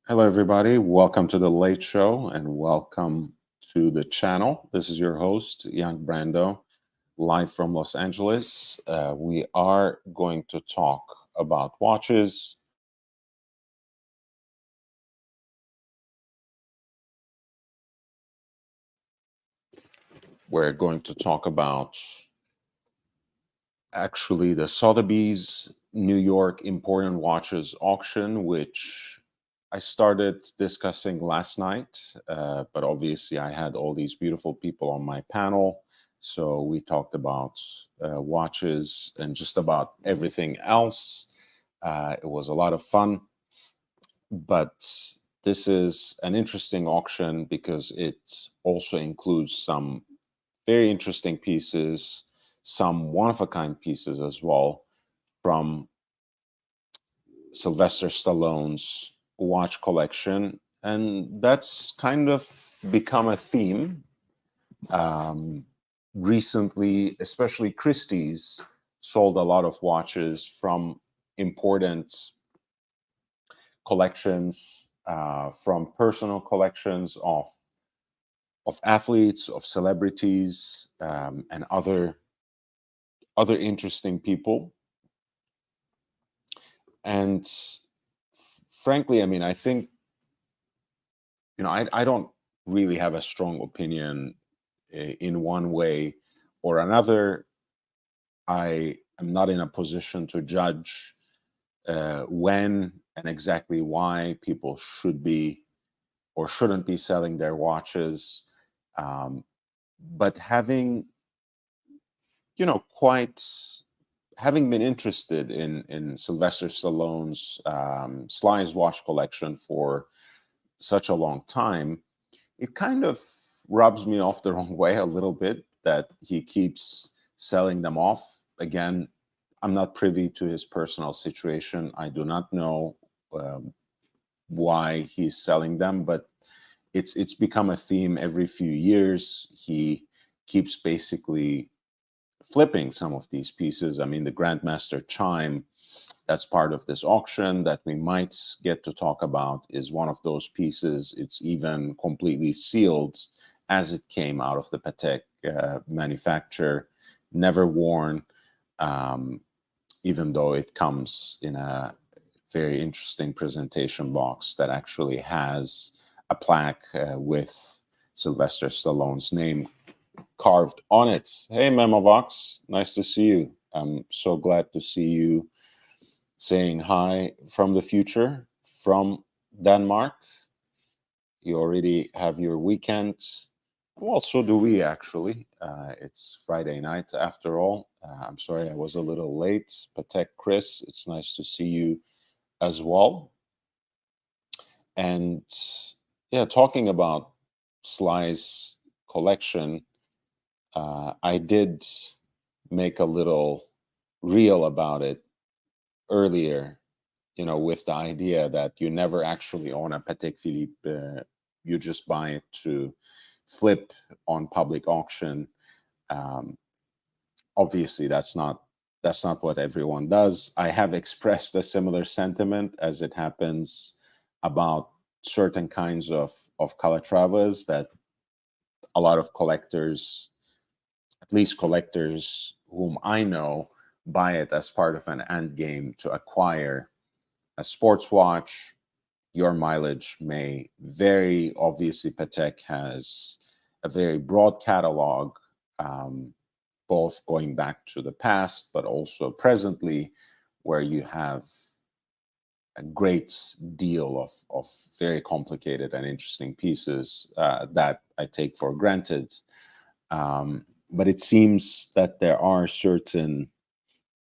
Hello, everybody. Welcome to the Late Show and welcome to the channel. This is your host, Young Brando, live from Los Angeles. We are going to talk about watches. We're going to talk about actually the Sotheby's New York Important Watches auction, which I started discussing last night, but obviously I had all these beautiful people on my panel. So we talked about watches and just about everything else. It was a lot of fun, but this is an interesting auction because it also includes some very interesting pieces, some one-of-a-kind pieces as well from Sylvester Stallone's watch collection, and that's kind of become a theme recently. Especially Christie's sold a lot of watches from important collections, from personal collections of athletes, of celebrities, and other interesting people. And frankly, I mean, I think I don't really have a strong opinion in one way or another. I am not in a position to judge when and exactly why people should be or shouldn't be selling their watches. Um, but quite having been interested in Sylvester Stallone's Sly's watch collection for such a long time, it kind of rubs me off the wrong way a little bit that he keeps selling them off. Again, I'm not privy to his personal situation. I do not know why he's selling them, but it's become a theme every few years. He keeps basically flipping some of these pieces. I mean, the Grandmaster chime that's part of this auction that we might get to talk about is one of those pieces. It's even completely sealed as it came out of the Patek manufacturer, never worn, um, even though it comes in a very interesting presentation box that actually has a plaque with Sylvester Stallone's name carved on it. Hey, Memovox, nice to see you. I'm so glad to see you saying hi from the future from Denmark. You already have your weekend. Well, so do we actually. It's Friday night after all. I'm sorry I was a little late. Patek Chris, it's nice to see you as well. And yeah, talking about Sly's collection, I did make a little reel about it earlier, with the idea that you never actually own a Patek Philippe. You just buy it to flip on public auction. Um, Obviously, that's not what everyone does. I have expressed a similar sentiment as it happens about certain kinds of Calatravas that a lot of collectors, at least collectors whom I know, buy it as part of an end game to acquire a sports watch. Your mileage may vary. Obviously, Patek has a very broad catalog, um, both going back to the past, but also presently, where you have a great deal of very complicated and interesting pieces that I take for granted. But it seems that there are certain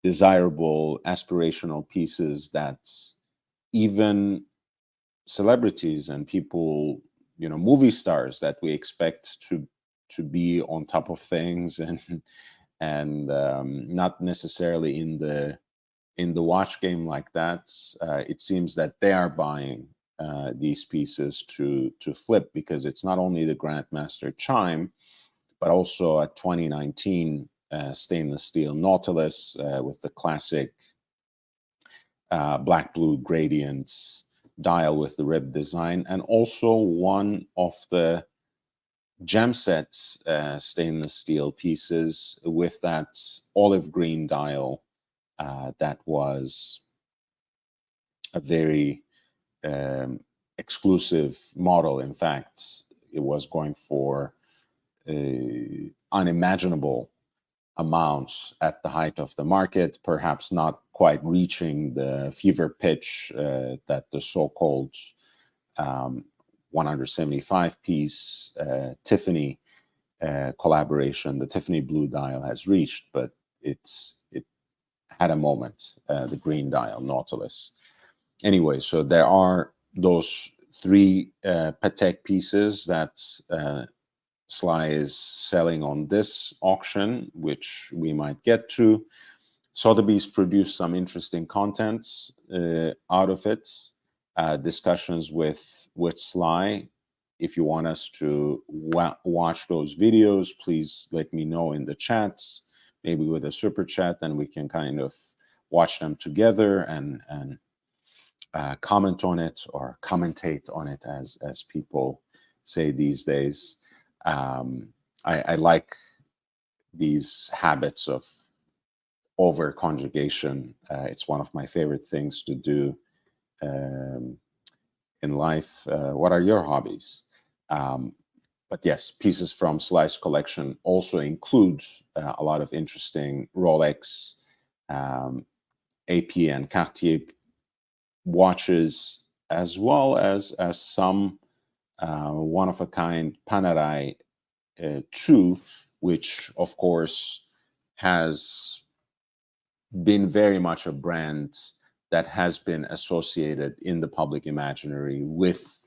desirable, aspirational pieces that even celebrities and people, movie stars that we expect to be on top of things and not necessarily in the watch game like that. It seems that they are buying these pieces to flip because it's not only the Grandmaster chime, but also a 2019 stainless steel Nautilus with the classic black blue gradients dial with the rib design, and also one of the gem set stainless steel pieces with that olive green dial that was a very exclusive model. In fact, it was going for unimaginable amounts at the height of the market, perhaps not quite reaching the fever pitch that the so-called 175 piece Tiffany collaboration, the Tiffany blue dial, has reached, but it had a moment, the green dial Nautilus. Anyway, so there are those three Patek pieces that Sly is selling on this auction, which we might get to. Sotheby's produced some interesting content out of it, discussions with Sly. If you want us to watch those videos, please let me know in the chat, maybe with a super chat, and we can kind of watch them together and comment on it, or commentate on it, as people say these days. I like these habits of over conjugation. It's one of my favorite things to do in life. What are your hobbies? But yes, pieces from Sly's collection also include a lot of interesting Rolex, AP, and Cartier watches, as well as some one-of-a-kind Panerai 2, which of course has been very much a brand that has been associated in the public imaginary with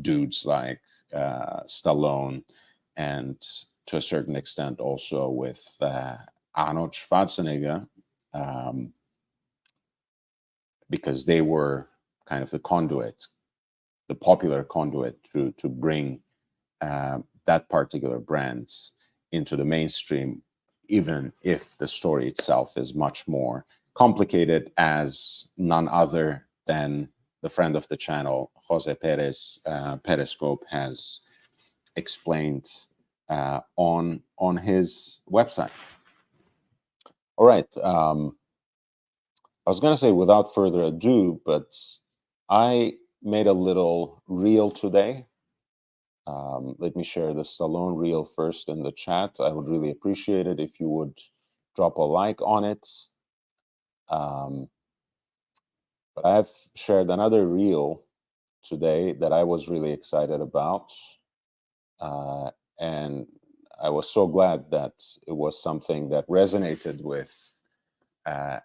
dudes like Stallone, and to a certain extent also with Arnold Schwarzenegger, because they were kind of the conduit, the popular conduit to bring that particular brand into the mainstream, even if the story itself is much more complicated, as none other than the friend of the channel, Jose Perez, Periscope, has explained on his website. All right. I was going to say without further ado, but I made a little reel today. Let me share the Stallone reel first in the chat. I would really appreciate it if you would drop a like on it. But I've shared another reel today that I was really excited about. And I was so glad that it was something that resonated with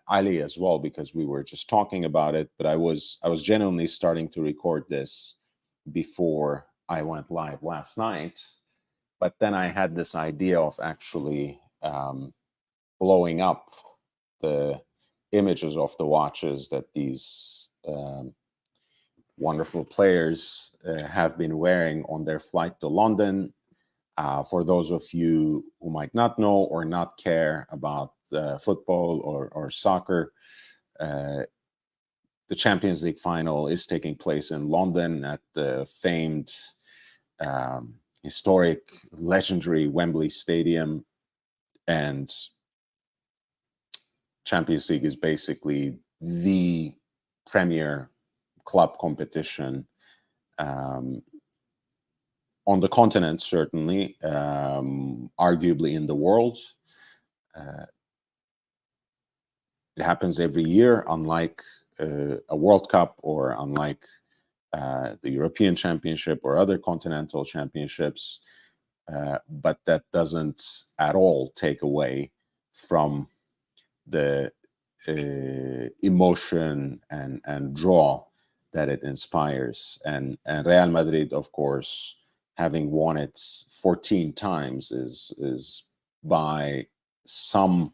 Ali as well, because we were just talking about it. But I was genuinely starting to record this before I went live last night. But then I had this idea of actually blowing up the images of the watches that these wonderful players have been wearing on their flight to London. For those of you who might not know or not care about football or soccer, the Champions League final is taking place in London at the famed, historic, legendary Wembley Stadium. And Champions League is basically the premier club competition on the continent, certainly, arguably in the world. It happens every year, unlike a World Cup, or unlike the European Championship or other continental championships. But that doesn't at all take away from the emotion and draw that it inspires. And Real Madrid, of course, having won it 14 times, is by some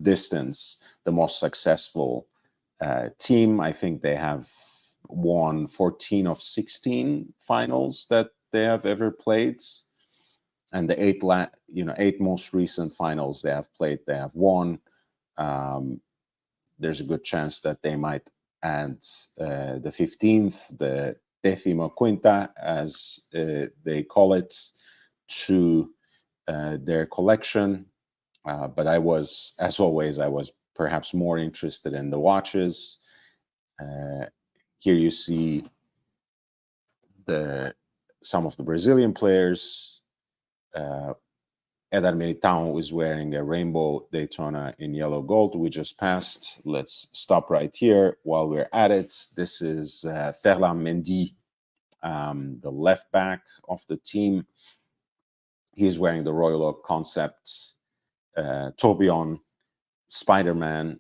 distance the most successful team. I think they have won 14 of 16 finals that they have ever played, and the eight most recent finals they have played, they have won. There's a good chance that they might and the 15th, the decimoquinta, as they call it, to their collection. But I was, as always, I was perhaps more interested in the watches. Here you see some of the Brazilian players. Eder Militão is wearing a rainbow Daytona in yellow gold. We just passed. Let's stop right here while we're at it. This is Ferland Mendy, the left back of the team. He's wearing the Royal Oak Concept tourbillon. Spider-Man,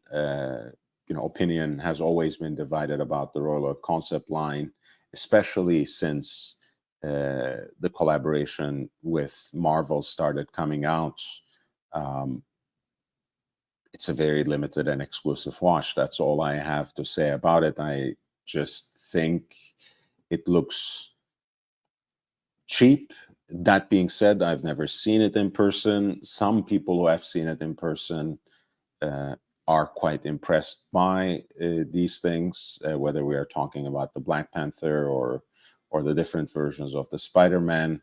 opinion has always been divided about the Royal Oak Concept line, especially since the collaboration with Marvel started coming out. It's a very limited and exclusive watch. That's all I have to say about it. I just think it looks cheap. That being said, I've never seen it in person. Some people who have seen it in person are quite impressed by these things, whether we are talking about the Black Panther or the different versions of the Spider-Man.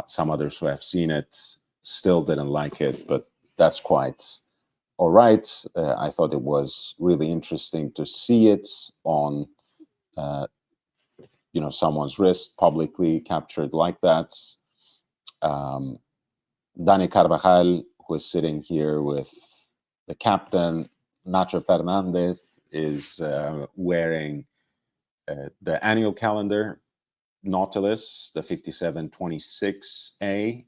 Some others who have seen it still didn't like it, but that's quite all right. I thought it was really interesting to see it on someone's wrist publicly captured like that. Dani Carvajal, who is sitting here with the captain, Nacho Fernandez, is wearing the annual calendar Nautilus, the 5726A,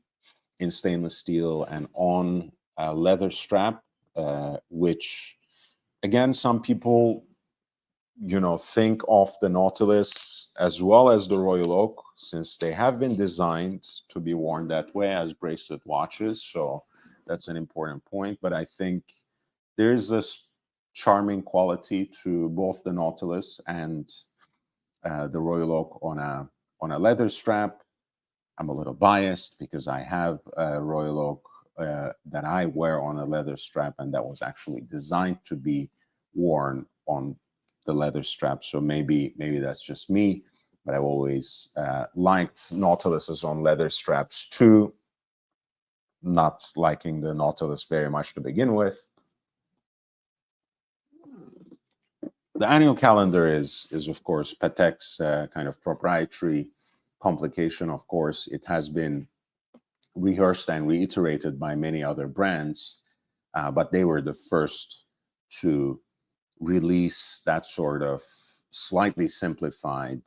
in stainless steel and on a leather strap, which, again, some people, think of the Nautilus as well as the Royal Oak, since they have been designed to be worn that way as bracelet watches. So that's an important point. But I think there's this charming quality to both the Nautilus and the Royal Oak on a leather strap. I'm a little biased because I have a Royal Oak that I wear on a leather strap, and that was actually designed to be worn on the leather strap. So maybe that's just me, but I've always liked Nautiluses on leather straps too. Not liking the Nautilus very much to begin with. The annual calendar is of course Patek's kind of proprietary complication. Of course, it has been rehearsed and reiterated by many other brands, but they were the first to release that sort of slightly simplified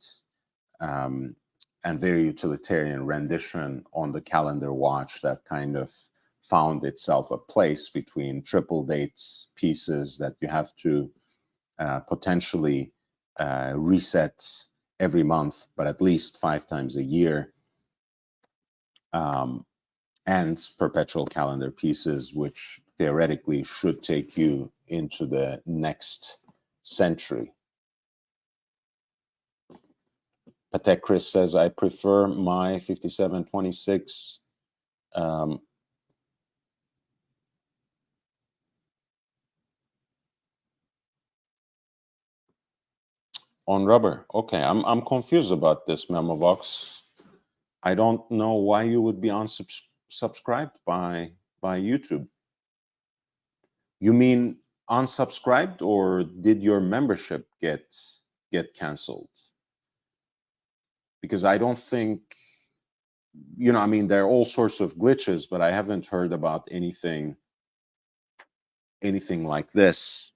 and very utilitarian rendition on the calendar watch that kind of found itself a place between triple dates pieces that you have to potentially reset every month, but at least 5 times a year, and perpetual calendar pieces, which theoretically should take you into the next century. Patek Chris says, I prefer my 5726 on rubber. Okay, I'm confused about this, Memovox. I don't know why you would be unsubscribed by YouTube. You mean unsubscribed, or did your membership get canceled? Because I don't think, I mean, there are all sorts of glitches, but I haven't heard about anything like this.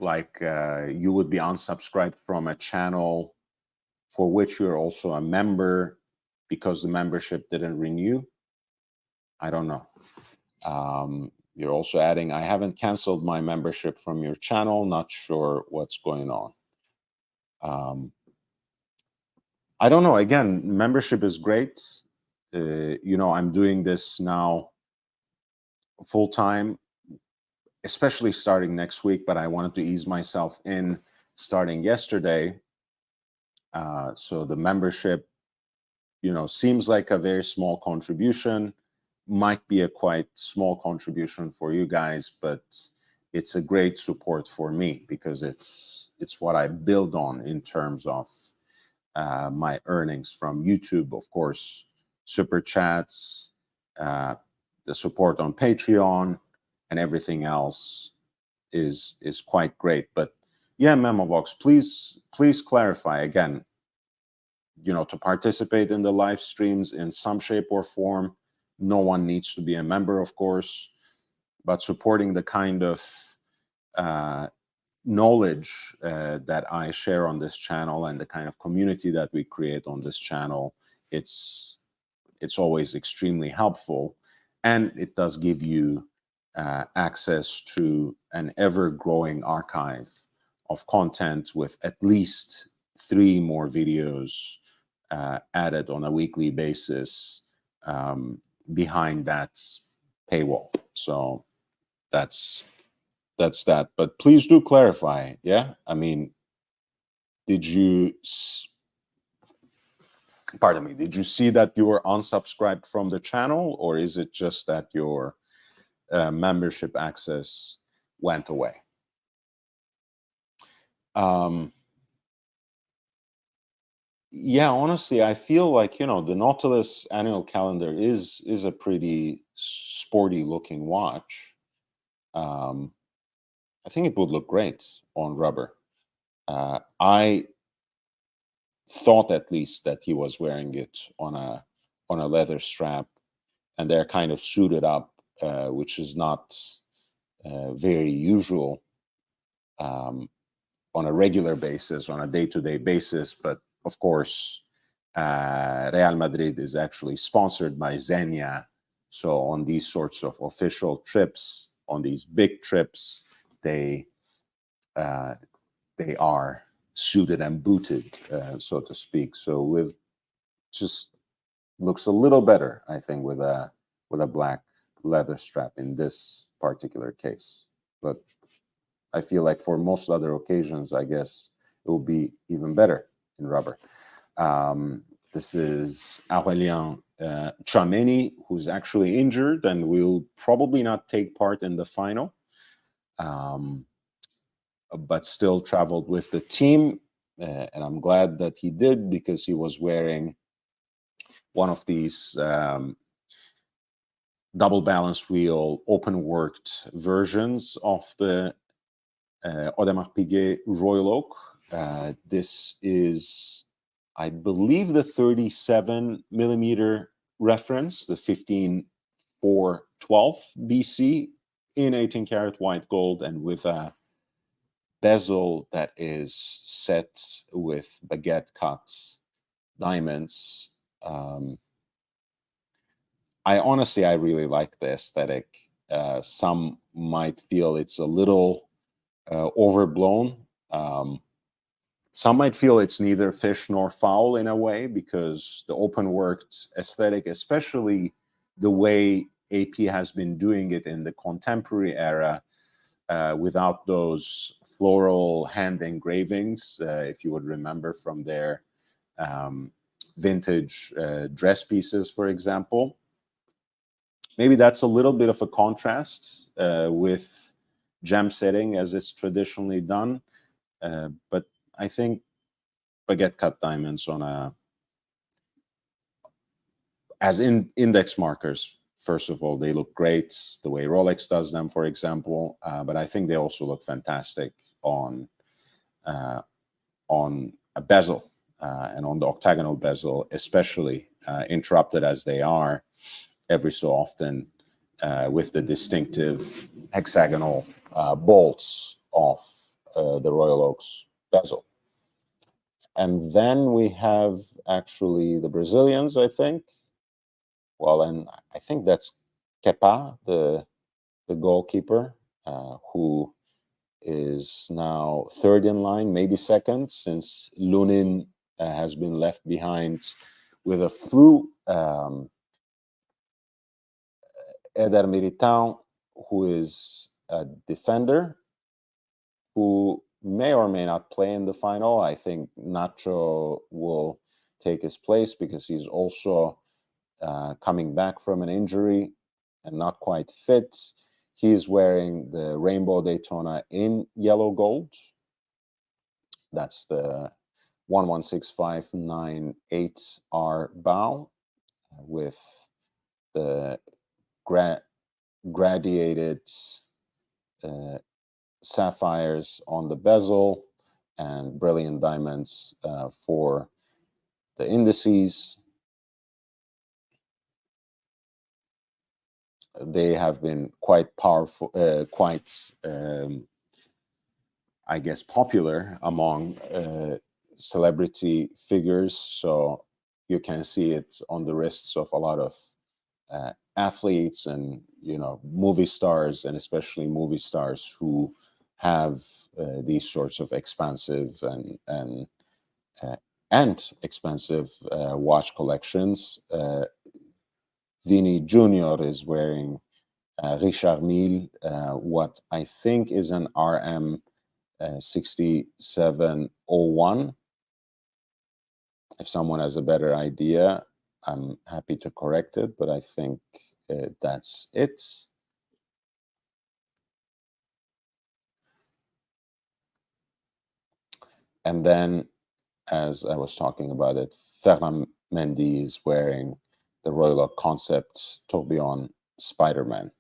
Like you would be unsubscribed from a channel for which you're also a member because the membership didn't renew. I don't know. You're also adding, I haven't canceled my membership from your channel. Not sure what's going on. I don't know. Again, membership is great. I'm doing this now full time, especially starting next week, but I wanted to ease myself in starting yesterday. So the membership, seems like a very small contribution, might be a quite small contribution for you guys, but it's a great support for me because it's what I build on in terms of my earnings from YouTube, of course, super chats, the support on Patreon, and everything else is quite great. But yeah, Memovox, please clarify again. To participate in the live streams in some shape or form, no one needs to be a member, of course, but supporting the kind of knowledge that I share on this channel and the kind of community that we create on this channel, it's always extremely helpful, and it does give you access to an ever-growing archive of content with at least 3 more videos added on a weekly basis behind that paywall. So that's that. But please do clarify. Yeah, I mean, did you pardon me, did you see that you were unsubscribed from the channel, or is it just that your membership access went away? Yeah, honestly, I feel like, the Nautilus annual calendar is a pretty sporty looking watch. I think it would look great on rubber. I thought at least that he was wearing it on a leather strap, and they're kind of suited up, which is not very usual on a regular basis, on a day-to-day basis. But of course, Real Madrid is actually sponsored by Xenia. So on these sorts of official trips, on these big trips, they are suited and booted, so to speak. So with just looks a little better, I think, with a black leather strap in this particular case. But I feel like for most other occasions, I guess it will be even better in rubber. This is Aurélien Tchouameni, who's actually injured and will probably not take part in the final, but still traveled with the team. And I'm glad that he did, because he was wearing one of these double balance wheel open worked versions of the Audemars Piguet Royal Oak. This is, I believe, the 37 millimeter reference, the 15412 BC in 18 karat white gold, and with a bezel that is set with baguette cut diamonds. I really like the aesthetic. Some might feel it's a little overblown. Some might feel it's neither fish nor fowl in a way, because the open worked aesthetic, especially the way AP has been doing it in the contemporary era, without those floral hand engravings, if you would remember from their vintage dress pieces, for example. Maybe that's a little bit of a contrast with gem setting as it's traditionally done. But I think baguette cut diamonds as index markers, first of all, they look great the way Rolex does them, for example. But I think they also look fantastic on a bezel, and on the octagonal bezel, especially interrupted as they are every so often with the distinctive hexagonal bolts of the Royal Oak's bezel. And then we have actually the Brazilians, I think. Well, and I think that's Kepa, the goalkeeper, who is now third in line, maybe second, since Lunin has been left behind with a flu. Eder Militão, who is a defender, who may or may not play in the final. I think Nacho will take his place, because he's also coming back from an injury and not quite fit. He's wearing the Rainbow Daytona in yellow gold. That's the 116598R bow with the gradiated sapphires on the bezel and brilliant diamonds for the indices. They have been quite powerful, I guess, popular among celebrity figures. So you can see it on the wrists of a lot of athletes and, movie stars, and especially movie stars who have these sorts of expensive and expensive watch collections. Vinny Jr. is wearing Richard Mille, what I think is an RM 6701. If someone has a better idea, I'm happy to correct it, but I think that's it. And then, as I was talking about it, Ferran Mendy is wearing the Royal Oak Concept Tourbillon Spider-Man.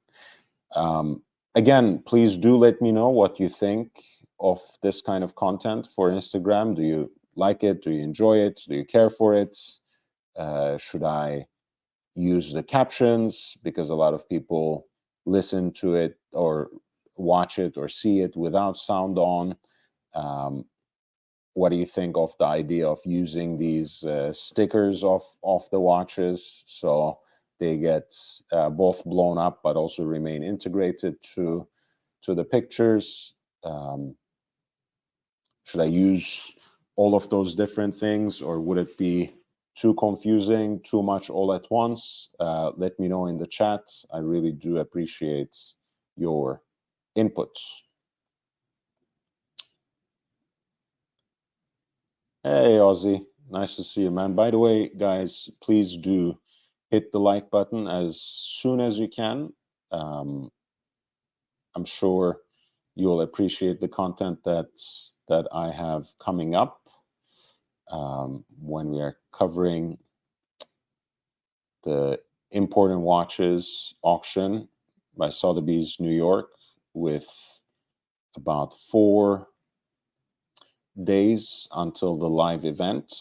Again, please do let me know what you think of this kind of content for Instagram. Do you like it? Do you enjoy it? Do you care for it? Should I use the captions? Because a lot of people listen to it or watch it or see it without sound on. What do you think of the idea of using these stickers off the watches so they get both blown up but also remain integrated to the pictures? Should I use all of those different things, or would it be too confusing, too much all at once? Let me know in the chat. I really do appreciate your inputs. Hey, Ozzy. Nice to see you, man. By the way, guys, please do hit the like button as soon as you can. I'm sure you'll appreciate the content that I have coming up when we are covering the Important Watches auction by Sotheby's New York, with about 4 days until the live event.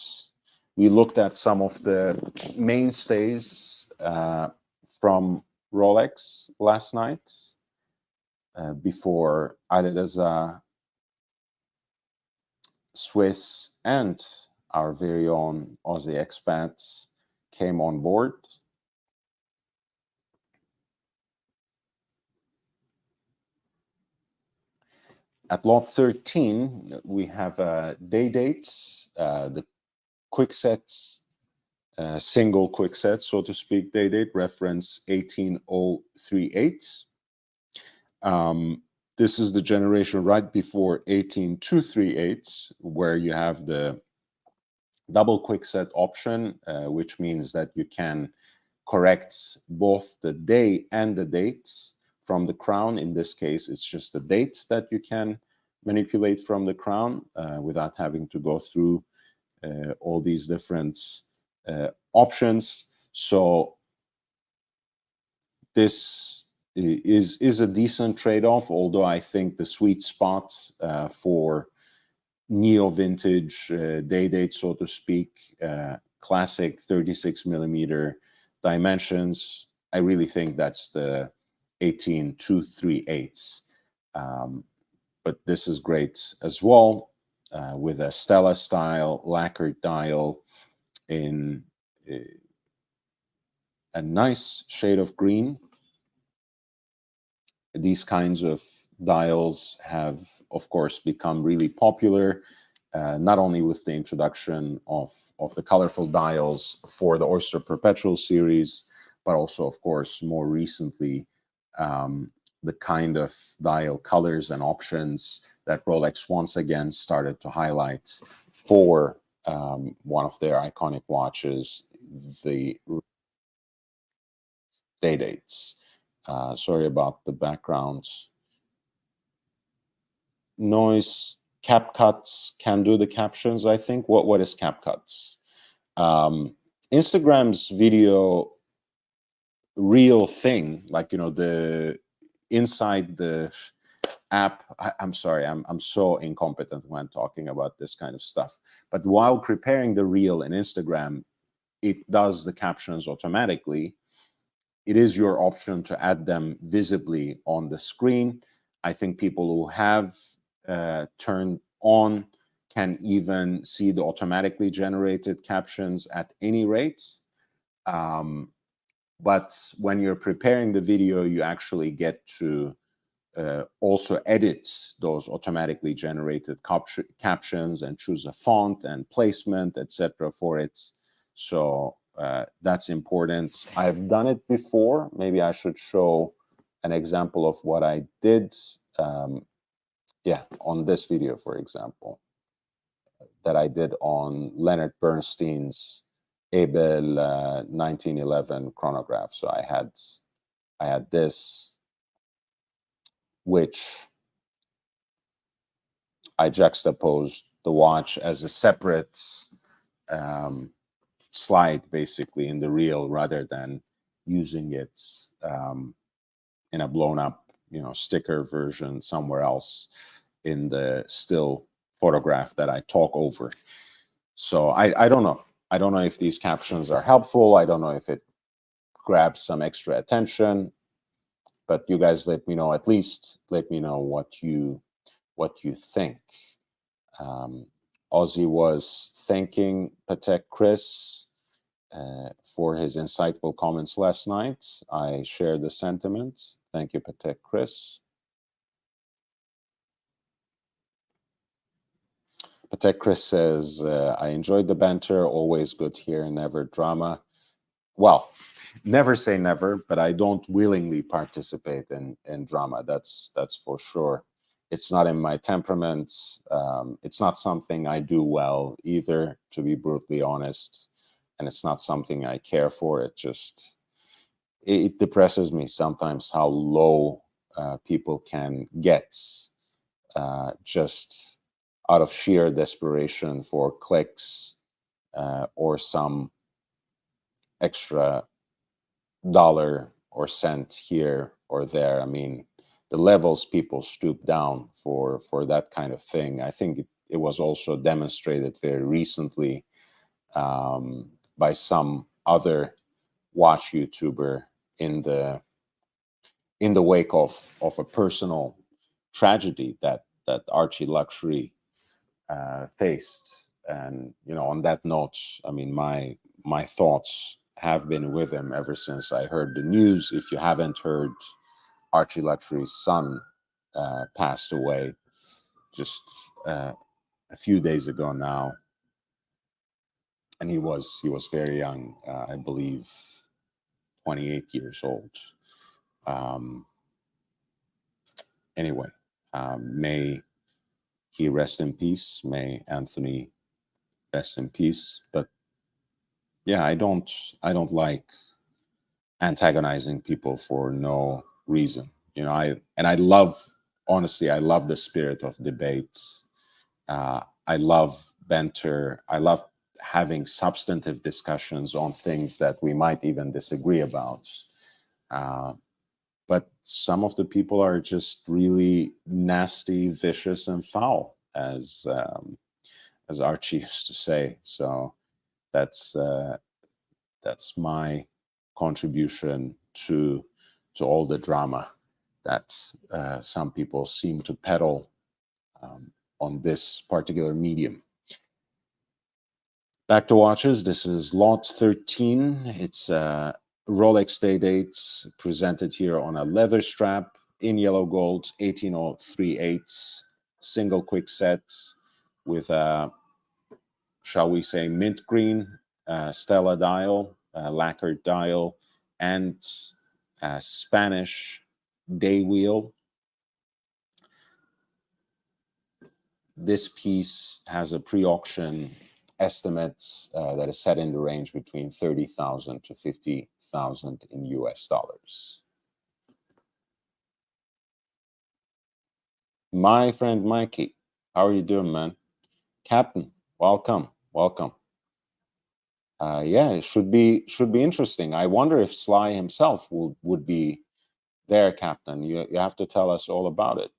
We looked at some of the mainstays from Rolex last night before Alireza, Swiss, and our very own Aussie expats came on board. At lot 13, we have day dates, the quick sets, single quick set, so to speak, day date, reference 18038. This is the generation right before 18238, where you have the double quick set option, which means that you can correct both the day and the dates from the crown. In this case, it's just the dates that you can manipulate from the crown without having to go through all these different options. So this is a decent trade-off, although I think the sweet spot for neo-vintage day date, so to speak, classic 36 millimeter dimensions, I really think that's the 18238. But this is great as well, with a Stella style lacquered dial in a nice shade of green. These kinds of dials have, of course, become really popular, not only with the introduction of the colorful dials for the Oyster Perpetual series, but also, of course, more recently, the kind of dial colors and options that Rolex once again started to highlight for one of their iconic watches, the day dates. Sorry about the background noise. CapCuts can do the captions, I think. What is CapCuts? Instagram's video real thing, like, you know, the inside the app. I'm sorry, I'm so incompetent when talking about this kind of stuff. But while preparing the reel in Instagram, it does the captions automatically. It is your option to add them visibly on the screen. I think people who have turned on can even see the automatically generated captions at any rate. But when you're preparing the video, you actually get to also edit those automatically generated captions and choose a font and placement, etc. for it. So that's important. I've done it before. Maybe I should show an example of what I did. Yeah, on this video, for example, that I did on Leonard Bernstein's Abel 1911 chronograph. So I had this, which I juxtaposed the watch as a separate slide, basically, in the reel, rather than using it in a blown up, you know, sticker version somewhere else in the still photograph that I talk over. So I don't know. I don't know if these captions are helpful. I don't know if it grabs some extra attention, but you guys let me know. At least let me know what you think. Ozzy was thanking Patek Chris for his insightful comments last night. I share the sentiment. Thank you, Patek Chris. Patek Chris says, I enjoyed the banter, always good here, never drama. Well, never say never, but I don't willingly participate in drama. That's for sure. It's not in my temperament. It's not something I do well either, to be brutally honest. And it's not something I care for. It depresses me sometimes how low people can get just out of sheer desperation for clicks or some extra dollar or cent here or there. I mean, the levels people stoop down for that kind of thing. I think it was also demonstrated very recently by some other watch YouTuber in the wake of a personal tragedy that Archie Luxury faced. And, you know, on that note, I mean, my thoughts have been with him ever since I heard the news. If you haven't heard, Archie Luxury's son passed away just a few days ago now, and he was very young, I believe 28 years old. Anyway, may he rest in peace. May Anthony rest in peace. But yeah, I don't like antagonizing people for no reason. You know, I love, honestly, I love the spirit of debate. I love banter. I love having substantive discussions on things that we might even disagree about. But some of the people are just really nasty, vicious, and foul, as Archie used to say. So that's my contribution to all the drama that some people seem to peddle on this particular medium. Back to watches. This is lot 13. It's Rolex Day Dates presented here on a leather strap in yellow gold, 18038, single quick set with a, shall we say, mint green Stella dial, lacquered dial, and a Spanish day wheel. This piece has a pre-auction estimate that is set in the range between 30,000 to 50,000 in US dollars. My friend Mikey, how are you doing, man? Captain, welcome, welcome. Yeah, it should be interesting. I wonder if Sly himself would be there, Captain. You have to tell us all about it.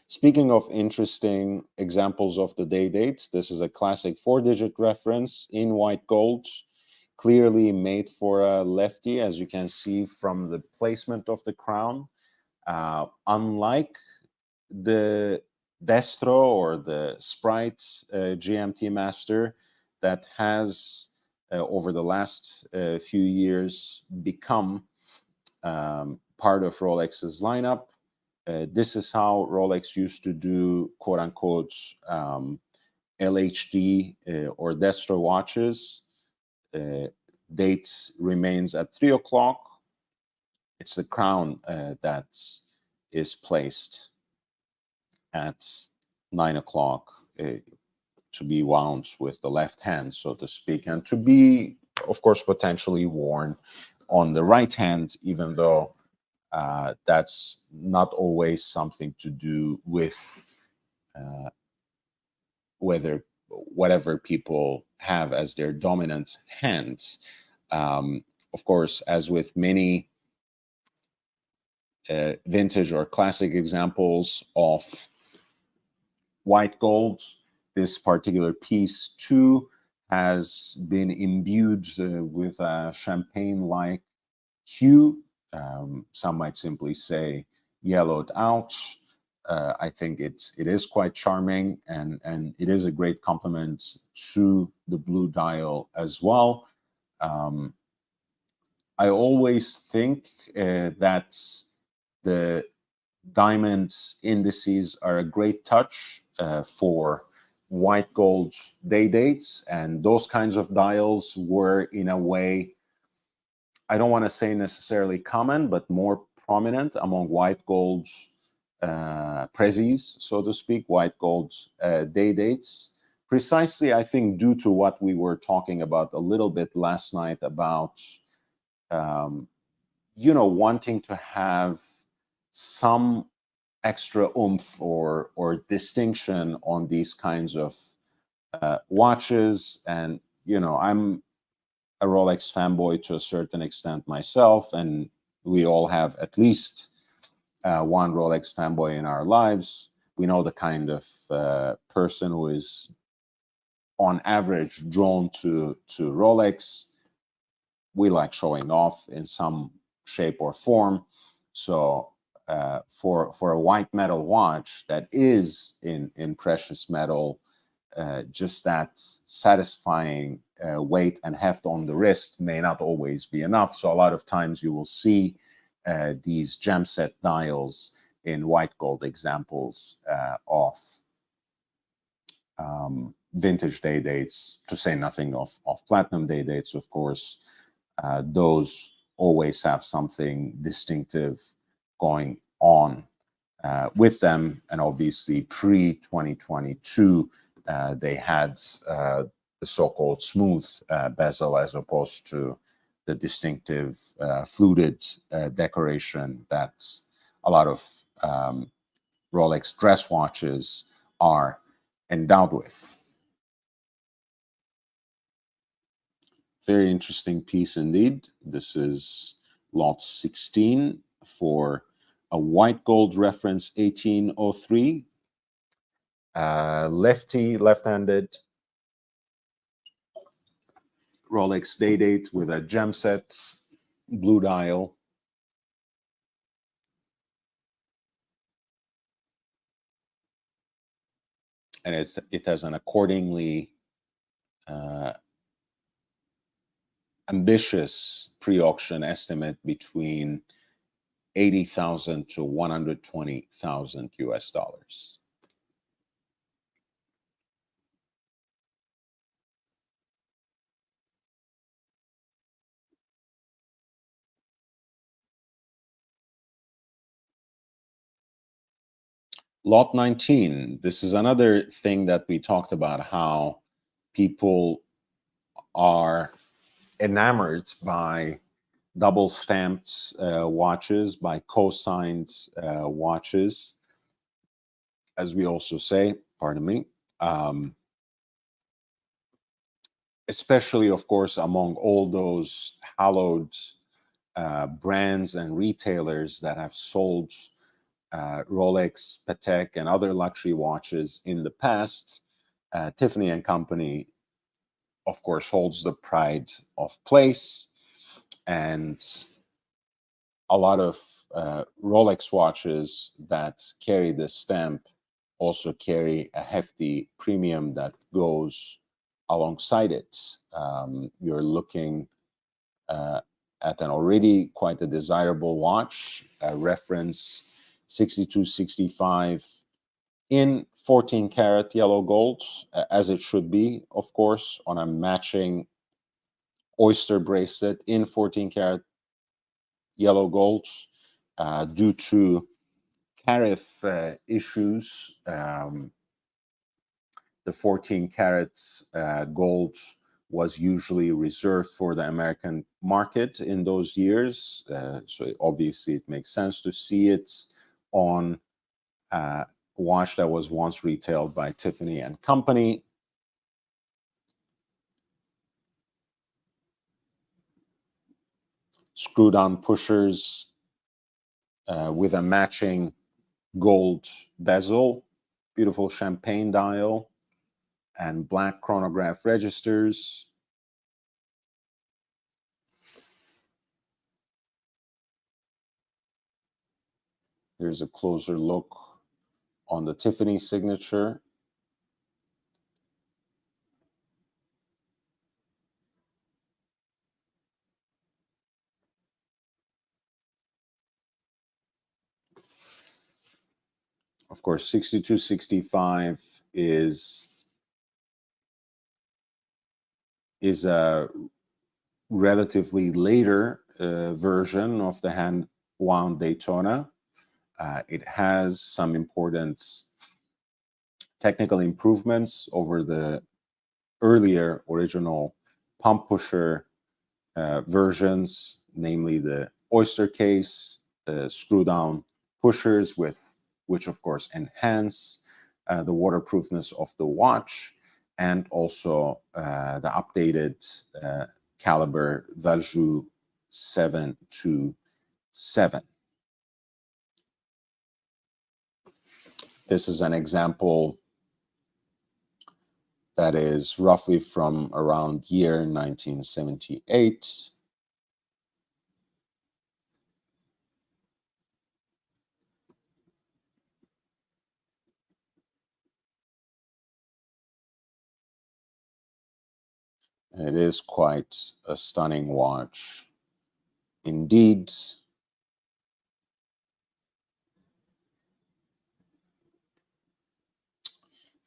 Speaking of interesting examples of the day dates, this is a classic four-digit reference in white gold, clearly made for a lefty, as you can see from the placement of the crown. Unlike the Destro or the Sprite GMT Master that has, over the last few years, become part of Rolex's lineup. This is how Rolex used to do quote unquote LHD or Destro watches. Date remains at 3 o'clock. It's the crown that is placed at 9 o'clock to be wound with the left hand, so to speak, and to be, of course, potentially worn on the right hand, even though that's not always something to do with whether whatever people have as their dominant hand. Of course, as with many vintage or classic examples of white gold, this particular piece too has been imbued with a champagne-like hue. Some might simply say yellowed out. I think it is quite charming, and it is a great complement to the blue dial as well. I always think that the diamond indices are a great touch for white gold day dates, and those kinds of dials were, in a way, I don't want to say necessarily common, but more prominent among white gold prezzies, so to speak, white gold day dates. Precisely, I think, due to what we were talking about a little bit last night about, um, wanting to have some extra oomph or distinction on these kinds of watches. And I'm a Rolex fanboy to a certain extent myself, and we all have at least one Rolex fanboy in our lives. We know the kind of person who is, on average, drawn to Rolex. We like showing off in some shape or form. So for a white metal watch that is in precious metal, just that satisfying weight and heft on the wrist may not always be enough. So a lot of times you will see these gem set dials in white gold examples of vintage day dates, to say nothing of platinum day dates, of course. Those always have something distinctive going on with them. And obviously, pre 2022, they had the so-called smooth bezel as opposed to the distinctive fluted decoration that a lot of Rolex dress watches are endowed with. Very interesting piece indeed. This is lot 16 for a white gold reference 1803. Left-handed Rolex day date with a gem set blue dial. And it has an accordingly ambitious pre-auction estimate between 80,000 to 120,000 US dollars. Lot 19, this is another thing that we talked about, how people are enamored by double stamped watches, by co-signed watches. as we also say, pardon me, especially, of course, among all those hallowed brands and retailers that have sold Rolex, Patek, and other luxury watches in the past. Tiffany and Company, of course, holds the pride of place, and a lot of Rolex watches that carry this stamp also carry a hefty premium that goes alongside it. You're looking at an already quite a desirable watch, a reference 6265 in 14 karat yellow gold, as it should be, of course, on a matching oyster bracelet in 14 karat yellow gold. Due to tariff issues, the 14 karat gold was usually reserved for the American market in those years. So obviously it makes sense to see it on a watch that was once retailed by Tiffany and Company. Screw-down pushers with a matching gold bezel, beautiful champagne dial, and black chronograph registers. Here's a closer look on the Tiffany signature. Of course, 6265 is a relatively later version of the hand-wound Daytona. It has some important technical improvements over the earlier original pump pusher versions, namely the oyster case, the screw-down pushers, which of course enhance the waterproofness of the watch, and also the updated caliber Valjoux 727. This is an example that is roughly from around year 1978. And it is quite a stunning watch indeed.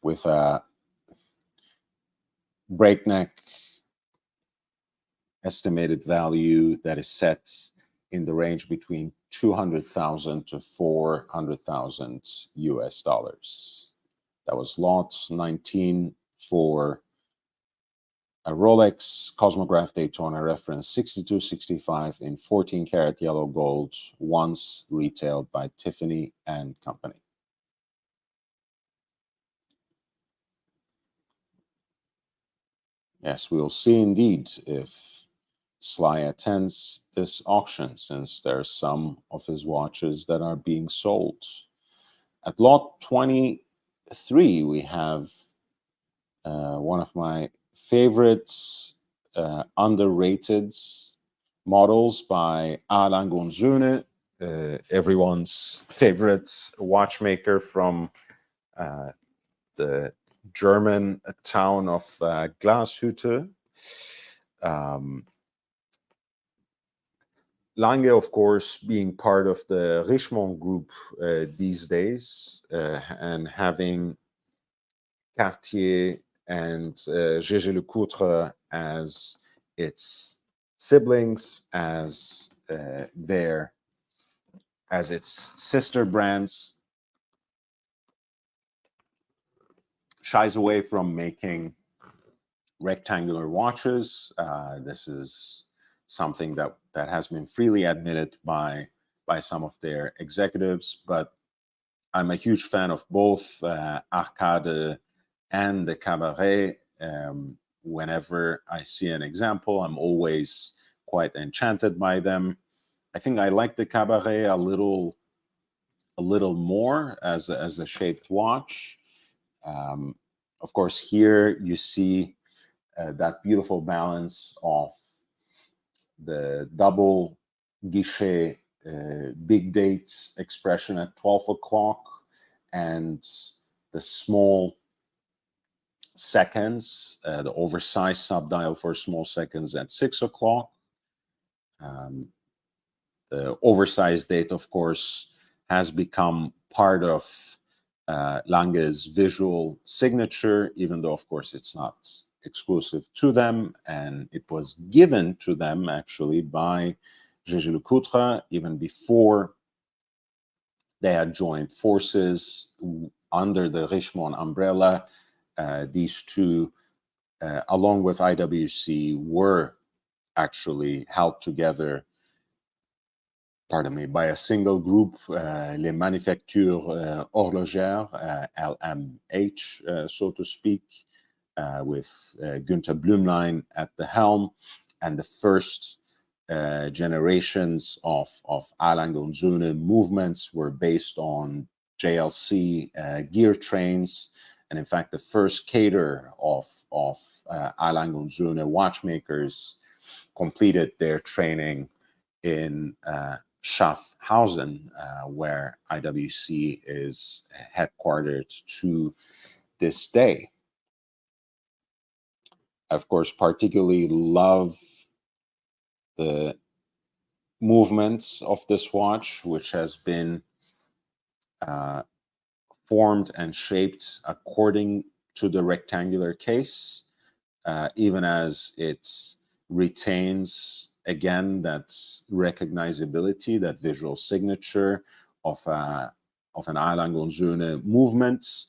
With a breakneck estimated value that is set in the range between 200,000 to 400,000 US dollars. That was lot 19 for a Rolex Cosmograph Daytona reference 6265 in 14 karat yellow gold, once retailed by Tiffany and Company. Yes, we'll see indeed if Sly attends this auction, since there are some of his watches that are being sold. At lot 23, we have one of my favorites, underrated models by Alan Gonzune, everyone's favorite watchmaker from the German town of Glashütte. Lange, of course, being part of the Richemont group these days, and having Cartier and Gégé Lecoultre as its siblings, as its sister brands, shies away from making rectangular watches. This is something that has been freely admitted by some of their executives, but I'm a huge fan of both arcade and the cabaret. Whenever I see an example, I'm always quite enchanted by them. I think I like the cabaret a little more as a shaped watch. Um, of course, here you see that beautiful balance of the double guichet big date expression at 12 o'clock and the small seconds, the oversized subdial for small seconds at 6 o'clock. Um, the oversized date, of course, has become part of Lange's visual signature, even though, of course, it's not exclusive to them. And it was given to them, actually, by Gégé Lecoutre, even before they had joined forces under the Richemont umbrella. These two, along with IWC, were actually held together, pardon me, by a single group, Les Manufactures Horlogères, LMH, so to speak, with Günther Blümlein at the helm. And the first generations of A. Lange und Söhne movements were based on JLC gear trains. And in fact, the first cadre of A. Lange und Söhne watchmakers completed their training in Schaffhausen, where IWC is headquartered to this day. I, of course, particularly love the movements of this watch, which has been formed and shaped according to the rectangular case, even as it retains, again, that recognizability, that visual signature of an A. Lange und Söhne movement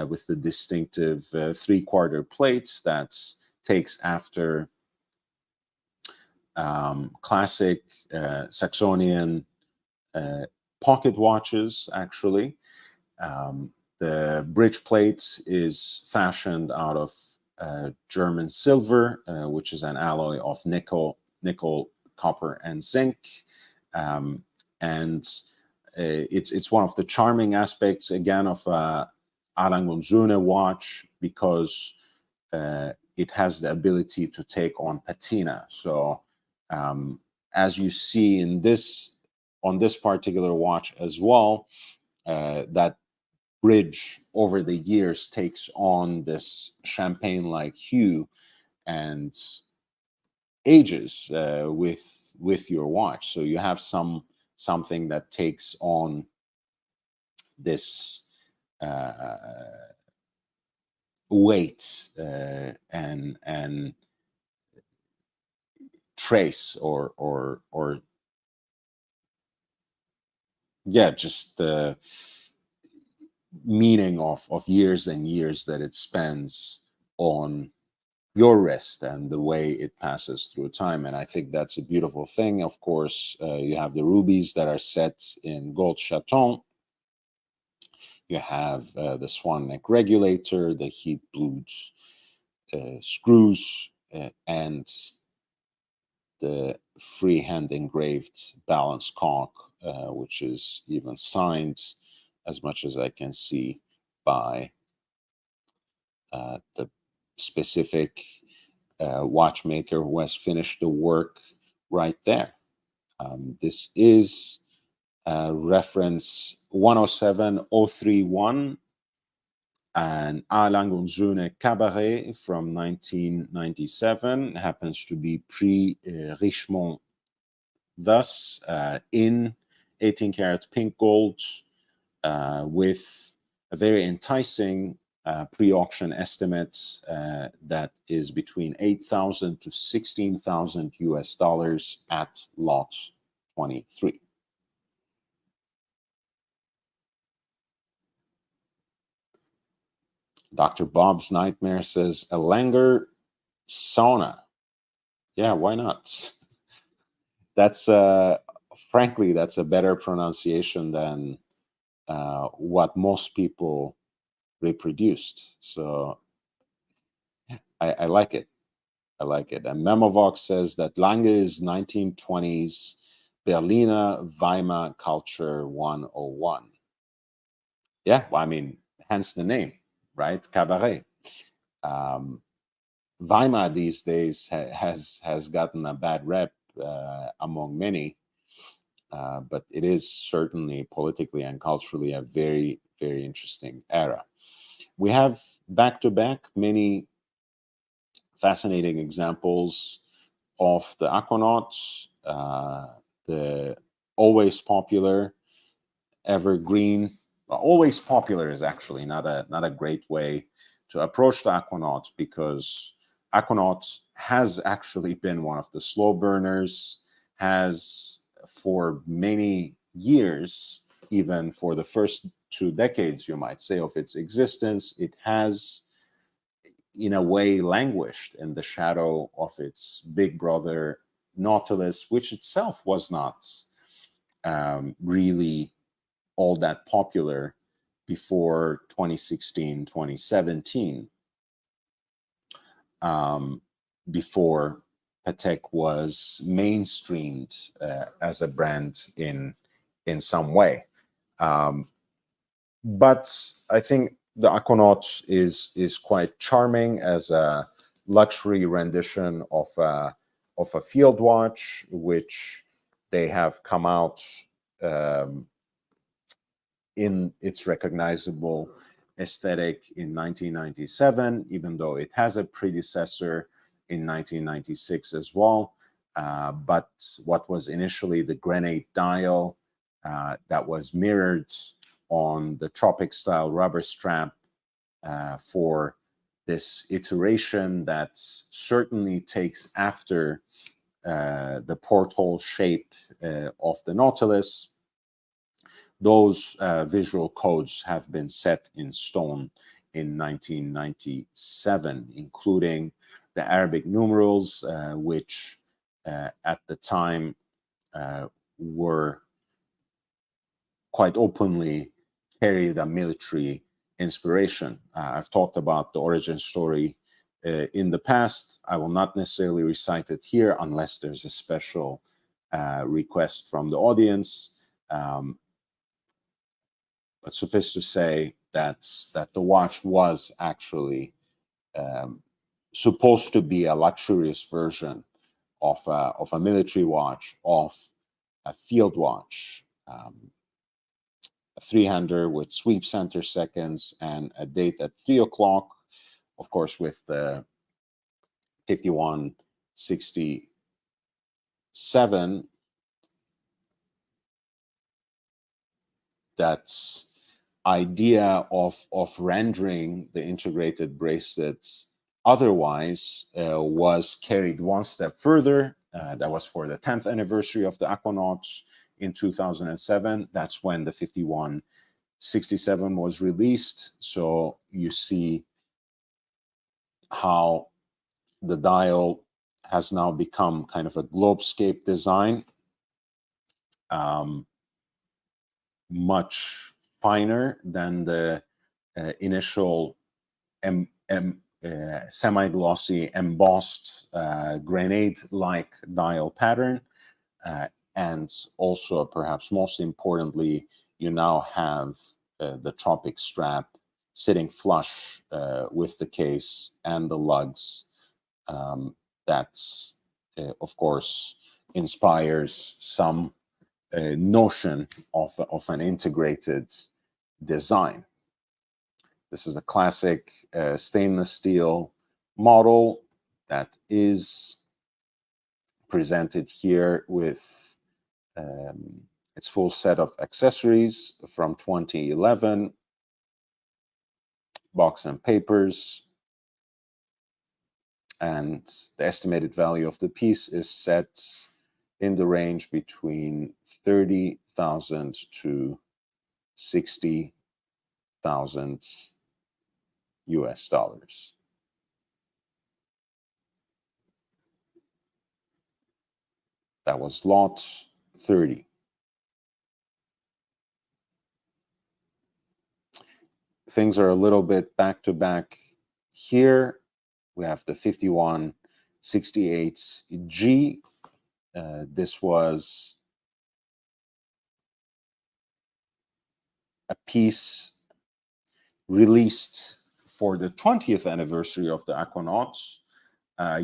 with the distinctive three-quarter plates that takes after classic Saxonian pocket watches, actually. The bridge plate is fashioned out of German silver, which is an alloy of nickel, copper, and zinc. And it's one of the charming aspects, again, of a A. Lange und Söhne watch, because it has the ability to take on patina. So as you see in on this particular watch as well, that bridge over the years takes on this champagne-like hue and ages with your watch. So you have something that takes on this weight and trace or yeah, just the meaning of years and years that it spends on your wrist and the way it passes through time. And I think that's a beautiful thing. Of course, you have the rubies that are set in gold chaton. You have the swan neck regulator, the heat blued screws, and the freehand engraved balance cock, which is even signed, as much as I can see, by the specific watchmaker who has finished the work right there. This is reference 107031, an A. Lange und Söhne Cabaret from 1997. It happens to be pre-Richemont, thus in 18 karat pink gold, with a very enticing pre-auction estimate that is between $8,000 to $16,000 US at lot 23. Dr. Bob's Nightmare says a Langer sauna. Yeah, why not? That's frankly, that's a better pronunciation than what most people reproduced. So I like it. I like it. And Memovox says that Lange is 1920s Berliner Weimar Culture 101. Yeah, well, I mean, hence the name, right? Cabaret. Um, Weimar these days has gotten a bad rep among many, but it is certainly politically and culturally a very, very interesting era. We have back to back many fascinating examples of the Aquanauts, the always popular, evergreen. Well, always popular is actually not a great way to approach the Aquanauts, because Aquanauts has actually been one of the slow burners, has for many years, even for the first 2 decades, you might say, of its existence, it has in a way languished in the shadow of its big brother Nautilus, which itself was not really all that popular before 2016, 2017, before Patek was mainstreamed as a brand in some way. But I think the Aquanaut is quite charming as a luxury rendition of a field watch, which they have come out um, in its recognizable aesthetic in 1997, even though it has a predecessor in 1996 as well. But what was initially the grenade dial that was mirrored on the Tropic style rubber strap for this iteration that certainly takes after the porthole shape of the Nautilus. Those visual codes have been set in stone in 1997, including the Arabic numerals, which at the time were quite openly carried a military inspiration. I've talked about the origin story in the past. I will not necessarily recite it here unless there's a special request from the audience. But suffice to say that the watch was actually um, supposed to be a luxurious version of a military watch, of a field watch, a three-hander with sweep center seconds and a date at 3 o'clock, of course, with the 5167. That's idea of rendering the integrated bracelets otherwise was carried one step further. That was for the 10th anniversary of the Aquanauts in 2007. That's when the 5167 was released. So you see how the dial has now become kind of a globescape design, much finer than the initial semi-glossy embossed grenade-like dial pattern. And also, perhaps most importantly, you now have the Tropic strap sitting flush with the case and the lugs. That, of course, inspires some notion of an integrated design. This is a classic stainless steel model that is presented here with its full set of accessories from 2011, box and papers, and the estimated value of the piece is set in the range between 30,000 to 60,000 US dollars. That was lot 30. things are a little bit back to back here. We have the 5168G. This was a piece released for the 20th anniversary of the Aquanauts.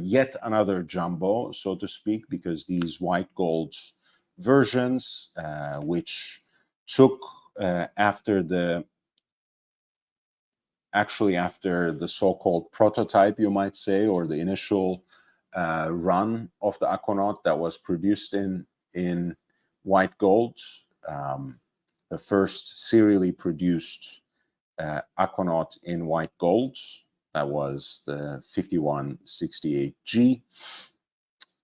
Yet another jumbo, so to speak, because these white gold versions, which took after the so-called prototype, you might say, or the initial run of the Aquanaut that was produced in white gold, the first serially produced Aquanaut in white gold. That was the 5168G,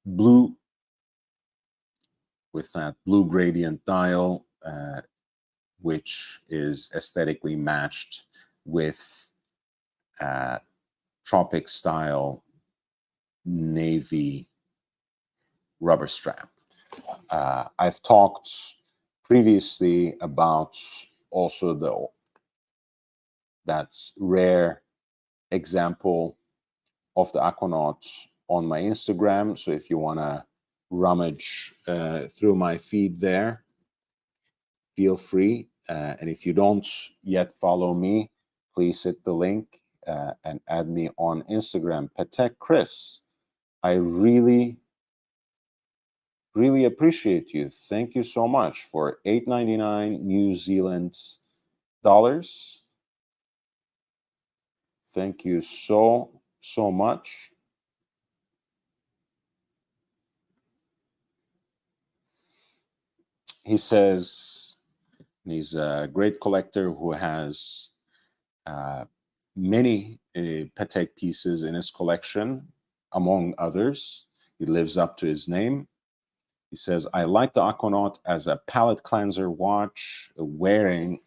blue, with that blue gradient dial, which is aesthetically matched with tropic style navy rubber strap. I've talked previously about also that rare example of the Aquanaut on my Instagram. So if you want to rummage through my feed there, feel free. And if you don't yet follow me, please hit the link and add me on Instagram, Patek Chris. I really appreciate you. Thank you so much for $8.99 New Zealand dollars. Thank you so much. He says he's a great collector who has many Patek pieces in his collection, among others. He lives up to his name. He says, I like the Aquanaut as a palette cleanser watch. Wearing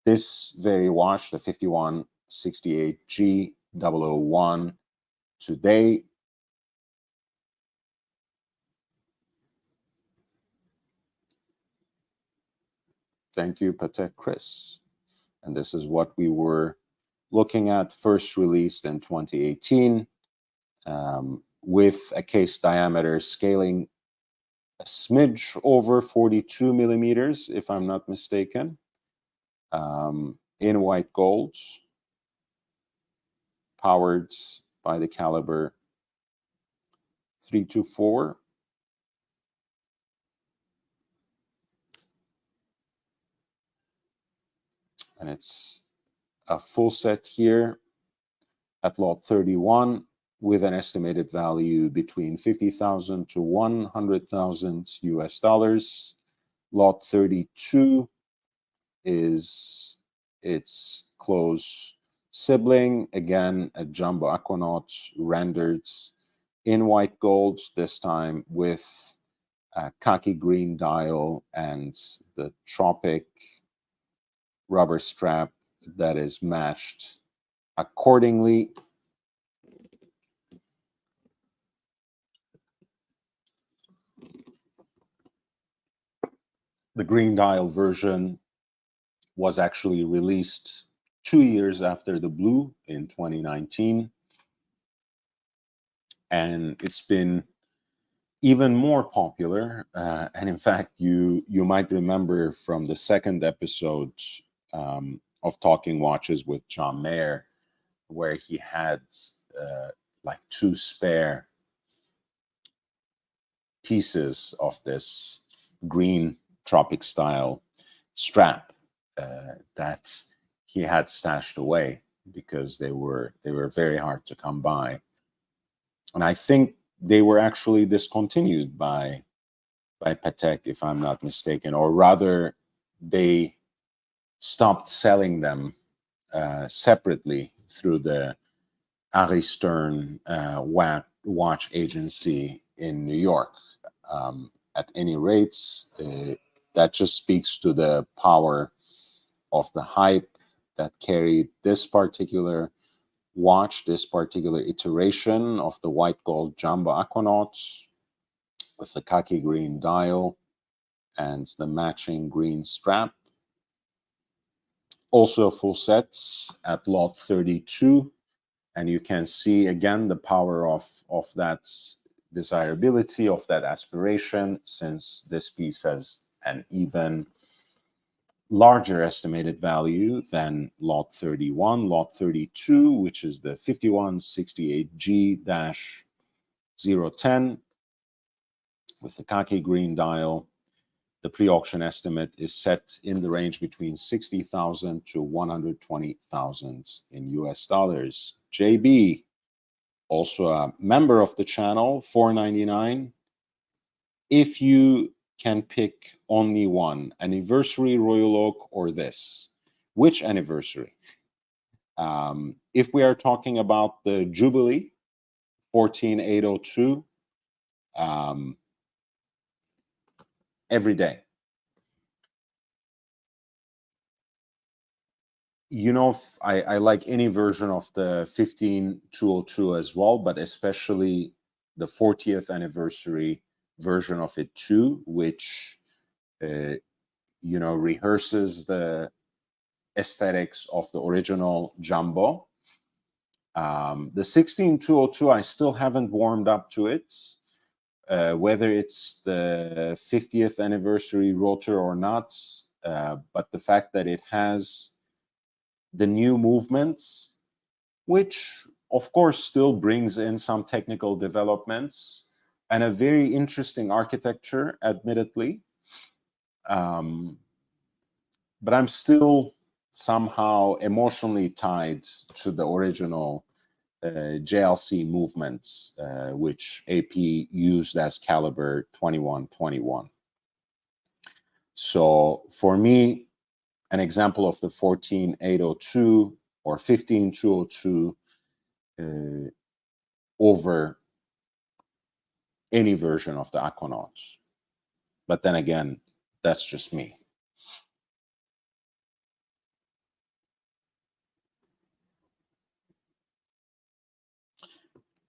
this very watch, the 5168G001, today. Thank you, Patek Chris. And this is what we were looking at, first released in 2018, with a case diameter scaling a smidge over 42 millimeters, if I'm not mistaken, in white gold, powered by the caliber 324. And it's a full set here at lot 31 with an estimated value between 50,000 to 100,000 US dollars. Lot 32 is its close sibling, again a jumbo Aquanaut rendered in white gold, this time with a khaki green dial and the tropic rubber strap that is matched accordingly. The green dial version was actually released 2 years after the blue in 2019. And it's been even more popular. And in fact, you might remember from the second episode of Talking Watches with John Mayer, where he had like 2 spare pieces of this green tropic style strap that he had stashed away because they were very hard to come by. And I think they were actually discontinued by Patek, if I'm not mistaken, or rather they stopped selling them separately through the Ari Stern watch agency in New York. At any rate, that just speaks to the power of the hype that carried this particular watch, this particular iteration of the white gold jumbo Aquanaut with the khaki green dial and the matching green strap. Also full sets at lot 32. And you can see again the power of that desirability, of that aspiration, since this piece has an even larger estimated value than lot 31. Lot 32, which is the 5168G-010 with the khaki green dial. The pre-auction estimate is set in the range between 60,000 to 120,000 in US dollars. JB, also a member of the channel, $4.99. If you can pick only one, anniversary Royal Oak or this, which anniversary? If we are talking about the Jubilee, 14802, every day. You know, I like any version of the 15202 as well, but especially the 40th anniversary version of it too, which you know, rehearses the aesthetics of the original Jumbo. The 16202, I still haven't warmed up to it, whether it's the 50th anniversary rotor or not, but the fact that it has the new movements, which of course still brings in some technical developments and a very interesting architecture, admittedly. But I'm still somehow emotionally tied to the original JLC movements, which AP used as caliber 2121. So for me, an example of the 14802 or 15202 over any version of the Aquanauts. But then again, that's just me.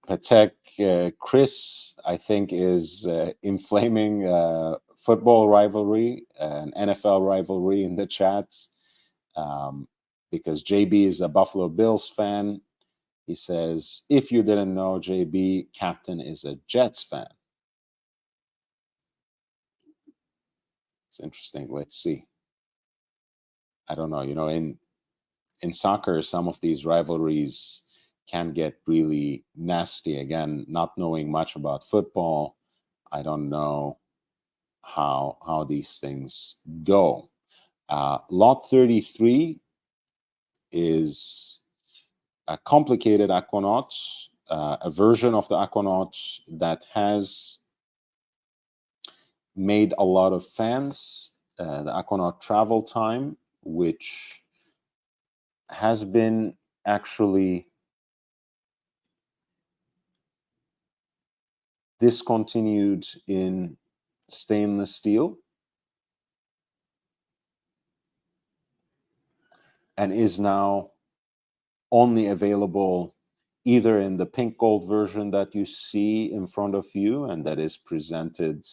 Patek, Chris, I think, is inflaming football rivalry, an NFL rivalry in the chat, because JB is a Buffalo Bills fan. He says, if you didn't know, JB, Captain is a Jets fan. It's interesting. Let's see. I don't know. You know, in soccer, some of these rivalries can get really nasty. Again, not knowing much about football, I don't know how these things go. Lot 33 is a complicated Aquanaut, a version of the Aquanaut that has made a lot of fans. The Aquanaut Travel Time, which has been actually discontinued in stainless steel and is now only available either in the pink gold version that you see in front of you, and that is presented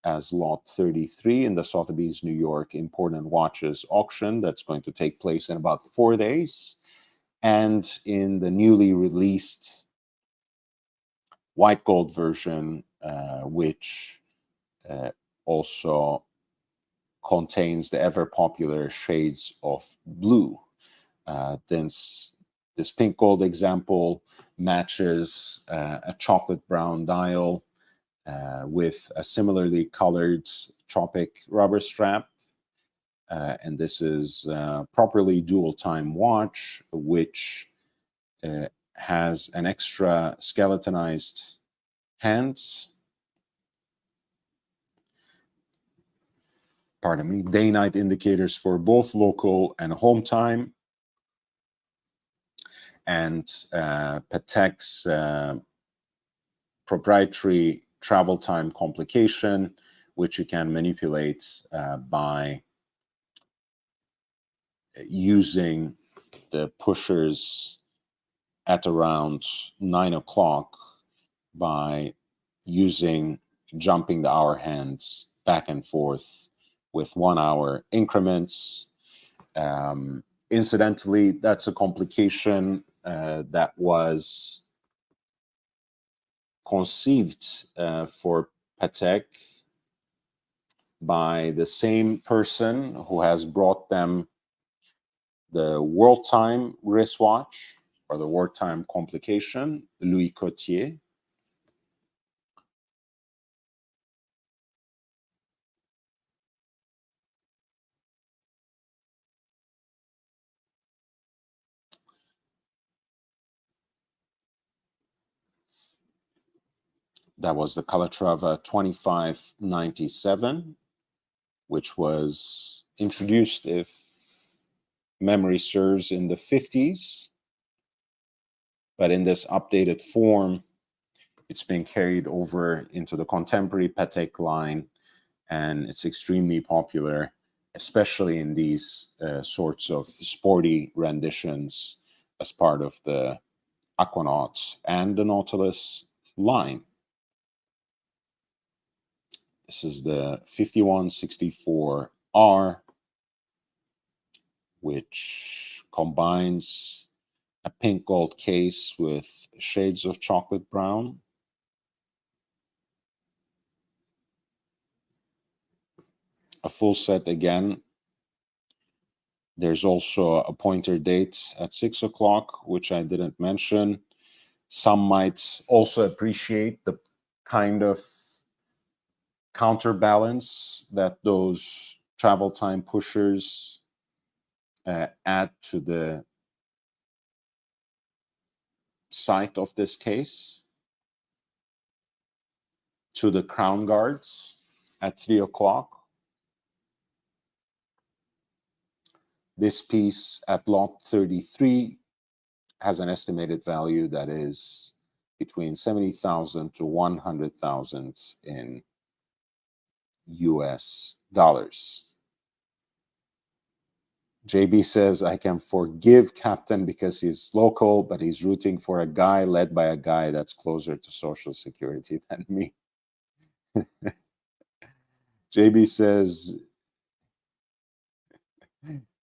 as lot 33 in the Sotheby's New York Important Watches auction that's going to take place in about 4 days, and in the newly released white gold version, which also contains the ever popular shades of blue. This pink gold example matches a chocolate brown dial with a similarly colored Tropic rubber strap. And this is a properly dual time watch, which has an extra skeletonized hands. Pardon me, day-night indicators for both local and home time. And Patek's proprietary travel time complication, which you can manipulate by using the pushers at around 9 o'clock by jumping the hour hands back and forth with 1 hour increments. Incidentally, that's a complication that was conceived for Patek by the same person who has brought them the World Time wristwatch, or the World Time complication, Louis Cotier. That was the Calatrava 2597, which was introduced, if memory serves, in the 50s. But in this updated form, it's been carried over into the contemporary Patek line, and it's extremely popular, especially in these sorts of sporty renditions as part of the Aquanaut and the Nautilus line. This is the 5164R, which combines a pink gold case with shades of chocolate brown. A full set again. There's also a pointer date at 6 o'clock, which I didn't mention. Some might also appreciate the kind of counterbalance that those travel time pushers add to the sight of this case. To the crown guards at 3 o'clock. This piece at lot 33 has an estimated value that is between 70,000 to 100,000 in US dollars. JB says, I can forgive Captain because he's local, but he's rooting for a guy led by a guy that's closer to Social Security than me. JB says,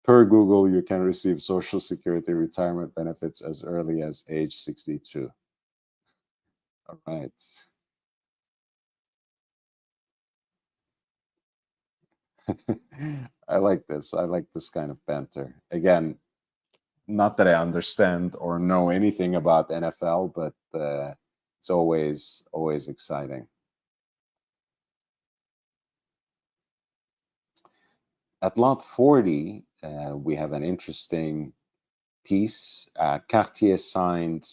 per Google, you can receive Social Security retirement benefits as early as age 62. All right. I like this. I like this kind of banter. Again, not that I understand or know anything about NFL, but it's always exciting. At lot 40, we have an interesting piece, Cartier signed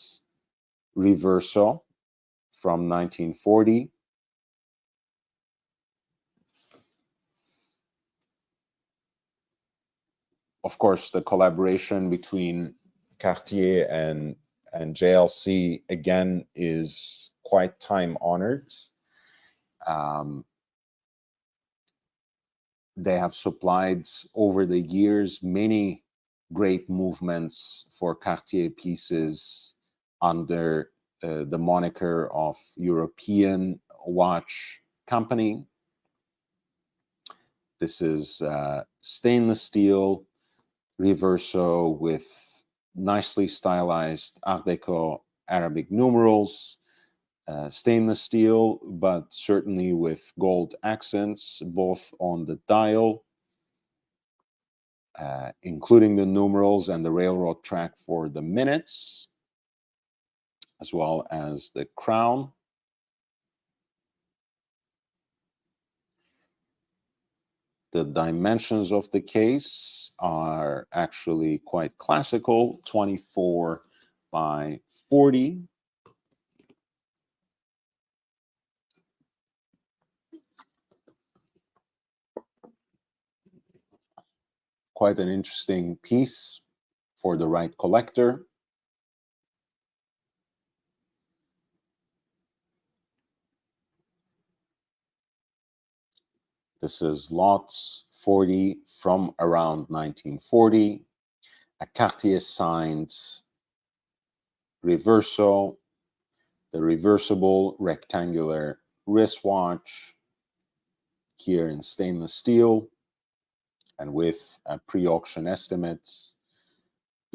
Reverso from 1940. Of course, the collaboration between Cartier and JLC, again, is quite time-honored. They have supplied over the years many great movements for Cartier pieces under the moniker of European Watch Company. This is stainless steel Reverso with nicely stylized Art Deco Arabic numerals. Stainless steel, but certainly with gold accents, both on the dial, including the numerals and the railroad track for the minutes, as well as the crown. The dimensions of the case are actually quite classical, 24 by 40. Quite an interesting piece for the right collector. This is lots 40 from around 1940. A Cartier signed Reverso, the reversible rectangular wristwatch, here in stainless steel, and with pre-auction estimates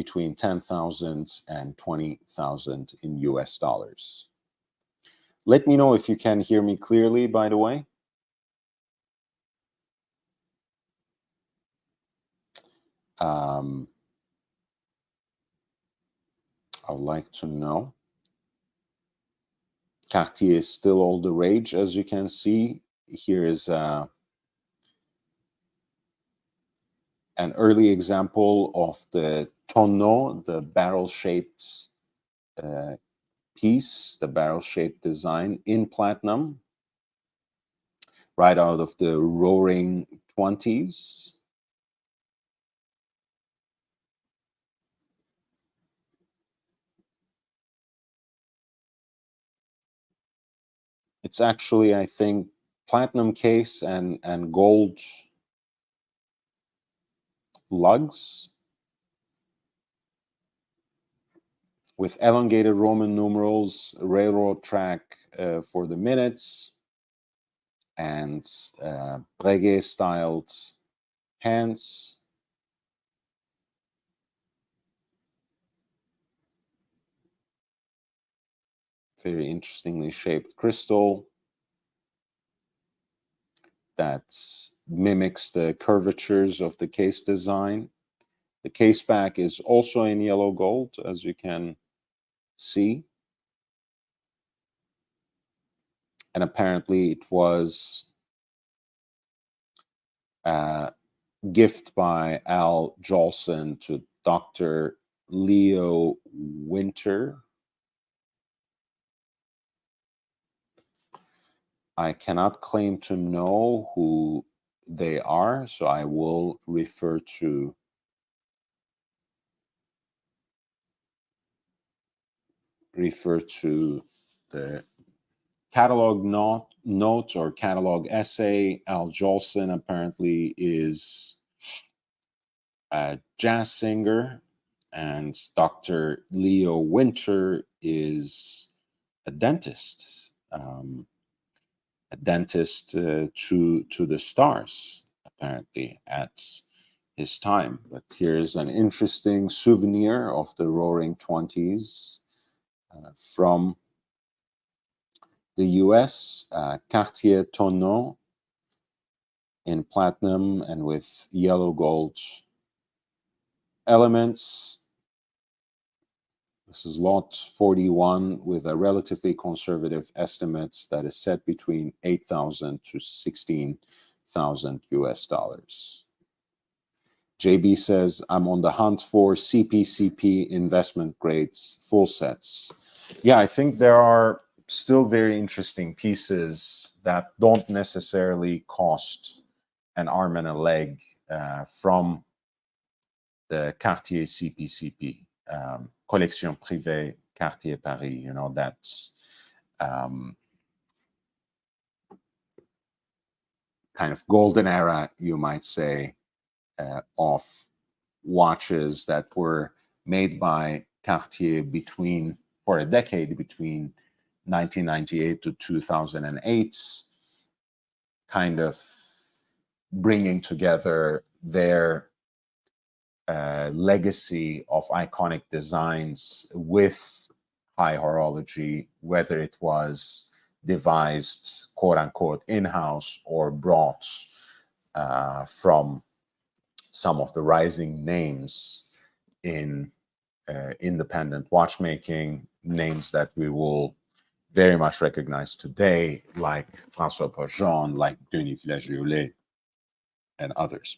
between 10,000 and 20,000 in US dollars. Let me know if you can hear me clearly, by the way. I'd like to know. Cartier is still all the rage, as you can see. Here is an early example of the tonneau, the barrel-shaped piece, the barrel-shaped design in platinum, right out of the Roaring 20s. It's actually, I think, platinum case and gold lugs with elongated Roman numerals, railroad track for the minutes, and Breguet-styled hands. Very interestingly shaped crystal that mimics the curvatures of the case design. The case back is also in yellow gold, as you can see. And apparently it was a gift by Al Jolson to Dr. Leo Winter. I cannot claim to know who they are, so I will refer to the catalog note or catalog essay. Al Jolson apparently is a jazz singer, and Dr. Leo Winter is a dentist. A dentist to the stars, apparently, at his time. But here's an interesting souvenir of the Roaring 20s from the US, Cartier Tonneau in platinum and with yellow gold elements. This is lot 41 with a relatively conservative estimate that is set between 8,000 to 16,000 US dollars. JB says, I'm on the hunt for CPCP investment grades, full sets. Yeah, I think there are still very interesting pieces that don't necessarily cost an arm and a leg from the Cartier CPCP, Collection Privée Cartier Paris. You know, that's kind of golden era, you might say, of watches that were made by Cartier for a decade between 1998 to 2008, kind of bringing together their legacy of iconic designs with high horology, whether it was devised quote unquote in-house or brought from some of the rising names in independent watchmaking, names that we will very much recognize today, like François Pourjon, like Denis Flageolet, and others.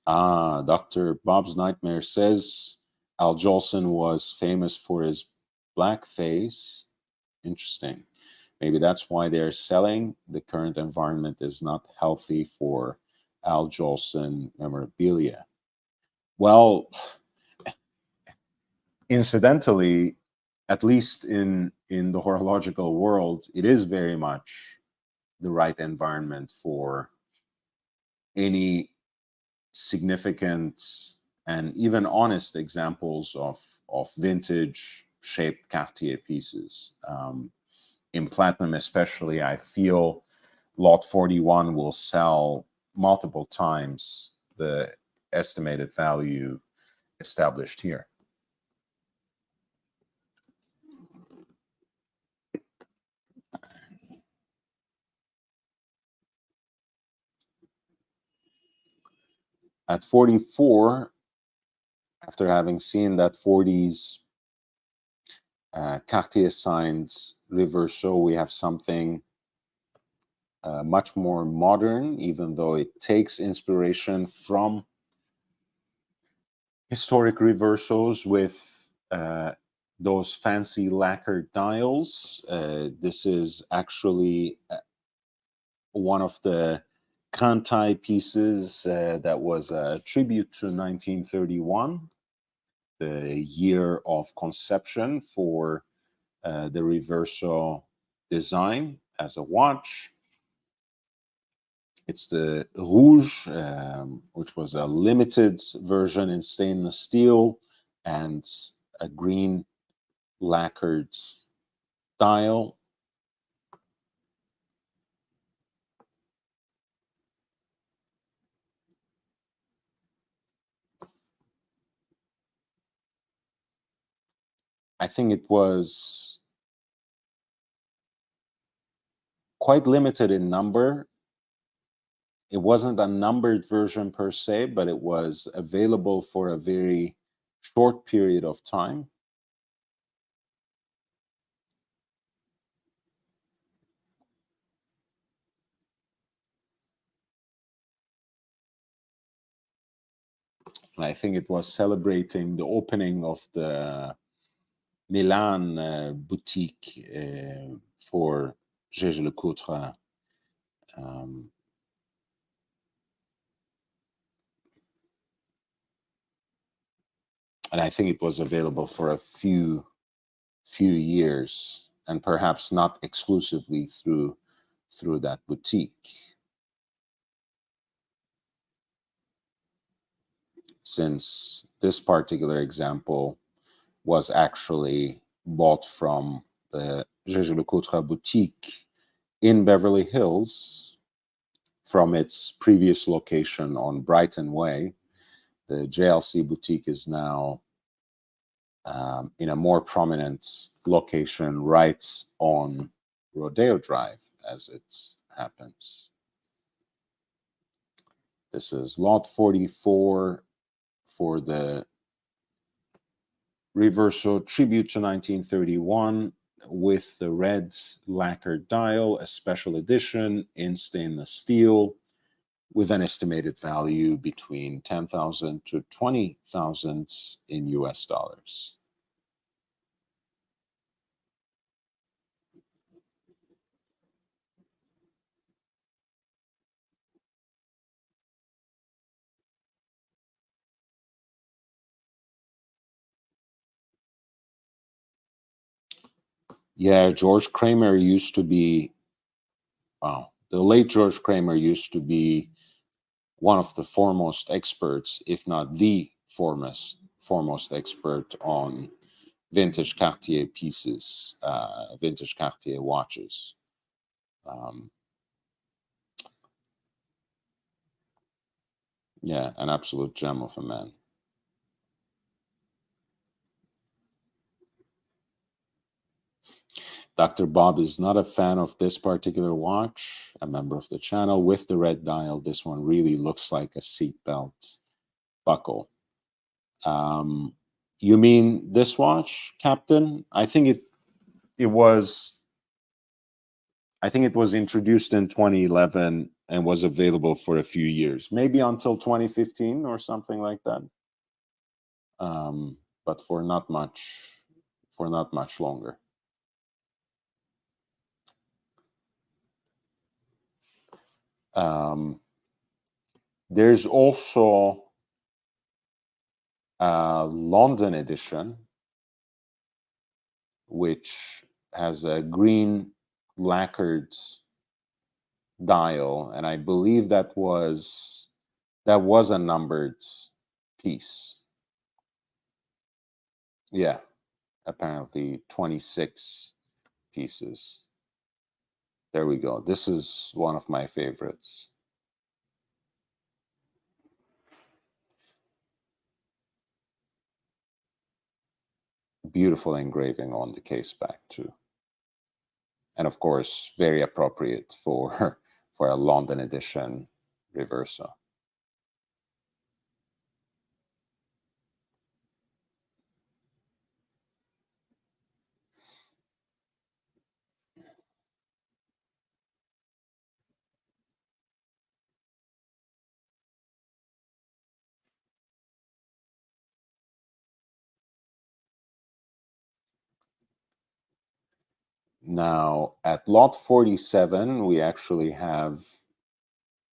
Dr. Bob's Nightmare says Al Jolson was famous for his black face. Interesting. Maybe that's why they're selling. The current environment is not healthy for Al Jolson memorabilia. Well, incidentally, at least in the horological world, it is very much the right environment for any significant and even honest examples of vintage shaped Cartier pieces. In platinum especially, I feel lot 41 will sell multiple times the estimated value established here. At 44, after having seen that 40s Cartier signs reverso, we have something much more modern, even though it takes inspiration from historic reversos with those fancy lacquered dials. This is actually one of the Kantai pieces that was a tribute to 1931, the year of conception for the reverso design as a watch. It's the Rouge, which was a limited version in stainless steel, and a green lacquered dial. I think it was quite limited in number. It wasn't a numbered version per se, but it was available for a very short period of time. And I think it was celebrating the opening of the Milan boutique for Jaeger-LeCoultre. And I think it was available for a few years, and perhaps not exclusively through that boutique, since this particular example was actually bought from the Jaeger-LeCoultre boutique in Beverly Hills from its previous location on Brighton Way. The JLC boutique is now in a more prominent location right on Rodeo Drive, as it happens. This is lot 44 for the Reverso Tribute to 1931 with the red lacquered dial, a special edition in stainless steel, with an estimated value between 10,000 to 20,000 in US dollars. Yeah, George Kramer used to be, wow, the late George Kramer used to be one of the foremost experts, if not the foremost expert on vintage Cartier pieces, vintage Cartier watches. Yeah, an absolute gem of a man. Dr. Bob is not a fan of this particular watch, a member of the channel with the red dial. This one really looks like a seatbelt buckle. You mean this watch, Captain? I think it was introduced in 2011 and was available for a few years, maybe until 2015 or something like that. But for not much longer. There's also a London edition, which has a green lacquered dial, and I believe that was a numbered piece. Yeah, apparently 26 pieces. There we go. This is one of my favorites. Beautiful engraving on the case back too. And of course, very appropriate for for a London edition reverso. Now, at lot 47, we actually have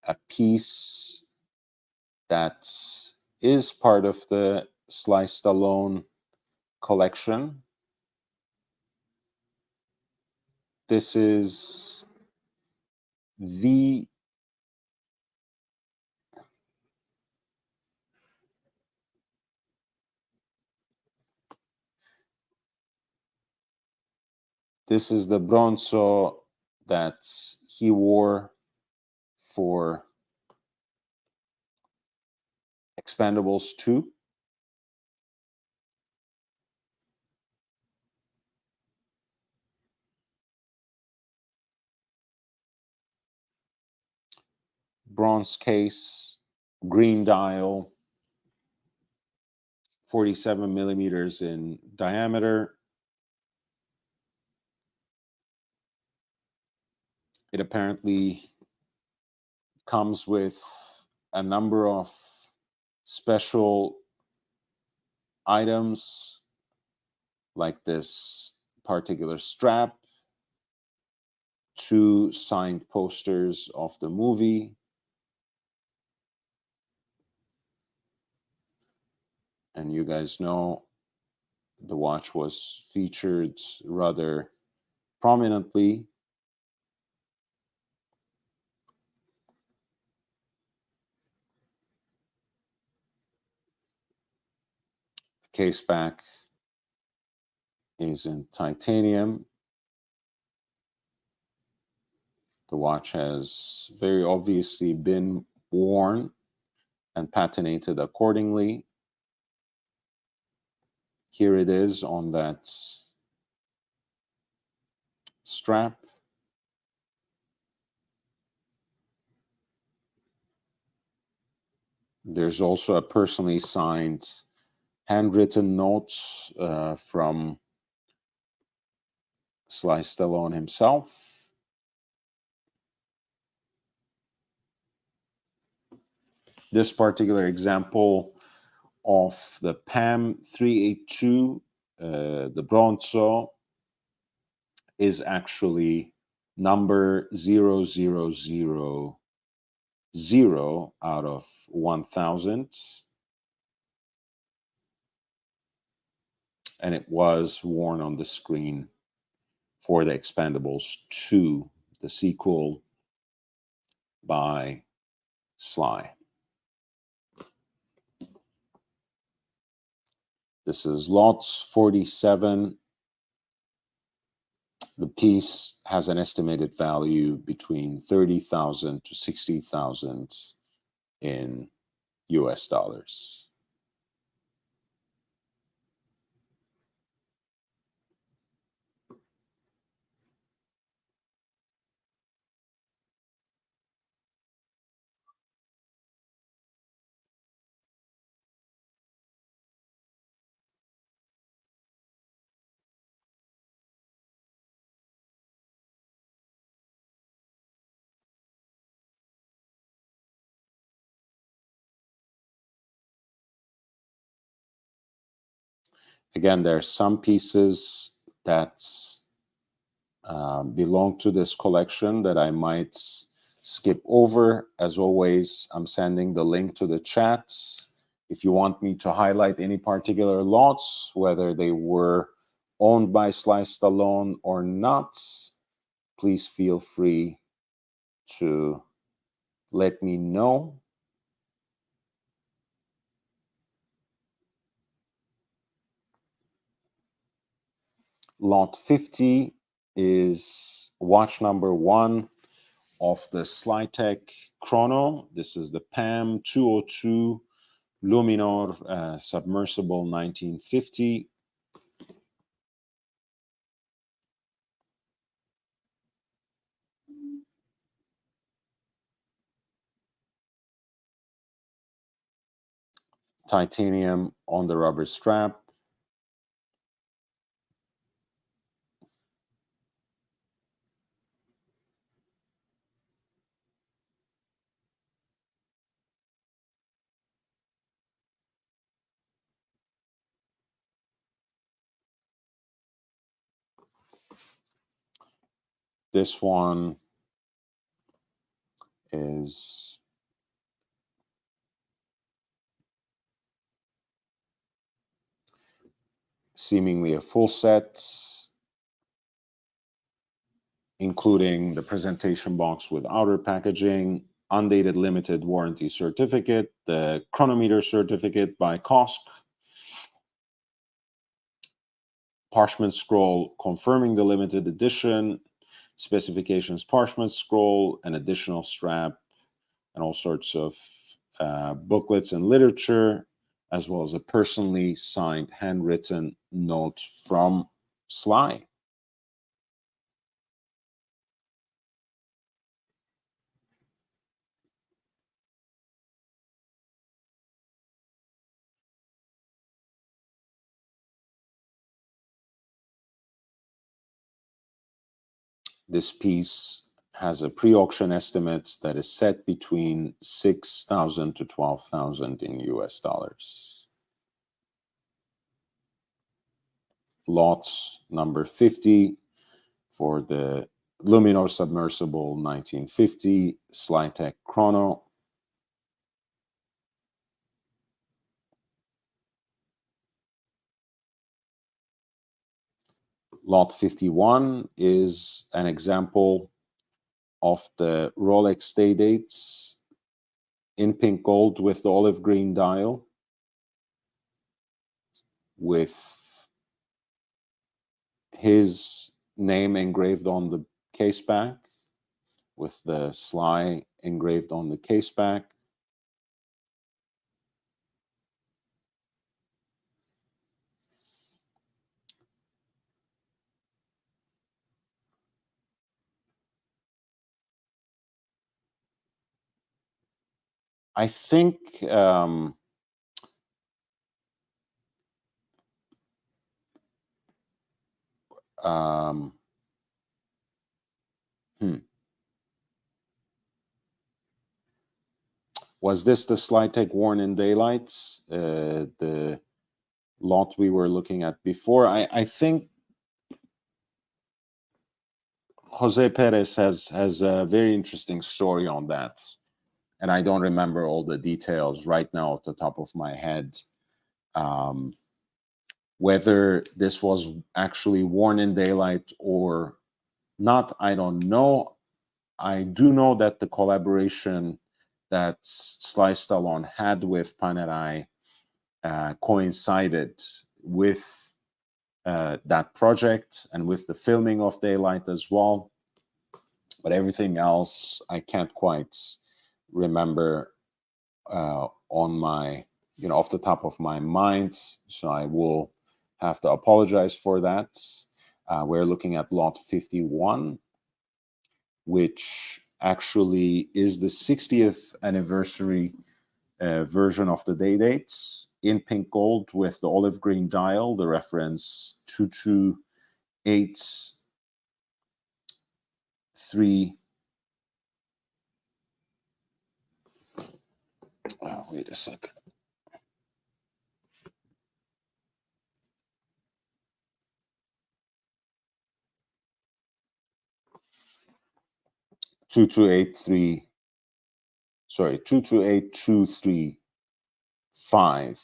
a piece that is part of the Sliced Alone collection. This is the bronzo that he wore for Expendables 2. Bronze case, green dial, 47 millimeters in diameter. It apparently comes with a number of special items like this particular strap, 2 signed posters of the movie, and you guys know the watch was featured rather prominently. The case back is in titanium. The watch has very obviously been worn and patinated accordingly. Here it is on that strap. There's also a personally signed handwritten note from Sly Stallone himself. This particular example of the PAM 382, the Bronzo, is actually number 0000 out of 1000. And it was worn on the screen for the Expendables 2, the sequel by Sly. This is lot 47. The piece has an estimated value between 30,000 to 60,000 in US dollars. Again, there are some pieces that belong to this collection that I might skip over. As always, I'm sending the link to the chat. If you want me to highlight any particular lots, whether they were owned by Sly Stallone or not, please feel free to let me know. Lot 50 is watch number 1 of the Slytech Chrono. This is the PAM 202 Luminor submersible 1950. Titanium on the rubber strap. This one is seemingly a full set, including the presentation box with outer packaging, undated limited warranty certificate, the chronometer certificate by COSC, parchment scroll confirming the limited edition, specifications parchment scroll, an additional strap, and all sorts of booklets and literature, as well as a personally signed handwritten note from Sly. This piece has a pre-auction estimate that is set between 6,000 to 12,000 in US dollars. Lot number 50 for the Luminor submersible 1950 Slytech Chrono. Lot 51 is an example of the Rolex day dates in pink gold with the olive green dial, with his name engraved on the case back, with the Sly engraved on the case back. I think um, was this the Slytech worn in daylight? The lot we were looking at before? I think Jose Perez has a very interesting story on that, and I don't remember all the details right now off the top of my head. Whether this was actually worn in daylight or not, I don't know. I do know that the collaboration that Sly Stallone had with Panerai coincided with that project and with the filming of Daylight as well. But everything else, I can't quite remember on my, off the top of my mind. So I will have to apologize for that. We're looking at lot 51, which actually is the 60th anniversary version of the day dates in pink gold with the olive green dial, the reference 2283. Oh, wait a second. Two two eight three. Sorry, 228235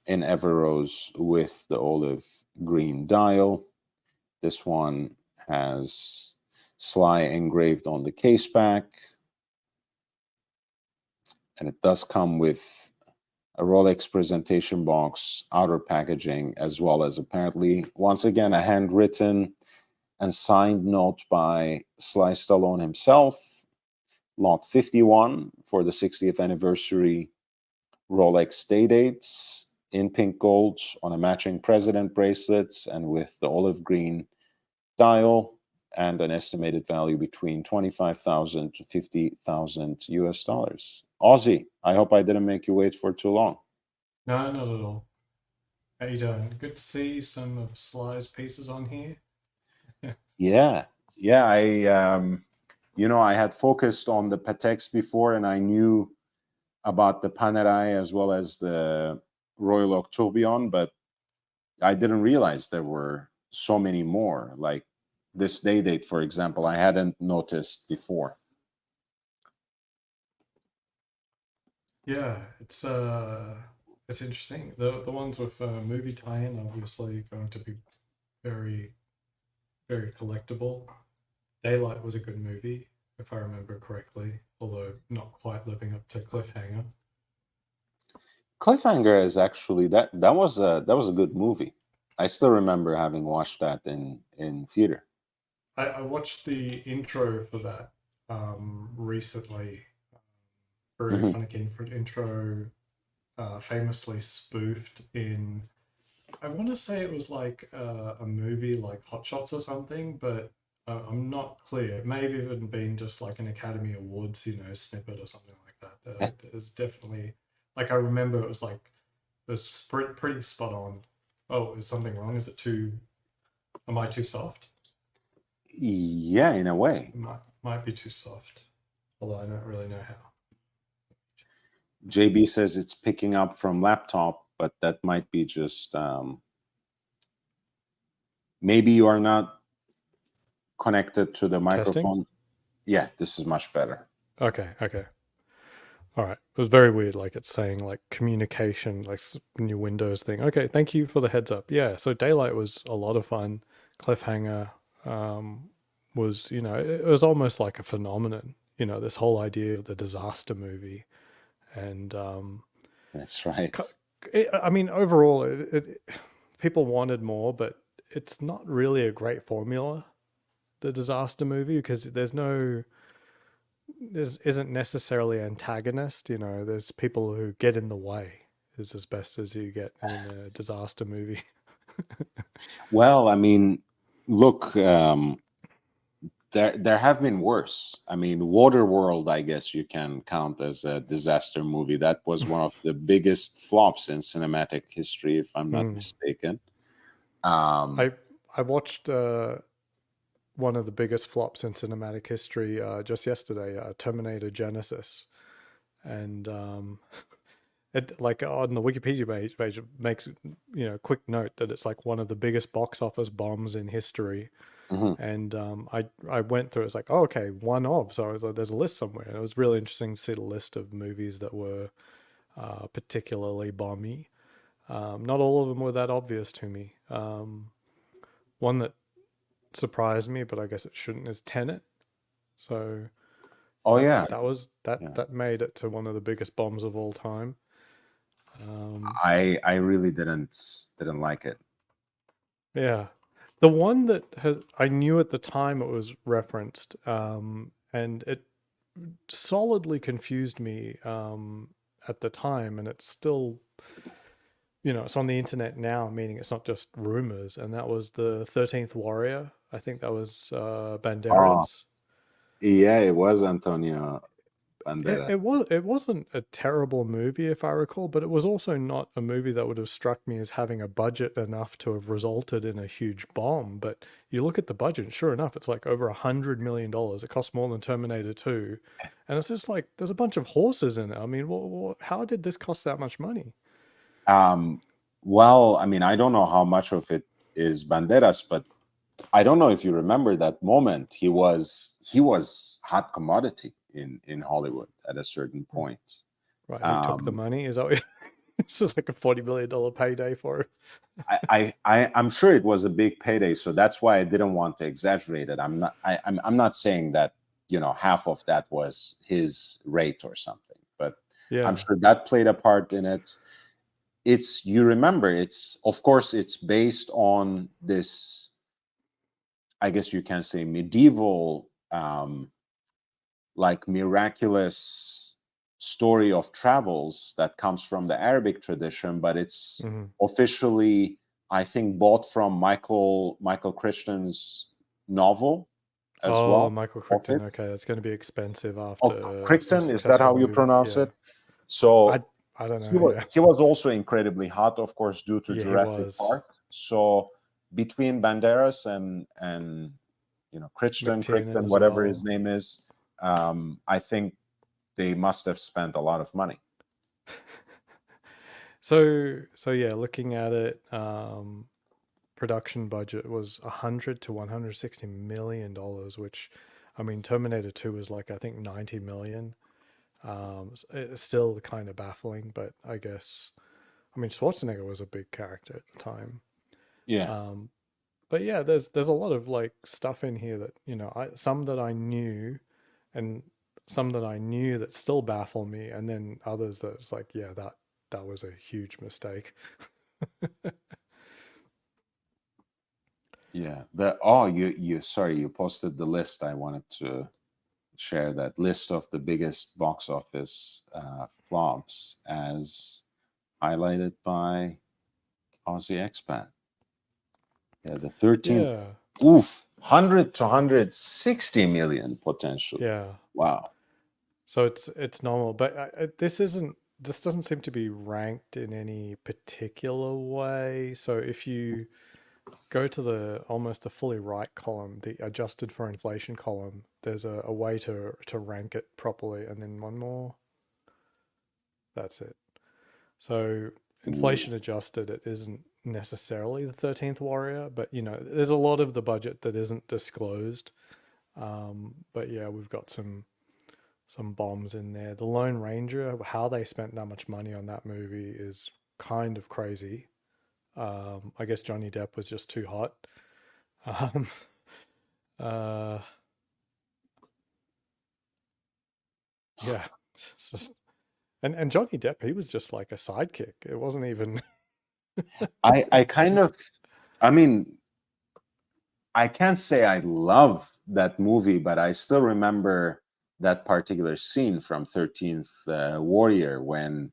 in Everose with the olive green dial. This one has Sly engraved on the case back, and it does come with a Rolex presentation box, outer packaging, as well as apparently, once again, a handwritten and signed note by Sly Stallone himself, Lot 51 for the 60th anniversary Rolex day dates in pink gold on a matching president bracelet and with the olive green dial, and an estimated value between 25,000 to 50,000 US dollars. Aussie, I hope I didn't make you wait for too long. No, not at all. How you doing? Good to see some of Sly's pieces on here. Yeah. Yeah, I had focused on the Pateks before, and I knew about the Panerai as well as the Royal Oak Tourbillon, but I didn't realize there were so many more. Like this day date, for example, I hadn't noticed before. Yeah, it's interesting. The ones with movie tie-in obviously going to be very very collectible. Daylight was a good movie, if I remember correctly, although not quite living up to Cliffhanger. Cliffhanger is actually that was a good movie. I still remember having watched that in theater. I watched the intro for that recently. Very Hmm. iconic intro, famously spoofed in. I want to say it was like a movie like Hot Shots or something, but I'm not clear. It may have even been just like an Academy Awards, snippet or something like that. There's definitely, like, I remember it was like, it was pretty spot on. Oh, is something wrong? Is it too, am I too soft? Yeah, in a way. It might be too soft, although I don't really know how. JB says it's picking up from laptop, but that might be just maybe you are not connected to the Testing? microphone. Yeah, this is much better. Okay, okay. All right. It was very weird. Like it's saying like communication, like new Windows thing. Okay, thank you for the heads up. Yeah. So Daylight was a lot of fun. Cliffhanger um, was, it was almost like a phenomenon. This whole idea of the disaster movie, and That's right. I mean, overall, people wanted more, but it's not really a great formula. The disaster movie because there's isn't necessarily antagonist. There's people who get in the way. Is as best as you get in a disaster movie. Well, I mean, look, there have been worse. I mean, Waterworld, I guess you can count as a disaster movie. That was one of the biggest flops in cinematic history, if I'm not Mm. mistaken. Um, I I watched one of the biggest flops in cinematic history just yesterday, Terminator Genesis, and it like on the Wikipedia page it makes quick note that it's like one of the biggest box office bombs in history. mhm. And I went through. It's like, oh, okay, one of. So I was like, there's a list somewhere. And it was really interesting to see the list of movies that were particularly bomby. Not all of them were that obvious to me. One that surprised me, but I guess it shouldn't, is Tenet. So Oh that yeah, that was that yeah. that made it to one of the biggest bombs of all time. Um, I really didn't like it. yeah, the one that I knew at the time it was referenced, and it solidly confused me at the time, and it's still, it's on the internet now, meaning it's not just rumors. And that was the 13th Warrior. I think that was Oh Banderas. yeah, it was Antonio It, Banderas. it was it wasn't a terrible movie if I recall, but it was also not a movie that would have struck me as having a budget enough to have resulted in a huge bomb. But you look at the budget, and sure enough, it's like over $100 million. It costs more than Terminator 2, and it's just like there's a bunch of horses in it. I mean, how did this cost that much money? Um, well, I mean, I don't know how much of it is Banderas, but I don't know if you remember that moment. He was hot commodity in Hollywood at a certain point. Right, he took the Um, money. Is that what, this is like a $40 million payday for it? I'm sure it was a big payday, so that's why I didn't want to exaggerate it. I'm not saying that half of that was his rate or something, but I'm Yeah. sure that played a part in it. It's, you remember, it's, of course, it's based on this, I guess you can say, medieval, like miraculous story of travels that comes from the Arabic tradition, but it's Hmm. officially, I think, bought from Michael Crichton's novel as Oh, well Michael of Crichton. it. Okay, it's going to be expensive Oh, after some Crichton, is that successful how you movie. pronounce Yeah. it? So I I don't he know. was Yeah. he was also incredibly hot, of course, due to Yeah, he Jurassic was. Park. So between Banderas and McTiernan Crichton, as whatever his well. name is, I think they must have spent a lot of money. So yeah, looking at it, production budget was 100 to 160 million dollars, which, I mean, Terminator 2 was like, I think, 90 million. It's still kind of baffling, but I guess, I mean, Schwarzenegger was a big character at the time. Yeah. Um, but yeah, there's a lot of like stuff in here that, some that I knew, and some that I knew that still baffle me, and then others that's like, yeah, that was a huge mistake. Yeah. You sorry, you posted the list. I wanted to share that list of the biggest box office flops as highlighted by Aussie Expat. Yeah, the 13th. Yeah, Oof, 100 to 160 million potentially. yeah. Wow. So it's normal, but this doesn't seem to be ranked in any particular way. So if you go to the almost the fully right column, the adjusted for inflation column, there's a way to rank it properly, and then one more. That's it. So Ooh. inflation adjusted, it isn't necessarily the 13th Warrior, but there's a lot of the budget that isn't disclosed. But yeah, we've got some bombs in there. The Lone Ranger, how they spent that much money on that movie is kind of crazy. I guess Johnny Depp was just too hot. Um, uh, yeah, it's just, and Johnny Depp, he was just like a sidekick. It wasn't even. I kind of, I mean, I can't say I love that movie, but I still remember that particular scene from 13th Warrior when,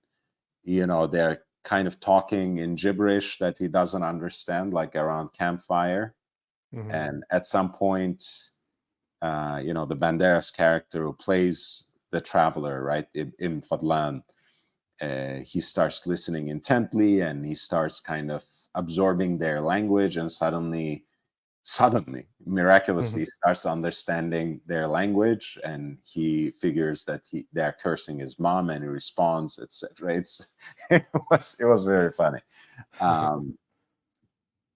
they're kind of talking in gibberish that he doesn't understand, like around campfire. Mhm. And at some point, the Banderas character who plays the traveler, right, Im Fadlan, he starts listening intently and he starts kind of absorbing their language, and suddenly, miraculously, Mhm. starts understanding their language, and he figures that they're cursing his mom, and he responds, etc. It was very funny. Um,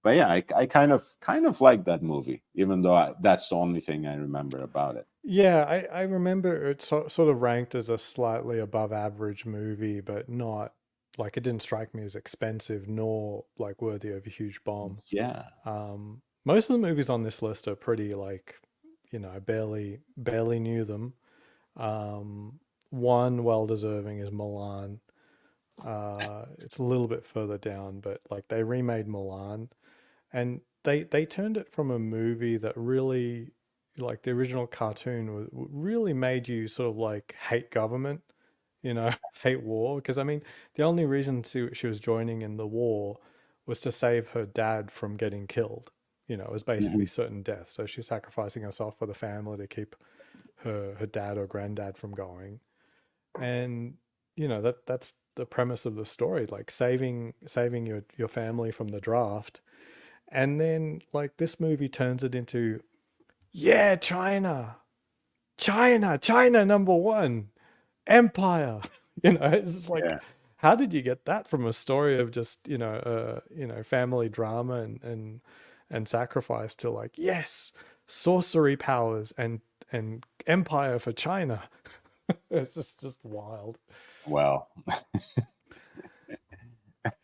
but yeah, I kind of like that movie, even though that's the only thing I remember about it. Yeah, I remember it sort of ranked as a slightly above average movie, but not like, it didn't strike me as expensive nor like worthy of a huge bomb. Yeah. Most of the movies on this list are pretty like, I barely knew them. Um, One well deserving is Milan. It's a little bit further down, but like, they remade Milan, and they turned it from a movie that really, like, the original cartoon really made you sort of like hate government, hate war. Because I mean, the only reason she was joining in the war was to save her dad from getting killed. It was basically Mhm. certain death, so she's sacrificing herself for the family to keep her dad or granddad from going. And that's the premise of the story, like saving your family from the draft. And then, like, this movie turns it into, yeah, China number one, empire. It's just like, Yeah. how did you get that from a story of just, family drama and sacrifice, to like, yes, sorcery powers and empire for China. It's just wild. Well,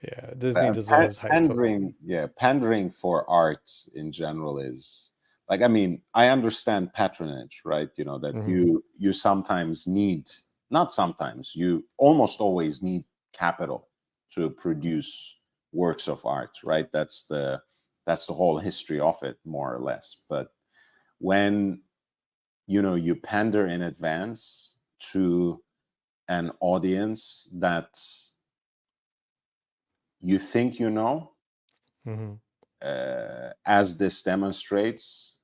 Yeah, Disney deserves hate for that. pandering for art in general is, like, I mean, I understand patronage, right? That Hmm. you sometimes need not sometimes, you almost always need capital to produce works of art, right? That's the whole history of it, more or less. But when you pander in advance to an audience that you think Hmm. as this demonstrates,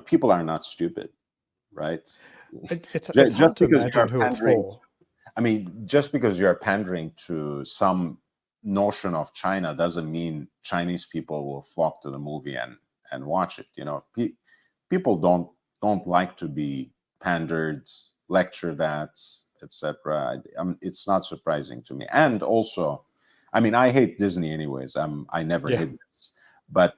people are not stupid, right? It's hard Just to because imagine you're who it's pandering, for. I mean, just because you're pandering to some notion of China doesn't mean Chinese people will flock to the movie and watch it. People don't like to be pandered, lectured at, etc. It's not surprising to me. And also, I mean, I hate Disney anyways. I never Yeah, hid this, but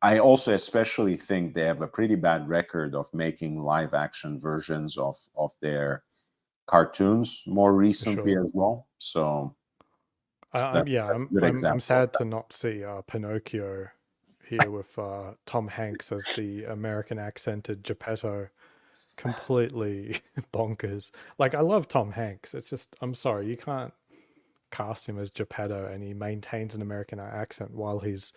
I also especially think they have a pretty bad record of making live action versions of their cartoons more for recently sure. as well. So Yeah, that's a good I'm example of sad to not see Pinocchio here with Tom Hanks as the American accented Geppetto. Completely bonkers. Like I love Tom Hanks. It's just I'm sorry, you can't cast him as Geppetto and he maintains an American accent while he's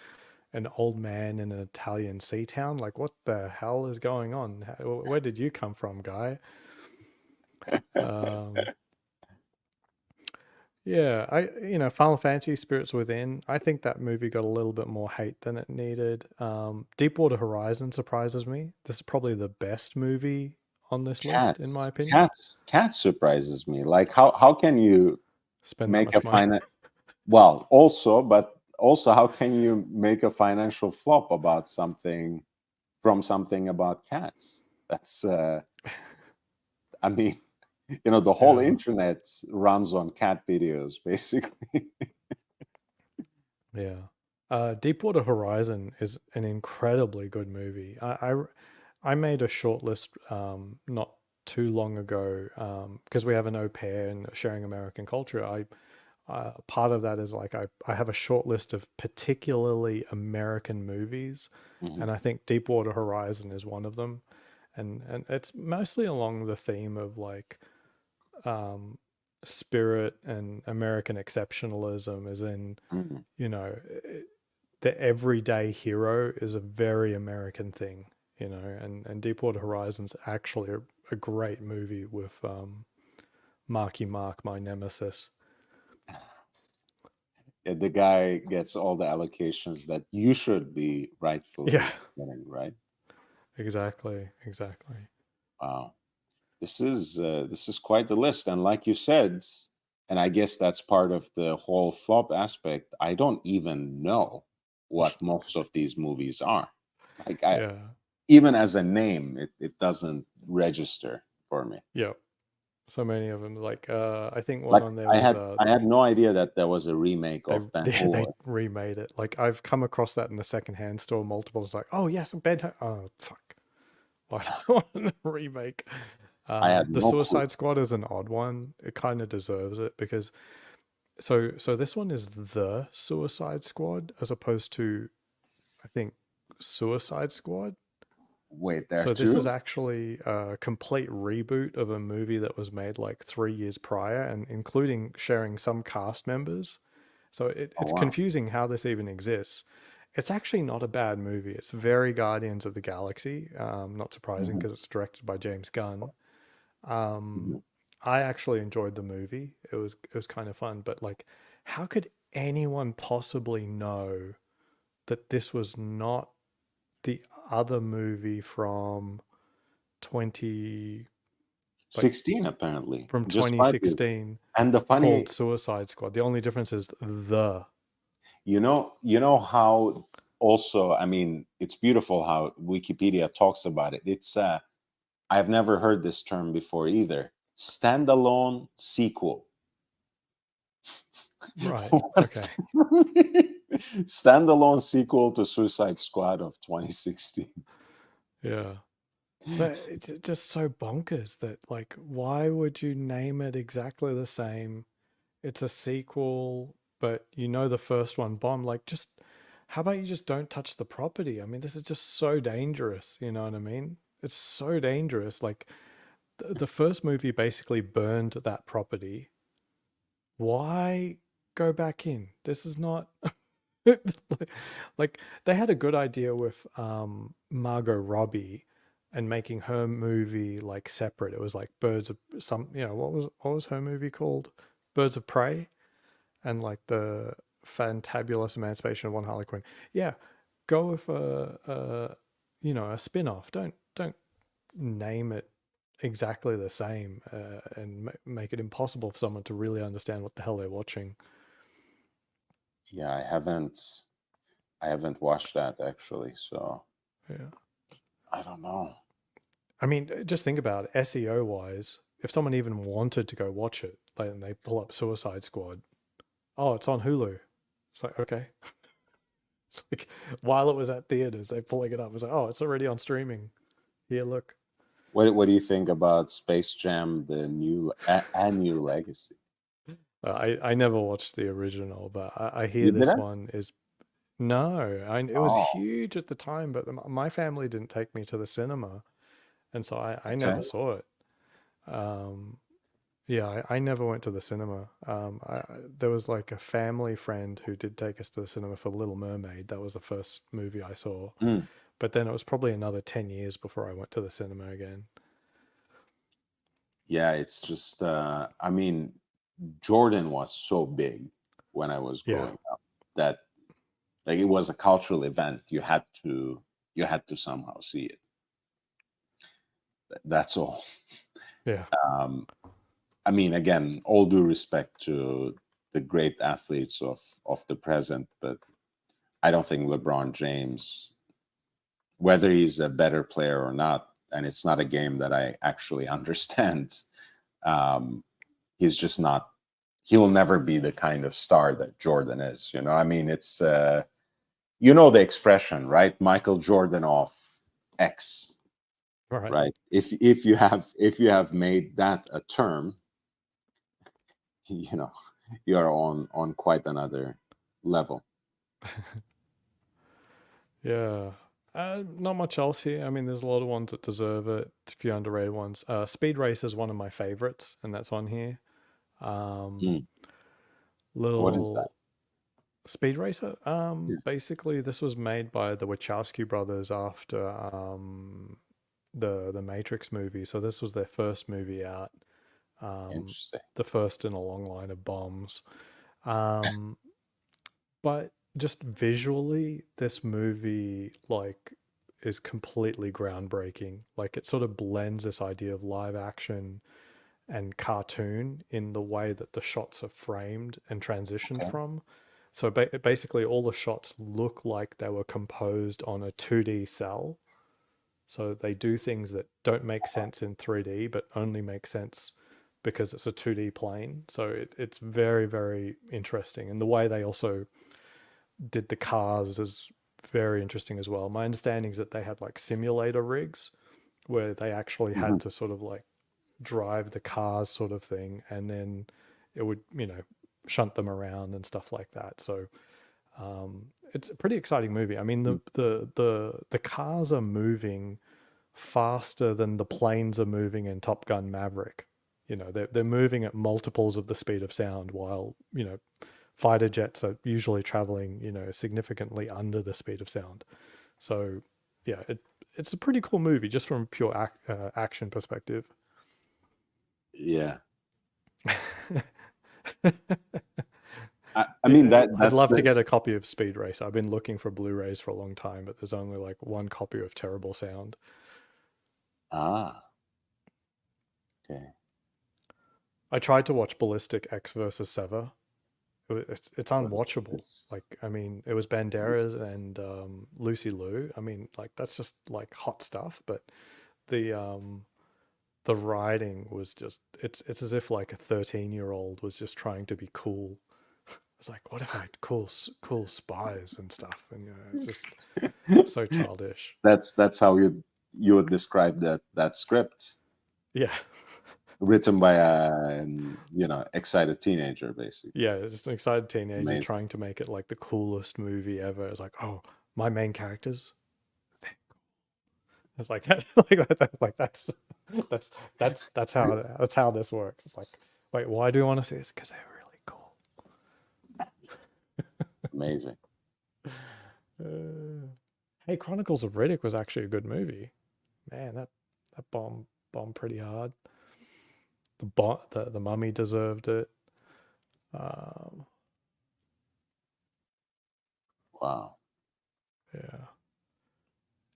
an old man in an Italian sea town. Like what the hell is going on? Where did you come from, guy? that. Um, Yeah, Final Fantasy Spirits Within. I think that movie got a little bit more hate than it needed. Deepwater Horizon surprises me. This is probably the best movie on this list, in my Cats, opinion. cats surprises me. Like how can you Spend that make a much money. well, also, but also how can you make a financial flop about something about cats? That's I mean, the whole Yeah, internet runs on cat videos, basically. yeah. Deepwater Horizon is an incredibly good movie. I made a short list not too long ago because we have an au pair and sharing American culture. Part of that is like I have a short list of particularly American movies, Mhm, and I think Deepwater Horizon is one of them, and it's mostly along the theme of like um, spirit and American exceptionalism, as in mhm. you know the everyday hero is a very American thing, and Deepwater Horizon's actually a great movie with Marky Mark, my nemesis. Yeah, the guy gets all the allocations that you should be Yeah, rightfully getting, right? exactly. Wow. This is quite the list, and like you said, and I guess that's part of the whole flop aspect. I don't even know what most of these movies are. Like I Yeah. even as a name, it doesn't register for me. Yep. So many of them. Like I think one Like on there I was had I had no idea that there was a remake they of Ben they Hur. remade it. Like I've come across that in the secondhand store multiple. It's like, oh yes, oh fuck. Why do I want a remake? I had The no clue. Suicide Squad is an odd one. It kind of deserves it because so this one is the Suicide Squad as opposed to I think Suicide Squad. Wait, there So this is too? actually a complete reboot of a movie that was made like 3 years prior, and including sharing some cast members. So Oh it's wow. confusing how this even exists. It's actually not a bad movie. It's very Guardians of the Galaxy. Not surprising Mhm, because it's directed by James Gunn. Um, mhm. I actually enjoyed the movie. It was kind of fun, but like, how could anyone possibly know that this was not the other movie from 20 like 16 apparently, from just 5 years. 2016 And the called funny, Suicide Squad. The only difference is the you know how also, I mean, it's beautiful how Wikipedia talks about it. It's I've never heard this term before either. Standalone sequel. right. Okay. What's standalone sequel to Suicide Squad of 2016? Yeah. But it's just so bonkers that like why would you name it exactly the same? It's a sequel, but the first one bombed. Like just how about you just don't touch the property? I mean, this is just so dangerous, you know what I mean? It's so dangerous. Like the first movie basically burned that property. Why go back in? This is not like they had a good idea with Margot Robbie and making her movie like separate. It was like Birds of some, what was her movie called? Birds of Prey, and like the Fantabulous Emancipation of One Harley Quinn. Yeah, go with a spin-off. Don't name it exactly the same and make it impossible for someone to really understand what the hell they're watching. Yeah, I haven't watched that actually, so Yeah. I don't know. I mean, just think about it, SEO wise. If someone even wanted to go watch it, like, and they pull up Suicide Squad, oh, it's on Hulu. It's like, okay. It's like while it was at theaters, they're pulling it up. It's like, oh, it's already on streaming. Here, look. What do you think about Space Jam, the new legacy? I never watched the original, but I hear You this didn't? one is no. It was Oh, huge at the time, but my family didn't take me to the cinema, and so I okay. never saw it. Um, Yeah, I never went to the cinema. There was like a family friend who did take us to the cinema for Little Mermaid. That was the first movie I saw. Mm. But then it was probably another 10 years before I went to the cinema again. Yeah, it's just I mean, Jordan was so big when I was Yeah. growing up that like it was a cultural event. You had to somehow see it. That's all. Yeah. Um, I mean, again, all due respect to the great athletes of the present, but I don't think LeBron James, whether he's a better player or not, and it's not a game that I actually understand, um, he's just not. He will never be the kind of star that Jordan is. I mean, it's the expression, right? Michael Jordan of X, Right. right? If you have made that a term, you know, you're on quite another level. Yeah. Not much else here. I mean, there's a lot of ones that deserve it. A few underrated ones. Speed Racer is one of my favorites, and that's on here. Um, Mm, what is that? little Speed Racer. Yeah, Basically, this was made by the Wachowski brothers after the Matrix movie. So this was their first movie out, um, interesting. the first in a long line of bombs. Um, but just visually, this movie like is completely groundbreaking. Like it sort of blends this idea of live action and cartoon in the way that the shots are framed and transitioned Okay. from. So basically, all the shots look like they were composed on a 2D cell. So they do things that don't make sense in 3D, but only make sense because it's a 2D plane. So it's very, very interesting. And the way they also did the cars is very interesting as well. My understanding is that they had like simulator rigs where they actually had Mhm. to sort of like drive the cars sort of thing, and then it would shunt them around and stuff like that. So it's a pretty exciting movie. I mean, Mm. the cars are moving faster than the planes are moving in Top Gun Maverick. They're moving at multiples of the speed of sound, while fighter jets are usually traveling significantly under the speed of sound. So yeah, it's a pretty cool movie just from a pure action perspective. Yeah. I mean Yeah, that I'd that's love to the get a copy of Speed Racer. I've been looking for Blu-rays for a long time, but there's only like one copy of terrible sound. ah okay. I tried to watch Ballistic X versus Sever. It's What is unwatchable. this? Like, I mean, it was What is Banderas this? and Lucy Liu. I mean, like that's just like hot stuff. But the the writing was just it's as if like a 13-year-old was just trying to be cool. It's like, what if I had cool spies and stuff? And it's just so childish. That's how you would describe that script Yeah. written by a excited teenager, basically. Yeah, it's just an excited teenager Amazing. trying to make it like the coolest movie ever. It's like, oh, my main characters. It's like like that's that's that's how this works. It's like, wait, why do you want to see this? Because they're really cool. Amazing. Hey, Chronicles of Riddick was actually a good movie. Man, that bombed pretty hard. The Mummy deserved it. Um, Wow. yeah,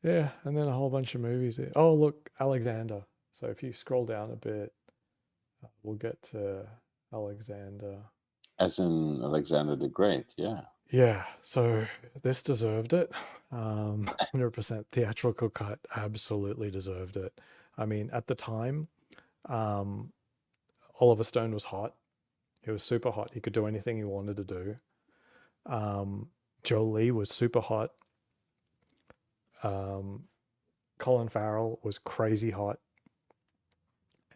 yeah, and then a whole bunch of movies. Oh, look, Alexander. So if you scroll down a bit, we'll get to Alexander. As in Alexander the Great, yeah. Yeah, so this deserved it. 100% theatrical cut absolutely deserved it. I mean, at the time, um, Oliver Stone was hot. He was super hot. He could do anything he wanted to do. Jolie was super hot. Um, Colin Farrell was crazy hot.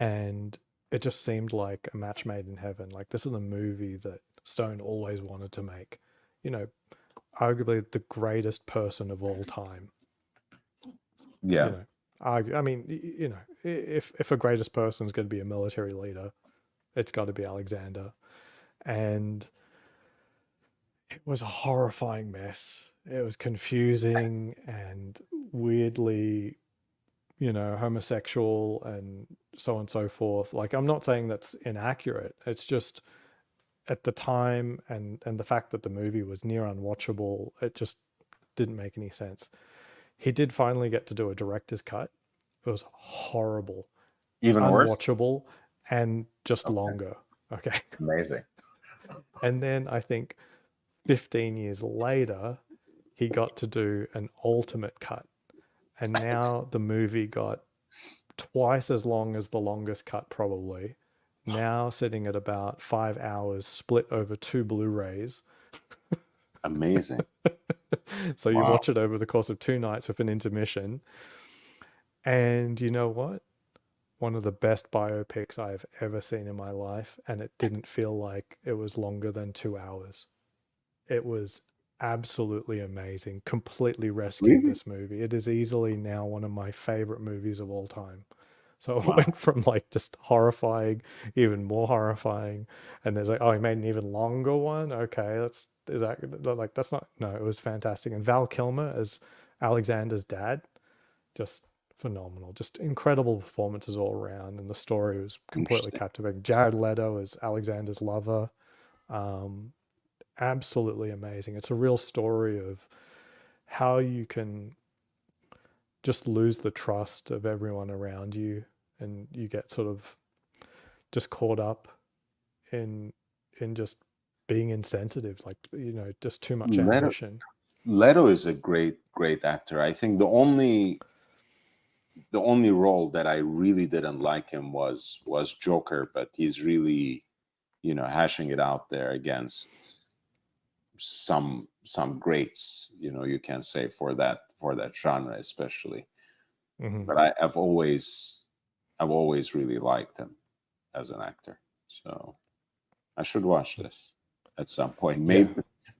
And it just seemed like a match made in heaven. Like, this is a movie that Stone always wanted to make. You know, arguably the greatest person of all time. You Yeah. know, I mean, you know, if a greatest person is going to be a military leader, it's got to be Alexander. And it was a horrifying mess. It was confusing and weirdly, you know, homosexual and so on and so forth. Like, I'm not saying that's inaccurate. It's just at the time and the fact that the movie was near unwatchable, it just didn't make any sense. He did finally get to do a director's cut. It was horrible, Even worse? unwatchable, and just Okay. longer. Okay. Amazing. And then I think 15 years later, he got to do an ultimate cut. And now the movie got twice as long as the longest cut, probably. Now sitting at about 5 hours, split over two Blu-rays. Amazing. So you Wow. watch it over the course of 2 nights with an intermission. And you know what? One of the best biopics I've ever seen in my life. And it didn't feel like it was longer than 2 hours. It was absolutely amazing. Completely rescued Really? this movie. It is easily now one of my favorite movies of all time. So it Wow. went from like just horrifying, even more horrifying, and there's like, oh, he made an even longer one. Okay, that's is that like that's not no, it was fantastic. And Val Kilmer as Alexander's dad, just phenomenal, just incredible performances all around, and the story was completely Interesting. captivating. Jared Leto as Alexander's lover, um, absolutely amazing. It's a real story of how you can just lose the trust of everyone around you and you get sort of just caught up in just being insensitive, like, you know, just too much Leto, ambition. Leto is a great actor. I think the only role that I really didn't like him was Joker, but he's really, hashing it out there against some greats, you can say for that genre especially. Hmm. But I've always really liked him as an actor. So I should watch this at some point. Yeah.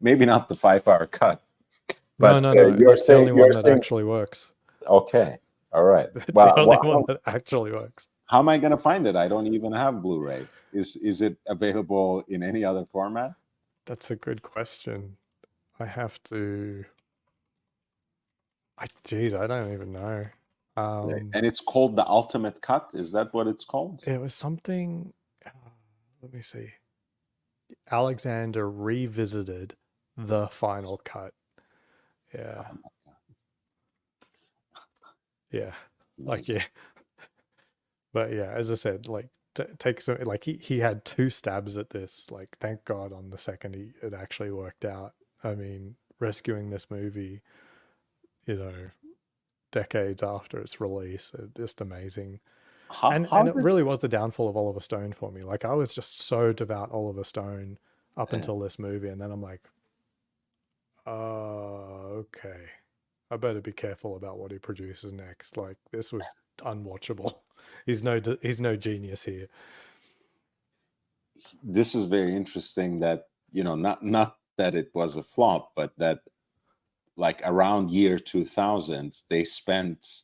Maybe not the 5 hour cut, No, but no, no. you're That's the saying only you're one that saying actually works. okay, all right. It's the Well, only one that actually works. how am I going to find it? I don't even have Blu-ray. Is it available in any other format? That's a good question. I have to. Geez, I don't even know. And it's called the Ultimate Cut. Is that what it's called? It was something. Let me see. Alexander revisited the final cut. Yeah. Oh, Yeah. Like, amazing. yeah. But yeah, as I said, like, take some, like, he had two stabs at this. Like, thank God on the second it actually worked out. I mean, rescuing this movie, you know, decades after its release, just amazing. How And how it did really was the downfall of Oliver Stone for me. Like, I was just so devout Oliver Stone up uh, until this movie, and then I'm like, okay. I better be careful about what he produces next. Like, this was unwatchable. He's no genius here. this is very interesting that not that it was a flop, but that like around year 2000 they spent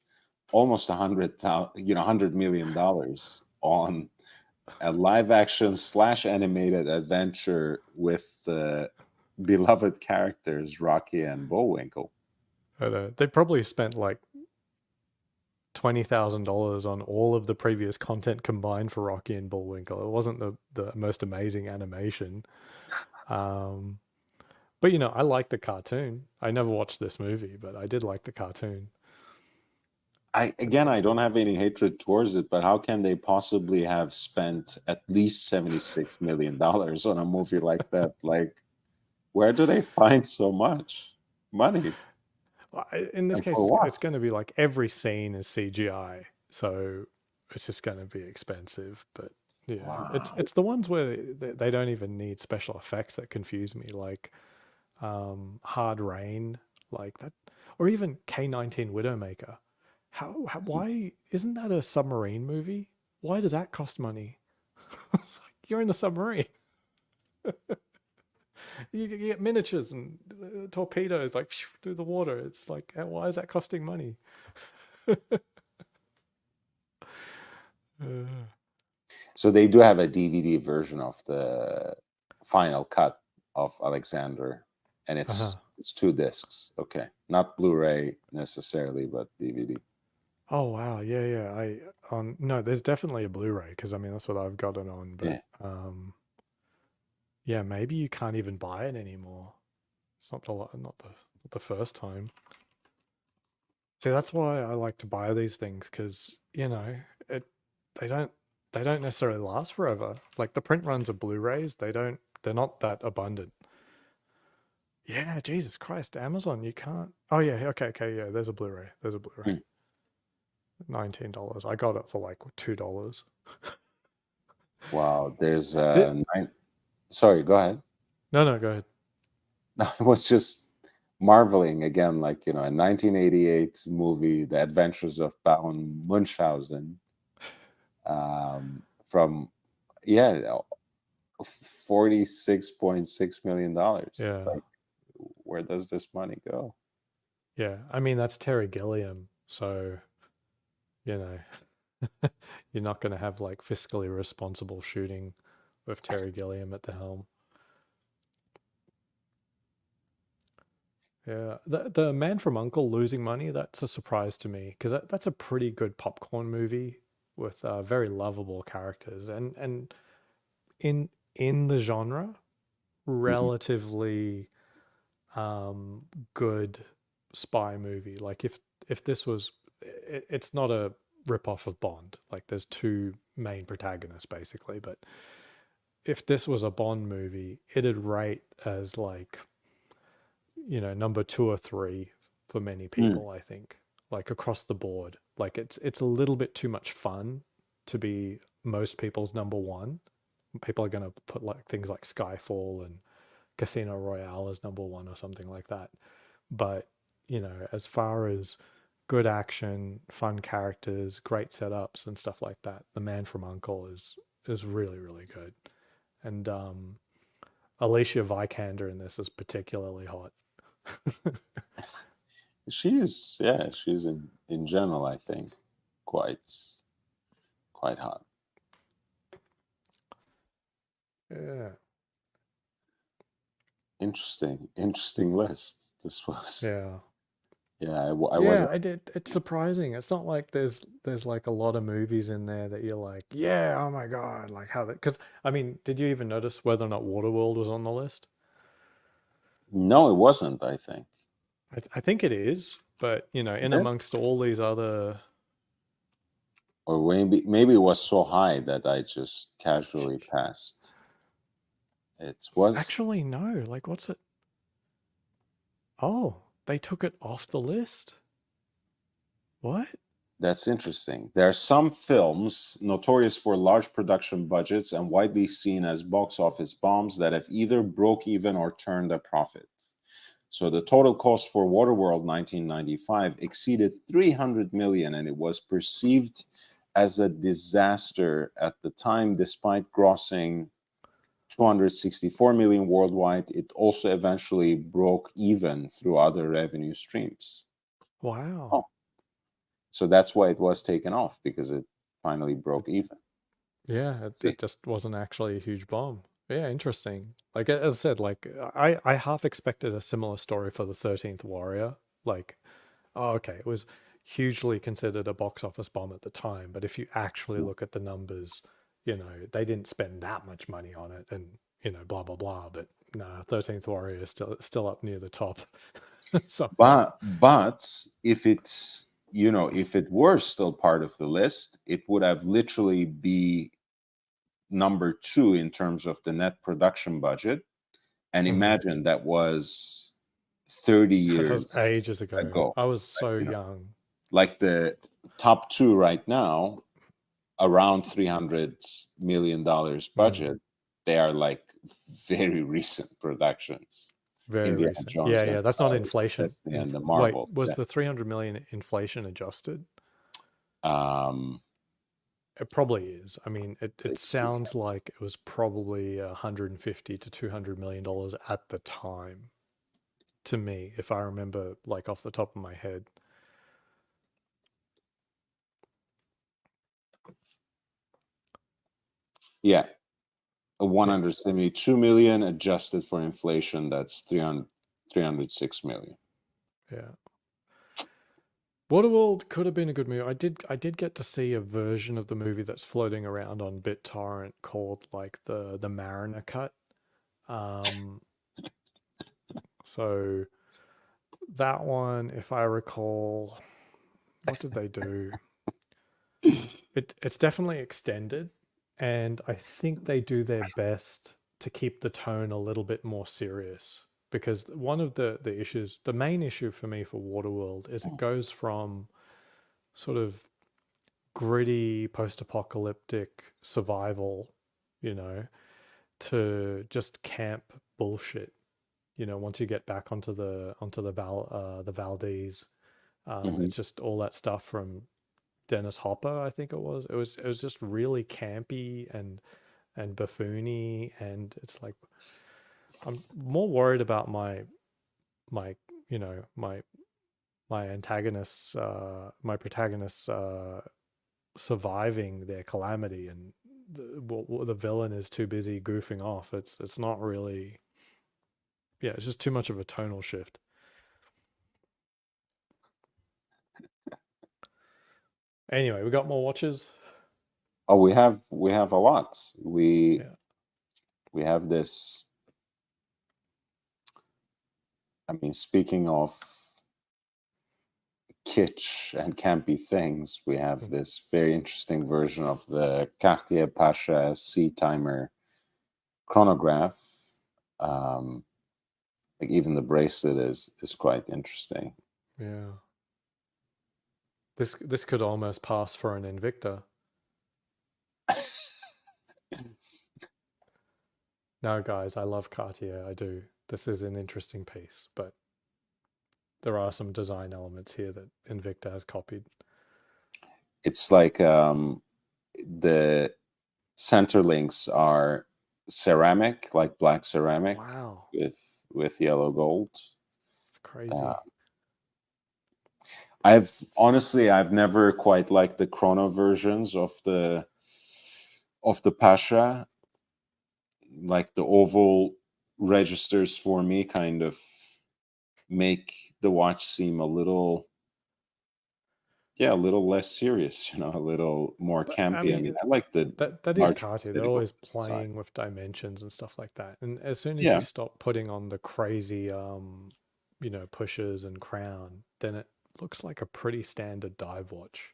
almost $100 million on a live action slash animated adventure with the beloved characters Rocky and Bullwinkle. I know. They probably spent like $20,000 on all of the previous content combined for Rocky and Bullwinkle. It wasn't the most amazing animation. Um, but I like the cartoon. I never watched this movie, but I did like the cartoon. I don't have any hatred towards it, but how can they possibly have spent at least $76 million on a movie like that? Like, where do they find so much money? In this And case, for it's what? going to be like every scene is CGI, so it's just going to be expensive. But yeah, Wow. it's the ones where they don't even need special effects that confuse me, like Hard Rain, like that, or even K-19 Widowmaker. Why isn't that a submarine movie? Why does that cost money? It's like you're in the submarine. You get miniatures and torpedoes like through the water. It's like, why is that costing money? Uh, So they do have a DVD version of the final cut of Alexander, and uh-huh. it's 2 discs. Okay, not Blu-ray necessarily, but DVD. Oh wow, yeah, yeah. I on no, there's definitely a Blu-ray because I mean that's what I've got it on. But Yeah. yeah, maybe you can't even buy it anymore. It's not the first time. See, that's why I like to buy these things because it they don't they don't necessarily last forever. Like the print runs of Blu-rays, they're not that abundant. Yeah, Jesus Christ, Amazon, you can't. Oh yeah, okay, okay, yeah. There's a Blu-ray. There's a Blu-ray. Hmm. $19. I got it for like $2. Wow. There's Th- nine. Sorry, go ahead. no, no, go ahead. I was just marveling again, like a 1988 movie, The Adventures of Baron Munchausen, from yeah, $46.6 million. Yeah, Like, where does this money go? yeah. I mean, that's Terry Gilliam, so you know, you're not going to have like fiscally responsible shooting with Terry Gilliam at the helm. Yeah, the Man from Uncle losing money, that's a surprise to me because that's a pretty good popcorn movie with very lovable characters and in the genre, Mhm. relatively good spy movie. Like if this was, it's not a rip off of Bond. Like there's two main protagonists basically, but if this was a Bond movie, it'd rate as like number two or three for many Mm, people. I think like across the board, like it's a little bit too much fun to be most people's number one. People are gonna put like things like Skyfall and Casino Royale as number one or something like that. But, as far as good action, fun characters, great setups and stuff like that, The Man from Uncle is really, really good. And Alicia Vikander in this is particularly hot. she is, yeah, she's in general, I think, quite quite hot. Yeah. Interesting list. This was, Yeah. yeah, I Yeah, wasn't. it's surprising. It's not like there's like a lot of movies in there that you're like, yeah, oh my God, like how that, because I mean, did you even notice whether or not Waterworld was on the list? No, it wasn't, I think. I think it is, but Is in it? amongst all these other, Or maybe it was so high that I just casually passed. It was. actually no, like what's it? Oh, they took it off the list. What? That's interesting. There are some films notorious for large production budgets and widely seen as box office bombs that have either broke even or turned a profit. So the total cost for Waterworld 1995 exceeded 300 million, and it was perceived as a disaster at the time. Despite grossing 264 million worldwide, it also eventually broke even through other revenue streams. Wow. Oh, So that's why it was taken off, because it finally It, broke even. yeah, See? it just wasn't actually a huge bomb. Yeah, interesting. Like as I said, like I half expected a similar story for the 13th Warrior. Like, oh, okay, it was hugely considered a box office bomb at the time, but if you actually look at the numbers, they didn't spend that much money on it, and blah blah blah. But nah, 13th Warrior is still up near the top. So But if it's, if it were still part of the list, it would have literally be number 2 in terms of the net production budget. And mhm. imagine that was 30 That was years ages ago. ago. I was Right? so young. Like the top 2 right now, around $300 million Mm. budget, they are like very recent productions. Very Indiana recent. Jones Yeah, and yeah. That's not inflation. Odyssey and the Wait, Marvels. was Yeah. the 300 million inflation adjusted? Um, It probably is. I mean, it let's see. sounds like it was probably 150 to 200 million dollars at the time. To me, if I remember, like off the top of my head. Yeah, Yeah, 172 million adjusted for inflation. That's 306 million. yeah. Waterworld could have been a good movie. I did get to see a version of the movie that's floating around on BitTorrent called like the Mariner cut. Um, so that one, if I recall, what did they do? It's definitely extended, and I think they do their best to keep the tone a little bit more serious. Because one of the issues, the main issue for me for Waterworld is it goes from sort of gritty post-apocalyptic survival, you know, to just camp bullshit. Once you get back onto the Valdez, Mhm. it's just all that stuff from Dennis Hopper, I think it was. It was just really campy and buffoony, and it's like I'm more worried about my you know my antagonists, my protagonists surviving their calamity, and the villain is too busy goofing off. It's not really, yeah. It's just too much of a tonal shift. Anyway, we got more watches. Oh, we have a lot. We Yeah. we have this. I mean, speaking of kitsch and campy things, we have Mm. this very interesting version of the Cartier Pasha Sea Timer chronograph. Um, like even the bracelet is quite interesting. Yeah. This could almost pass for an Invicta. No, guys, I love Cartier. I do. This is an interesting piece, but there are some design elements here that Invicta has copied. It's like the center links are ceramic, like black ceramic Wow, with yellow gold. it's Uh, crazy. I've never quite liked the chrono versions of the Pasha. Like the oval registers for me kind of make the watch seem a little, yeah, a little less serious, a little more But I campy. I mean, mean, I like the that is large Cartier. They're physical always design. playing with dimensions and stuff like that. And as soon as you Yeah, stop putting on the crazy, pushes and crown, then it looks like a pretty standard dive watch.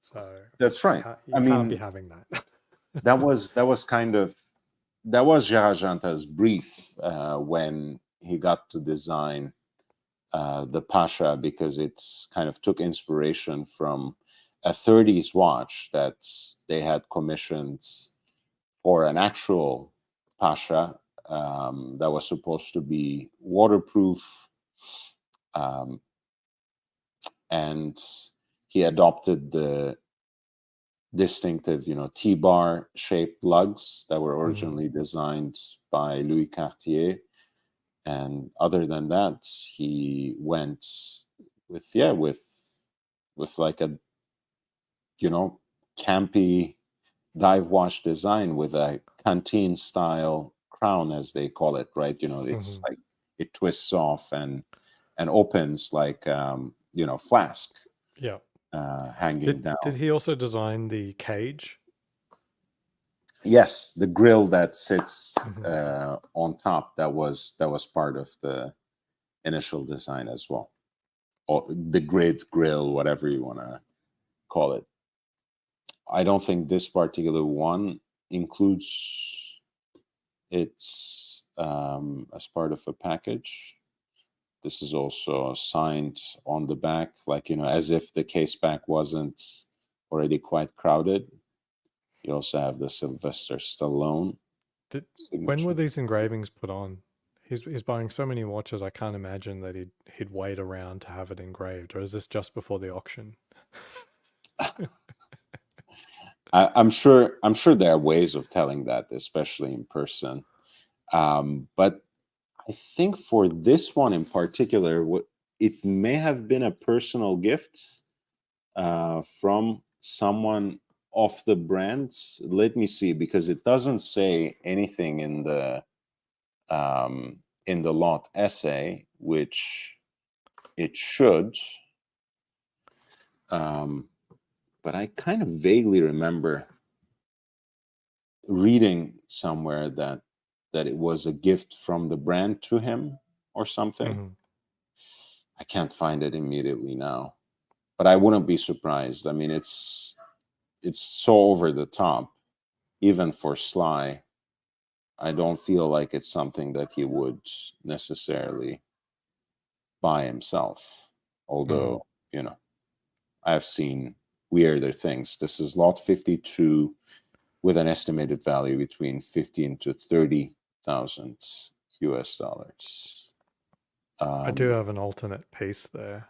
So that's you right. can't I you can't be mean, having that. that was Gerard Janta's brief when he got to design the Pasha, because it's kind of took inspiration from a 30s watch that they had commissioned for an actual Pasha that was supposed to be waterproof, um, and he adopted the distinctive, T-bar shaped lugs that were Mm. originally designed by Louis Cartier. And other than that, he went with with like a, campy dive watch design with a canteen style crown, as they call it, right? It's Hmm. like it twists off and opens like flask Yeah. hanging Did down. he also design the cage? Yes, the grill that sits Hmm. on top, that was part of the initial design as well, or the grid grill, whatever you want to call it. I don't think this particular one includes it's as part of a package. This is also signed on the back, like, as if the case back wasn't already quite crowded. You also have the Sylvester Stallone When were signature. these engravings put on? He's buying so many watches. I can't imagine that he'd wait around to have it engraved. Or is this just before the auction? I'm sure there are ways of telling that, especially in person. But I think for this one in particular, it may have been a personal gift from someone of the brand. Let me see, because it doesn't say anything in the lot essay, which it should. Um, but I kind of vaguely remember reading somewhere that it was a gift from the brand to him or something. Hmm. I can't find it immediately now, but I wouldn't be surprised. I mean, it's so over the top, even for Sly. I don't feel like it's something that he would necessarily buy himself. Hmm. Although, I've seen weirder things. This is lot 52 with an estimated value between 15 to 30,000 US dollars. I do Um, have an alternate piece there.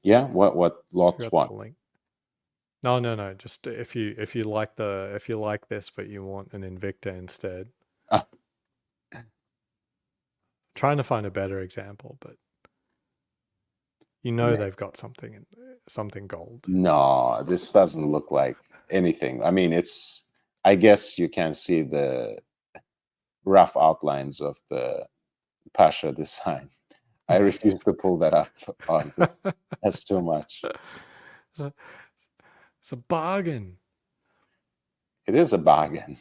yeah, what I lot forgot what? to link. No, no, no. Just if you like this, but you want an Invicta instead. Ah, Trying to find a better example, but man, they've got something gold. no, this doesn't look like anything. I mean, I guess you can see the rough outlines of the Pasha design. I refuse to pull that up. Oz. That's too much. It's a, it's a bargain. It is a bargain.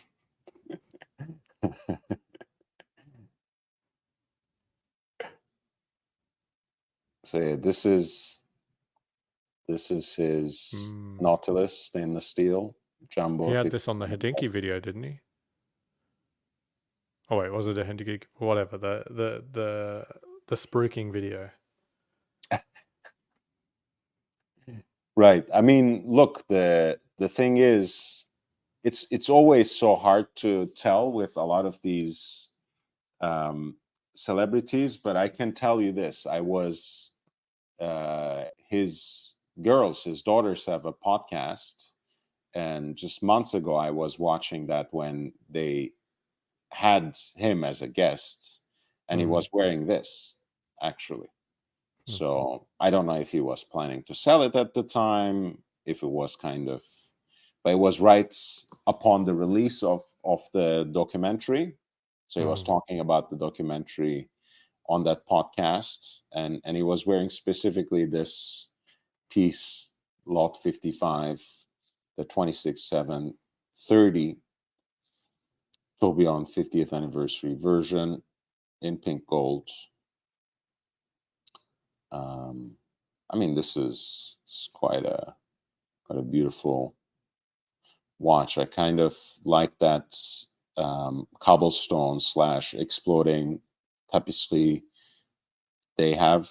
So yeah, this is his Mm. Nautilus stainless steel He jumbo had this on the 57. Hodinkee video, didn't he? Oh wait, was it a Hodinkee? Whatever the spruiking video. Right. I mean, look, the thing is, it's always so hard to tell with a lot of these um, celebrities, but I can tell you this: I was his daughters have a podcast, and just months ago, I was watching that when they had him as a guest, and he Hmm. was wearing this actually. Hmm. So I don't know if he was planning to sell it at the time, if it was kind of, but it was right upon the release of the documentary. So he was Hmm. talking about the documentary on that podcast, and he was wearing specifically this piece, Lot 55, the 26/7/30 Tourbillon 50th anniversary version in pink gold. Um, I mean, this is quite a beautiful watch. I kind of like that cobblestone slash exploding tapestry they have,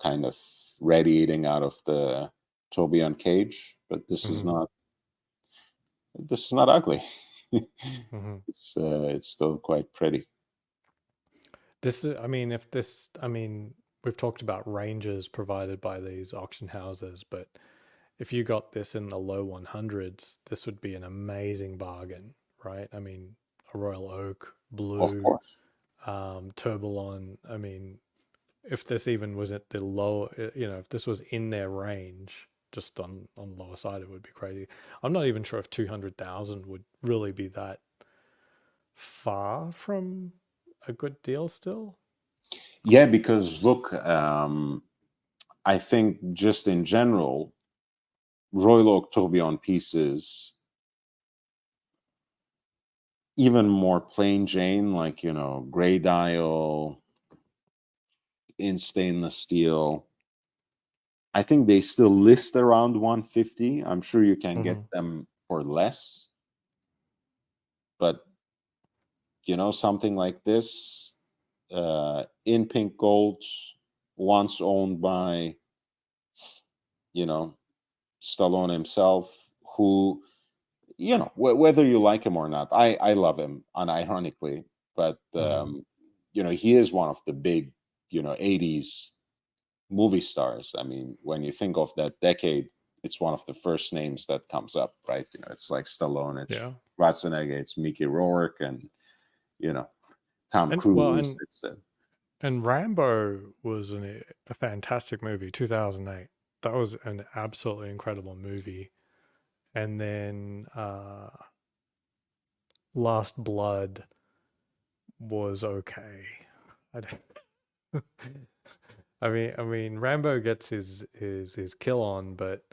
kind of radiating out of the tourbillon cage. But this is Hmm. not ugly. Hmm. It's still quite pretty. This is, I mean, if this, I mean, we've talked about ranges provided by these auction houses, but if you got this in the low 100s, this would be an amazing bargain, right? I mean, a Royal Oak, Of blue, course. Tourbillon. I mean, if this even was at the low, if this was in their range, just on lower side, it would be crazy. I'm not even sure if 200,000 would really be that far from a good deal still. Yeah, because look, I think just in general, Royal Oak tourbillon pieces, even more plain Jane, like, gray dial in stainless steel, I think they still list around 150. I'm sure you can get them for less, but something like this, in pink gold, once owned by, Stallone himself, who, whether you like him or not, I love him unironically, but he is one of the big, 80s movie stars. I mean, when you think of that decade, it's one of the first names that comes up, right? It's like Stallone, it's Yeah. Schwarzenegger, it's Mickey Rourke, and Tom And Cruise. and Rambo was a fantastic movie, 2008. That was an absolutely incredible movie. And then Last Blood was okay. I don't I mean Rambo gets his kill on, but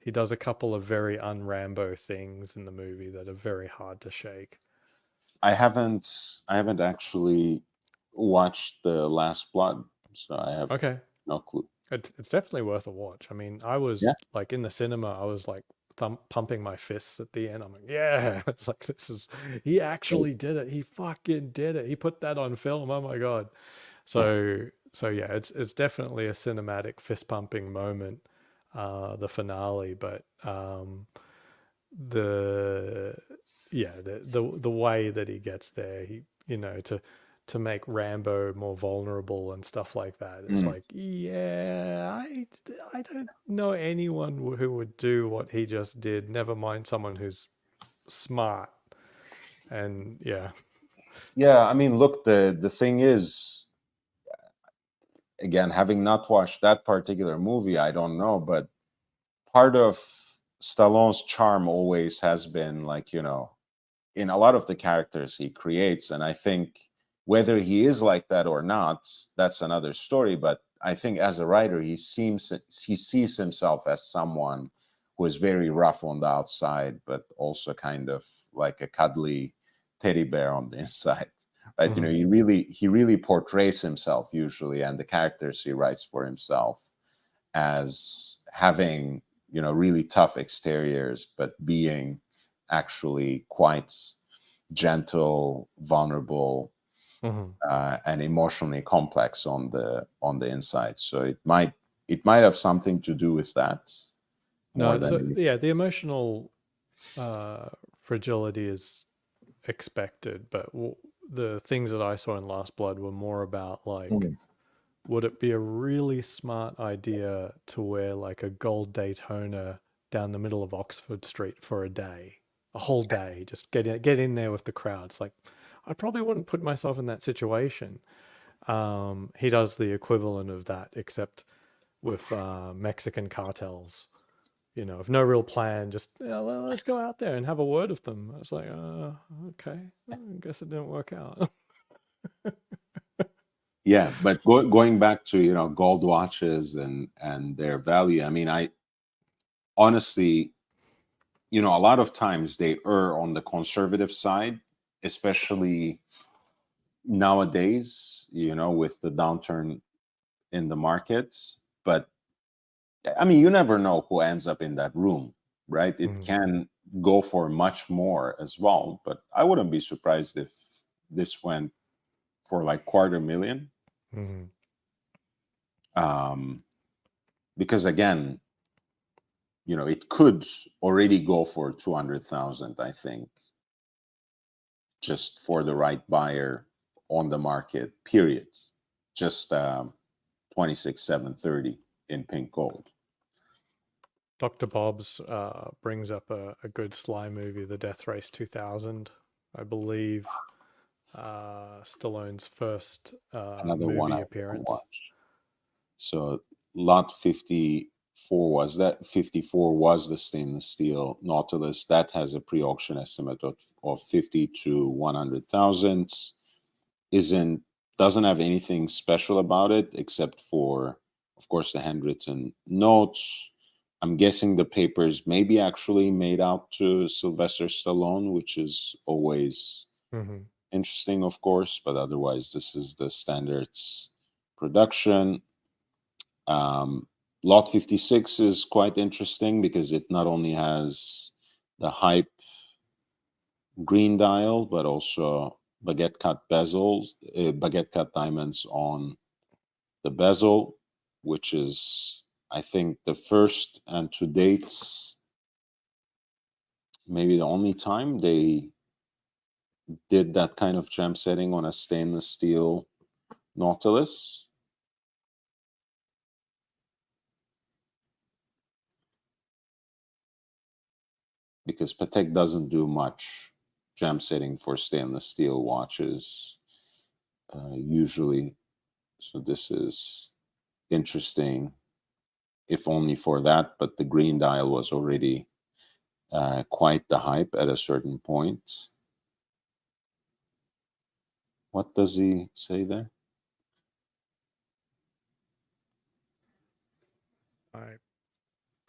he does a couple of very un-Rambo things in the movie that are very hard to shake. I haven't actually watched The Last Blood, so I have Okay. no clue. It's definitely worth a watch. I mean, I Yeah. was like in the cinema, I was like pumping my fists at the end. I'm like, yeah, it's like he actually did it. He fucking did it. He put that on film. Oh my God. Yeah. So yeah, it's definitely a cinematic fist pumping moment, the finale, but the yeah, the way that he gets there, he to make Rambo more vulnerable and stuff like that. It's Mm. like, yeah, I don't know anyone who would do what he just did. Never mind someone who's smart. And yeah. Yeah, I mean, look, the thing is, again, having not watched that particular movie, I don't know, but part of Stallone's charm always has been, like, in a lot of the characters he creates. And I think whether he is like that or not, that's another story. But I think as a writer, he sees himself as someone who is very rough on the outside, but also kind of like a cuddly teddy bear on the inside. Right? Mhm. He really portrays himself usually, and the characters he writes for himself, as having really tough exteriors, but being actually quite gentle, vulnerable, Mhm. and emotionally complex on the inside. So it might have something to do with that more No, than so anything. yeah, the emotional fragility is expected, but the things that I saw in Last Blood were more about like, Mm. would it be a really smart idea to wear like a gold Daytona down the middle of Oxford Street for a day, a whole day, just get in there with the crowd? It's like, I probably wouldn't put myself in that situation. He does the equivalent of that, except with Mexican cartels. With no real plan, just let's go out there and have a word with them. It's like, okay, I guess it didn't work out. Yeah, but going back to gold watches and their value. I mean, I honestly, a lot of times they err on the conservative side, especially nowadays, with the downturn in the markets. But I mean, you never know who ends up in that room, right? It Mhm. can go for much more as well, but I wouldn't be surprised if this went for like 250,000. Mhm. um because again, it could already go for 200,000, I think, just for the right buyer on the market, period. Just 26,730 in pink gold. Dr. Bob's brings up a good Sly movie, The Death Race 2000. I believe Stallone's first Another one I movie haven't appearance. watched. So lot 50 was that 54 was the stainless steel Nautilus that has a pre-auction estimate of 50 to 100,000. Doesn't have anything special about it except for, of course, the handwritten notes. I'm guessing the papers may be actually made out to Sylvester Stallone, which is always interesting, of course, but otherwise this is the standards production. Lot 56 is quite interesting because it not only has the hype green dial, but also baguette cut bezels, baguette cut diamonds on the bezel, which is, I think, the first and to date, maybe the only time they did that kind of gem setting on a stainless steel Nautilus. Because Patek doesn't do much gem setting for stainless steel watches usually. So this is interesting, if only for that, but the green dial was already quite the hype at a certain point. What does he say there? My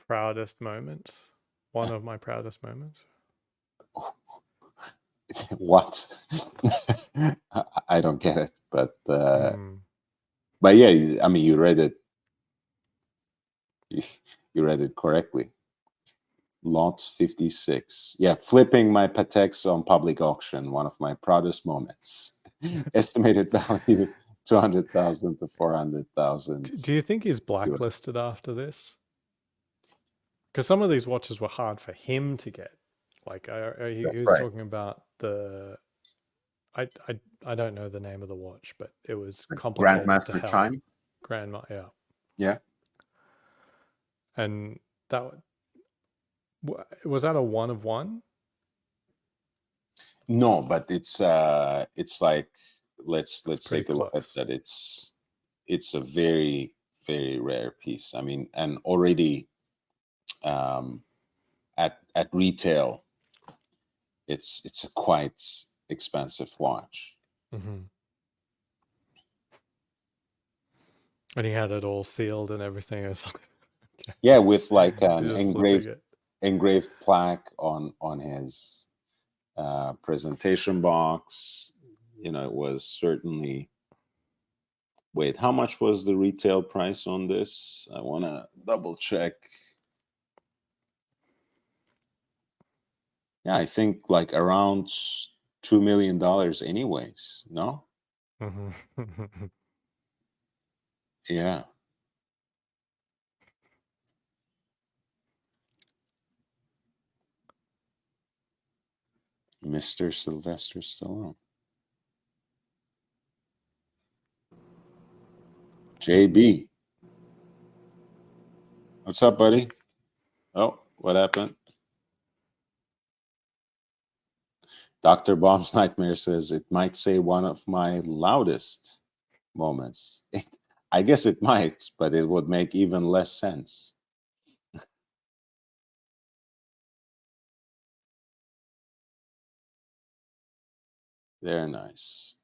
proudest moments. One of my proudest moments. What? I don't get it, but Hmm. yeah, I mean, you read it. You read it correctly. Lot 56. Yeah, flipping my Pateks on public auction, one of my proudest moments. Estimated value 200,000 to 400,000. Do you think he's blacklisted after this? Because some of these watches were hard for him to get. Like he That's was right. talking about the I don't know the name of the watch, but it was complicated to Grandmaster hell. Chime. Grandma, yeah. Yeah. And that was that a one of one? No, but it's like let's pretty take a look at close. that. It's a very, very rare piece. I mean, and already at retail, it's a quite expensive watch. Mm-hmm. And he had it all sealed and everything. It was like, okay, Yeah, with like an just flipping engraved plaque on his presentation box. You know, it was certainly. Wait, how much was the retail price on this? I want to double check. Yeah, I think like around $2 million anyways. No? Mm-hmm. Yeah. Mr. Sylvester Stallone. JB. What's up, buddy? Oh, what happened? Dr. Bomb's Nightmare says it might say one of my loudest moments. I guess it might, but it would make even less sense. Very nice.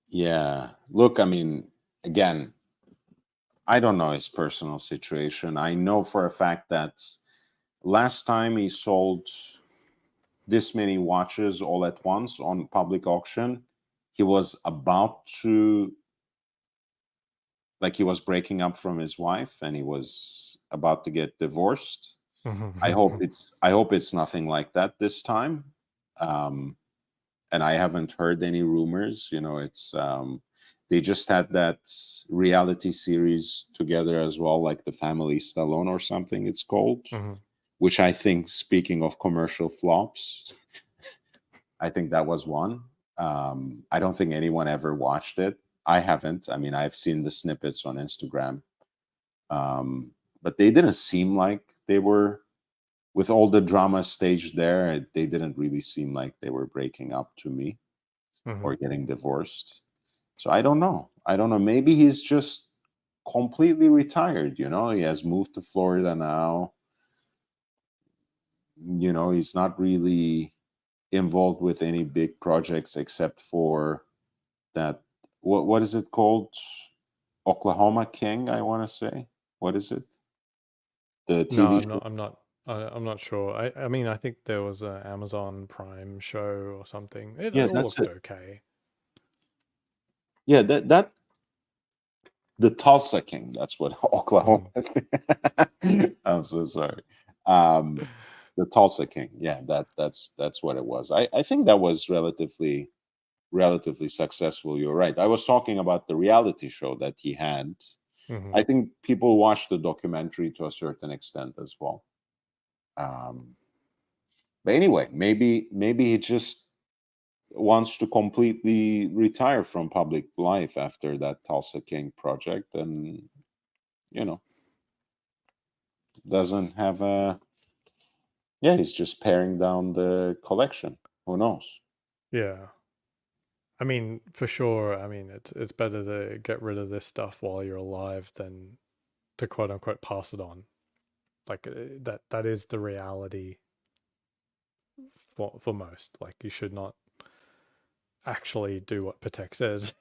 Yeah. Look, I mean, again, I don't know his personal situation. I know for a fact that last time he sold this many watches all at once on public auction, he was about to, like, he was breaking up from his wife and he was about to get divorced. I hope it's nothing like that this time. And I haven't heard any rumors. You know, it's they just had that reality series together as well, like the Family Stallone or something it's called, which I think, speaking of commercial flops, I think that was one. I don't think anyone ever watched it. I haven't. I mean, I've seen the snippets on Instagram, but they didn't seem like they were, with all the drama staged there, they didn't really seem like they were breaking up to me or getting divorced. So I don't know. Maybe he's just completely retired. He has moved to Florida now. He's not really involved with any big projects except for that. What is it called? Oklahoma King, I want to say. What is it? The No, TV I'm show? not. I'm not sure. I mean, I think there was an Amazon Prime show or something. It Yeah, all that's looked it. okay. Yeah, that the Tulsa King. That's what Oklahoma. I'm so sorry. The Tulsa King. Yeah, that's what it was. I think that was relatively successful. You're right. I was talking about the reality show that he had. Hmm. I think people watched the documentary to a certain extent as well. Um, but anyway, maybe he just wants to completely retire from public life after that Tulsa King project, and you know doesn't have a yeah. He's just paring down the collection. Who knows? Yeah. I mean, for sure. I mean, it's better to get rid of this stuff while you're alive than to quote unquote pass it on. Like that is the reality for most. Like you should not actually do what Patek says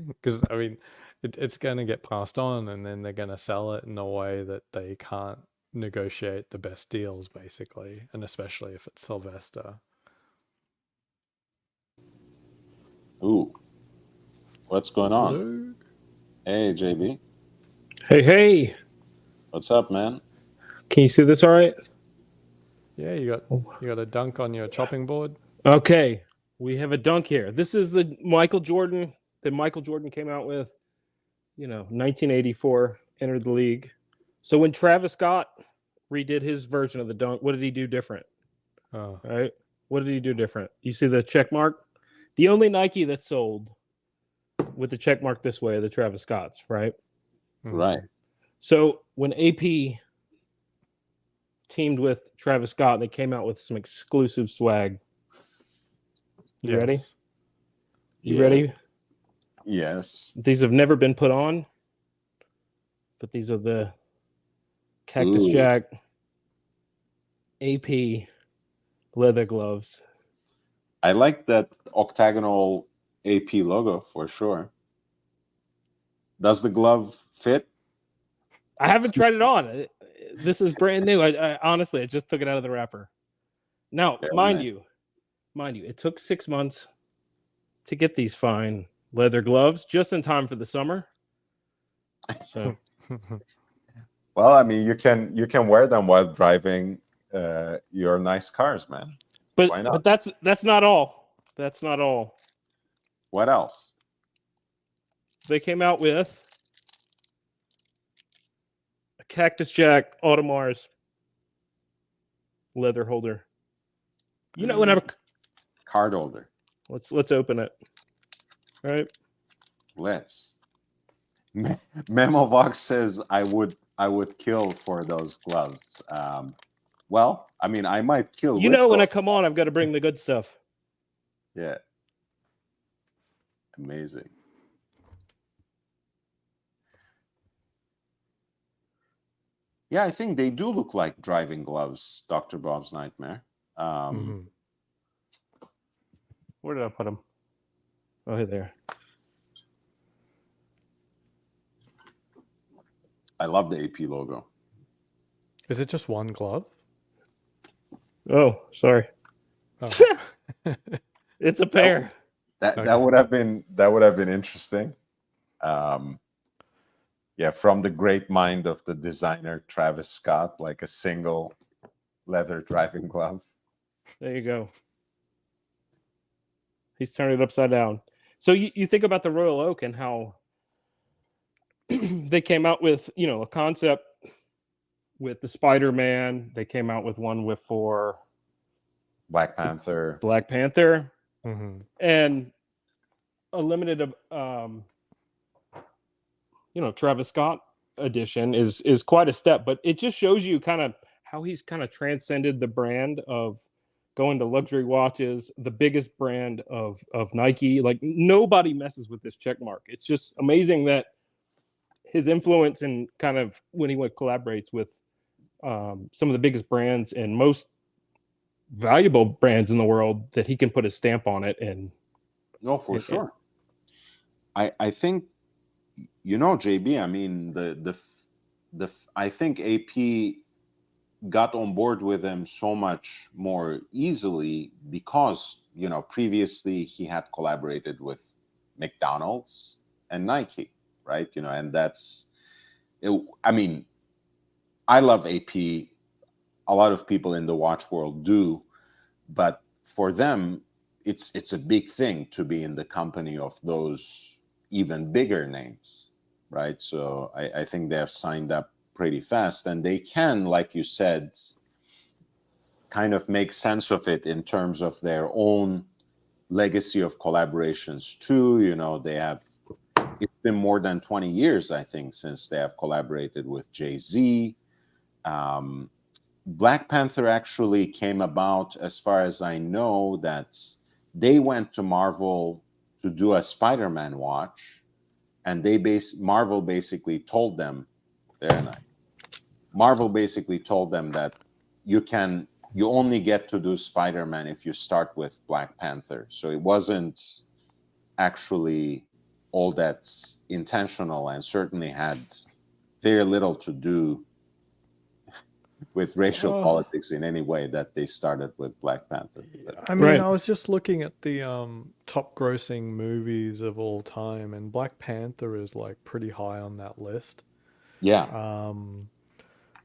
because I mean, it's going to get passed on, and then they're going to sell it in a way that they can't negotiate the best deals, basically, and especially if it's Sylvester. Ooh, what's going on? Hello. Hey, JB, Hey, hey, what's up, man? can you see this all right? Yeah, you got a dunk on your chopping board. Okay, we have a dunk here. This is the Michael Jordan that Michael Jordan came out with, 1984, entered the league. So when Travis Scott redid his version of the dunk, what did he do different? Oh. All right. What did he do different? You see the check mark? The only Nike that sold with the check mark this way are the Travis Scotts, right? Right. So when AP teamed with Travis Scott, they came out with some exclusive swag. You ready? Yes. You Yeah. ready? Yes. These have never been put on, but these are the Cactus Ooh. Jack AP leather gloves. I like that octagonal AP logo for sure. Does the glove fit? I haven't tried it on. This is brand new. I honestly, I just took it out of the wrapper. Now, Very mind nice. you, it took 6 months to get these fine leather gloves just in time for the summer. So, Well, I mean, you can wear them while driving your nice cars, man. Why not? but that's not all. That's not all. What else? They came out with a Cactus Jack Audemars leather holder. Whenever Card holder. let's open it. All right. Let's. Memovox says I would kill for those gloves. Well, I mean, I might kill with When I those. come on, I've got to bring the good stuff. Yeah. Amazing. Yeah, I think they do look like driving gloves, Dr. Bob's Nightmare. Where did I put them? Oh, hey there. I love the AP logo. Is it just one glove? Oh, sorry. Oh. It's a pair. That Okay. would have been interesting. Yeah, from the great mind of the designer Travis Scott, like a single leather driving glove. There you go. He's turned it upside down. So you think about the Royal Oak and how they came out with, a concept with the Spider-Man. They came out with one for Black Panther. Black Panther Mm-hmm. and a limited Travis Scott edition is quite a step, but it just shows you kind of how he's kind of transcended the brand of going to luxury watches, the biggest brand of Nike. Like nobody messes with this check mark. It's just amazing that his influence and kind of when he collaborates with some of the biggest brands and most valuable brands in the world, that he can put a stamp on it. And No, for and sure. I think, JB. I mean, I think AP got on board with him so much more easily because previously he had collaborated with McDonald's and Nike, right? And that's it. I mean, I love AP. A lot of people in the watch world do, but for them, it's a big thing to be in the company of those even bigger names, right? So I think they have signed up pretty fast, and they can, like you said, kind of make sense of it in terms of their own legacy of collaborations too. It's been more than 20 years, I think, since they have collaborated with Jay-Z. Black Panther actually came about, as far as I know, that they went to Marvel to do a Spider-Man watch, and Marvel basically told them, Marvel basically told them that you only get to do Spider-Man if you start with Black Panther. So it wasn't actually all that intentional, and certainly had very little to do with racial politics in any way that they started with Black Panther. I mean, Right. I was just looking at the top grossing movies of all time, and Black Panther is like pretty high on that list. Yeah.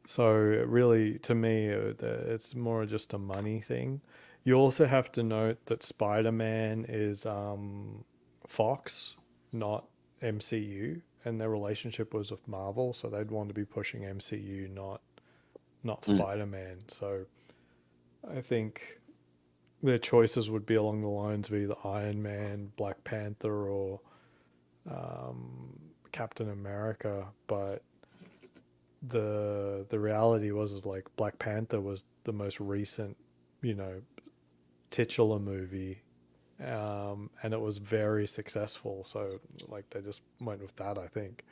So really, to me, it's more just a money thing. You also have to note that Spider-Man is Fox, not MCU, and their relationship was with Marvel, so they'd want to be pushing MCU, not Spider-Man. So I think their choices would be along the lines of either Iron Man, Black Panther, or Captain America. But the reality was like Black Panther was the most recent, titular movie, and it was very successful. So like they just went with that, I think.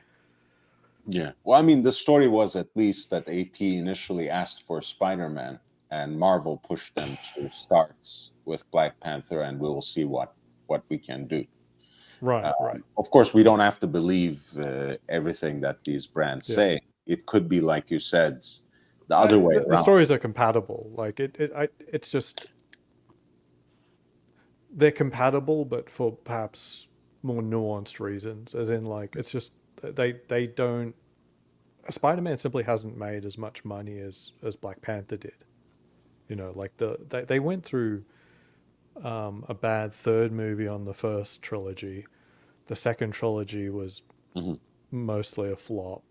Yeah. Well, I mean, the story was at least that AP initially asked for Spider-Man, and Marvel pushed them to start with Black Panther, and we'll see what we can do. Right, right. Of course, we don't have to believe everything that these brands say. It could be, like you said, the other way around. The stories are compatible. Like it's just they're compatible, but for perhaps more nuanced reasons. As in, like it's just they don't. Spider-Man simply hasn't made as much money as Black Panther did. Like they went through a bad third movie on the first trilogy. The second trilogy was mostly a flop.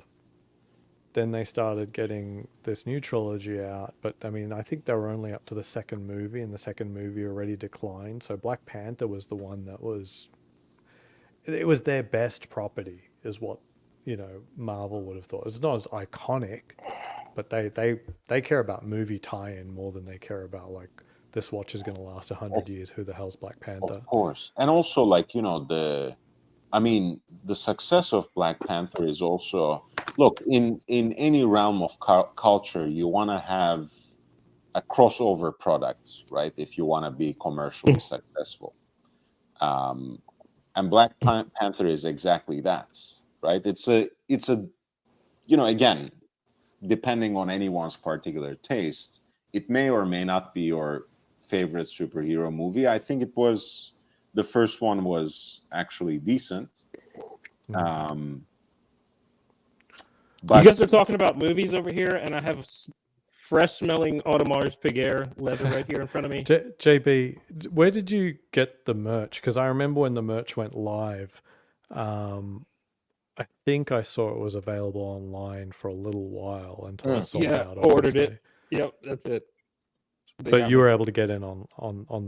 Then they started getting this new trilogy out, but I mean, I think they were only up to the second movie, and the second movie already declined. So Black Panther was the one that was their best property, is what Marvel would have thought. It's not as iconic, but they care about movie tie-in more than they care about like this watch is going to last 100 years. Who the hell's Black Panther? Of course, and also like the success of Black Panther is also, look, in any realm of culture, you want to have a crossover product, right? If you want to be commercially successful, and Black Panther is exactly that, right? It's a again, depending on anyone's particular taste, it may or may not be your favorite superhero movie. I think the first one was actually decent. But you guys are talking about movies over here, and I have fresh smelling Audemars Piguet leather right here in front of me. JB, where did you get the merch? Because I remember when the merch went live, I think I saw it was available online for a little while until it sold out. Ordered it. Yep, that's it. But you were able to get in on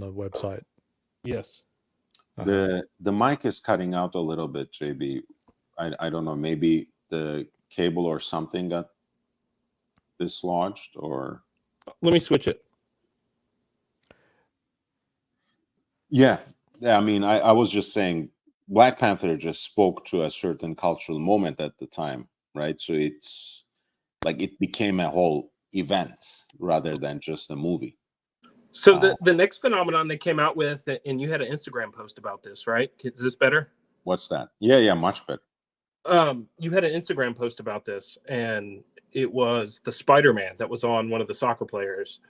the website. Yes. The mic is cutting out a little bit, JB. I don't know. Maybe the cable or something got dislodged, or let me switch it. Yeah. Yeah, I mean, I was just saying Black Panther just spoke to a certain cultural moment at the time, right? So it's like it became a whole event rather than just a movie. So Uh, the next phenomenon they came out with, and you had an Instagram post about this, right? Is this better? what's that? Yeah, much better. You had an Instagram post about this, and it was the Spider-Man that was on one of the soccer players,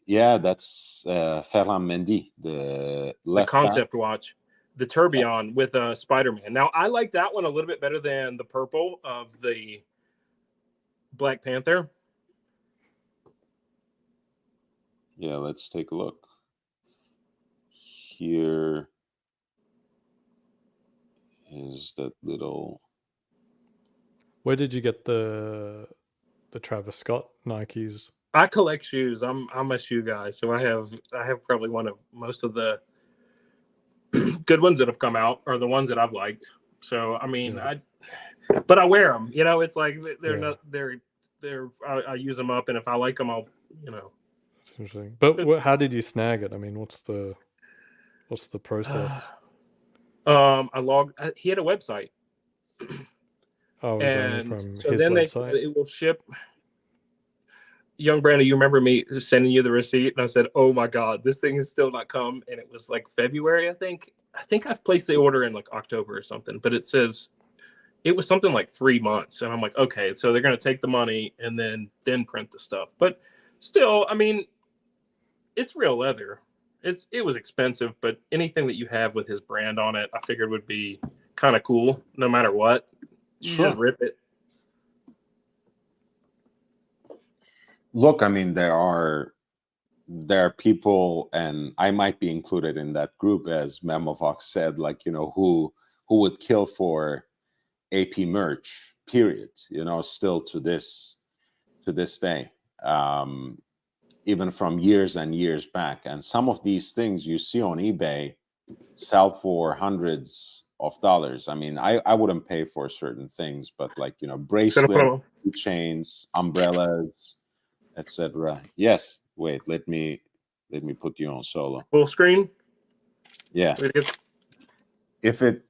Yeah, that's Ferhan Mendy, the the left back. concept watch, the Tourbillon with Spider-Man. Now, I like that one a little bit better than the purple of the Black Panther. Yeah, let's take a look. Here is that little. Where did you get the Travis Scott Nikes? I collect shoes. I'm a shoe guy, so I have probably one of most of the good ones that have come out, or the ones that I've liked. So I mean, Yeah. but I wear them. You know, it's like they're Yeah. not I use them up, and if I like them, I'll That's interesting. But how did you snag it? I mean, what's the process? He had a website, Oh, it was only and from so his then website? it will ship. Young Brandon, you remember me sending you the receipt, and I said, "Oh my God, this thing has still not come." And it was like February, I think. I think I've placed the order in like October or something, but it says it was something like 3 months, and I'm like, okay, so they're gonna take the money and then print the stuff. But still, I mean, it's real leather. It was expensive, but anything that you have with his brand on it, I figured would be kind of cool, no matter what. You Sure. just rip it. Look, I mean, there are people, and I might be included in that group, as Memovox said, like, you know, who would kill for AP merch, period, you know, still to this day, even from years and years back. And some of these things you see on eBay sell for hundreds of dollars. I mean, I wouldn't pay for certain things, but like, you know, bracelets, chains, umbrellas, etc. Yes, wait, let me put you on solo. Full screen. Yeah. If it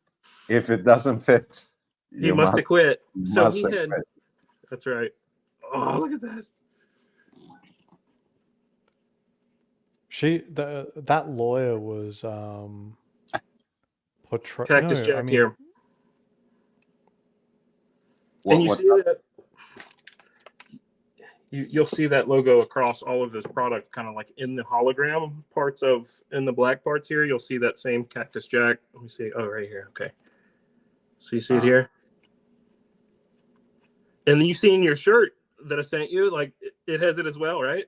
doesn't fit, He must have quit. So must he have had. quit. That's right. Oh, look at that. That lawyer was Cactus Jack here. What, and you see that you'll see that logo across all of this product, kind of like in the hologram parts in the black parts here. You'll see that same Cactus Jack. Let me see. Oh, right here. Okay. So you see it here, and then you see in your shirt that I sent you, like it has it as well, right?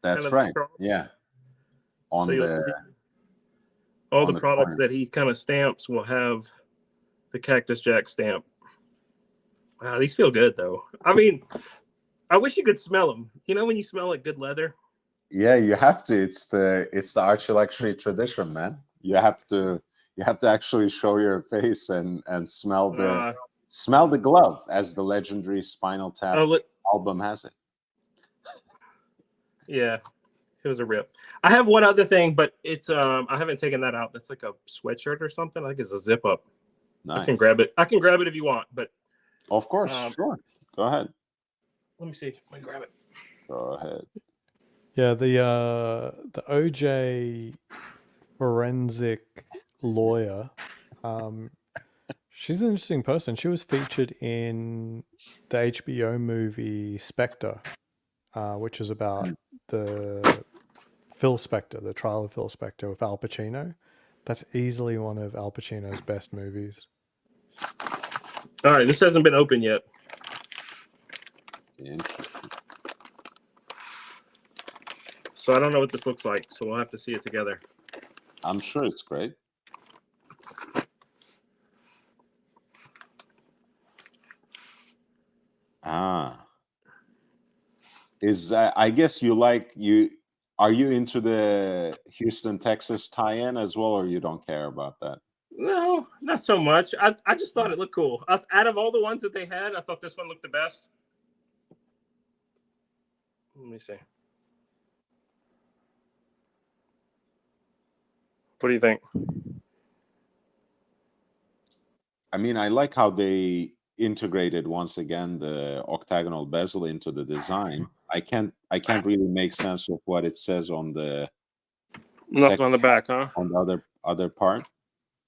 That's right. Yeah. So you'll see all the products that he kind of stamps will have the Cactus Jack stamp. Wow, these feel good though. I mean, I wish you could smell them. You know when you smell like good leather? Yeah, you have to. It's the Archie luxury tradition, man. You have to actually show your face and smell the glove, as the legendary Spinal Tap album has it. Yeah, it was a rip. I have one other thing, but it's I haven't taken that out. That's like a sweatshirt or something. I think it's a zip up. Nice. I can grab it. I can grab it if you want, but of course, sure. Go ahead. Let me see. Let me grab it. Go ahead. Yeah, the OJ forensic lawyer. She's an interesting person. She was featured in the HBO movie Spectre, which is about the Phil Spector, the trial of Phil Spector with Al Pacino. That's easily one of Al Pacino's best movies. All right, this hasn't been open yet. So I don't know what this looks like, so we'll have to see it together. I'm sure it's great. I guess are you into the Houston, Texas tie-in as well, or you don't care about that? No, not so much. I just thought it looked cool. Out of all the ones that they had, I thought this one looked the best. Let me see. What do you think? I mean, I like how they integrated once again the octagonal bezel into the design. I can't really make sense of what it says on the Nothing on the back, huh? on the other part.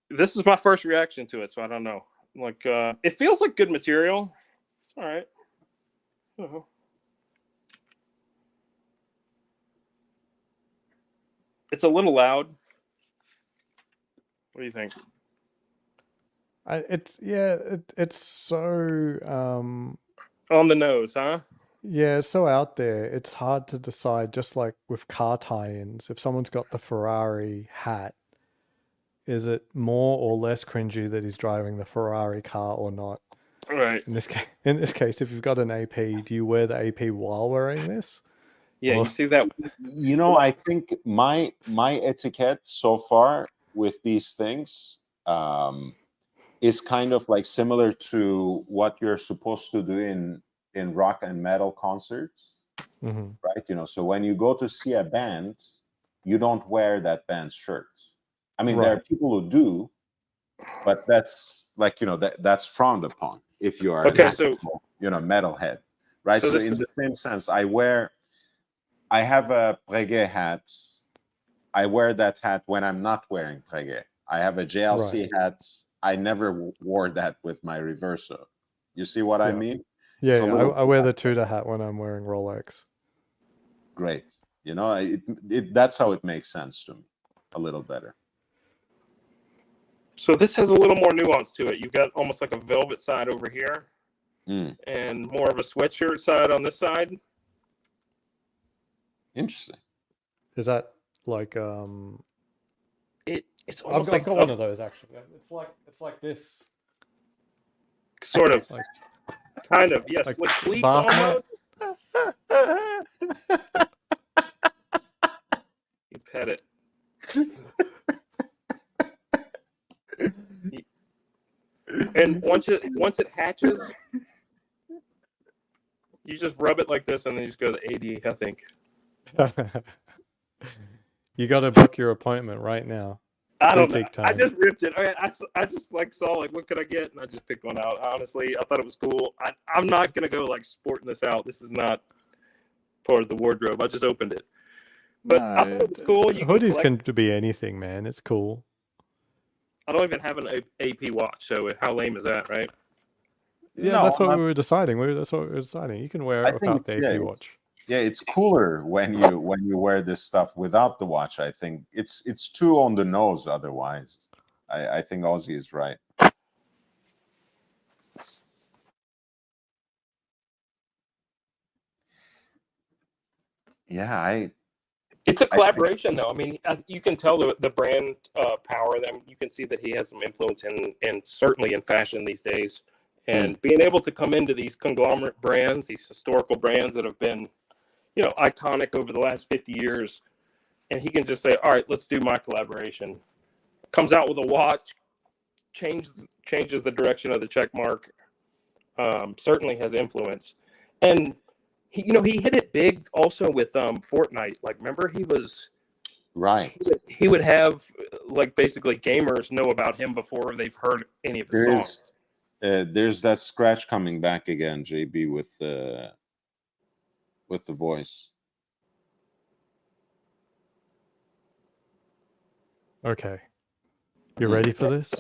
This is my first reaction to it, so I don't know. Like, it feels like good material. It's all right. Uh-huh. It's a little loud. What do you think? It's so On the nose, huh? yeah, it's so out there. It's hard to decide. Just like with car tie-ins, if someone's got the Ferrari hat, is it more or less cringy that he's driving the Ferrari car or not? Right. In this case, if you've got an AP, do you wear the AP while wearing this? Yeah, Or- you see that? You know, I think my etiquette so far with these things is kind of like similar to what you're supposed to do in rock and metal concerts, Mhm. right? You know, so when you go to see a band, you don't wear that band's shirt. I mean, there are Right. people who do, but that's like, you know, that's frowned upon if you are Okay, an so actual, you know, metalhead, right? So So this in is- the same sense, I have a Breguet hat. I wear that hat when I'm not wearing Breguet. I have a JLC hat. I never wore that with my Reverso. You see what I Yeah. mean? Yeah, It's a yeah, little I wear the Tudor hat when I'm wearing Rolex. great. You know, that's how it makes sense to me a little better. So this has a little more nuance to it. You've got almost like a velvet side over here, Mm, and more of a sweatshirt side on this side. interesting. Is that like It's I've almost got, like I've got one of those actually. It's like this. sort of, Like kind of, yes, like with fleets bath mat? almost. You pet it. And once it hatches, you just rub it like this, and then you just go to AD. I think. You got to book your appointment right now. I don't know. Boutique I time. just ripped it. I just like saw like what could I get, and I just picked one out. Honestly, I thought it was cool. I'm not gonna go like sporting this out. This is not part of the wardrobe. I just opened it, but I thought it was cool. You can Hoodies collect- can be anything, man. It's cool. I don't even have an AP watch, so how lame is that, right? Yeah, No, that's what not- we were deciding. That's what we were deciding. You can wear I it think without the it's- AP yeah, watch. Yeah, it's cooler when you wear this stuff without the watch. I think it's too on the nose otherwise. I think Ozzy is right. Yeah, It's a collaboration, though. I mean, you can tell the brand power. Them, you can see that he has some influence in certainly in fashion these days, and being able to come into these conglomerate brands, these historical brands that have been, you know, iconic over the last 50 years, and he can just say, "All right, let's do my collaboration." Comes out with a watch, changes the direction of the check mark. Certainly has influence, and he hit it big also with Fortnite. Like, remember right. he would have like basically gamers know about him before they've heard any of his There songs. There's that scratch coming back again, JB, with the voice. Okay. You ready for this?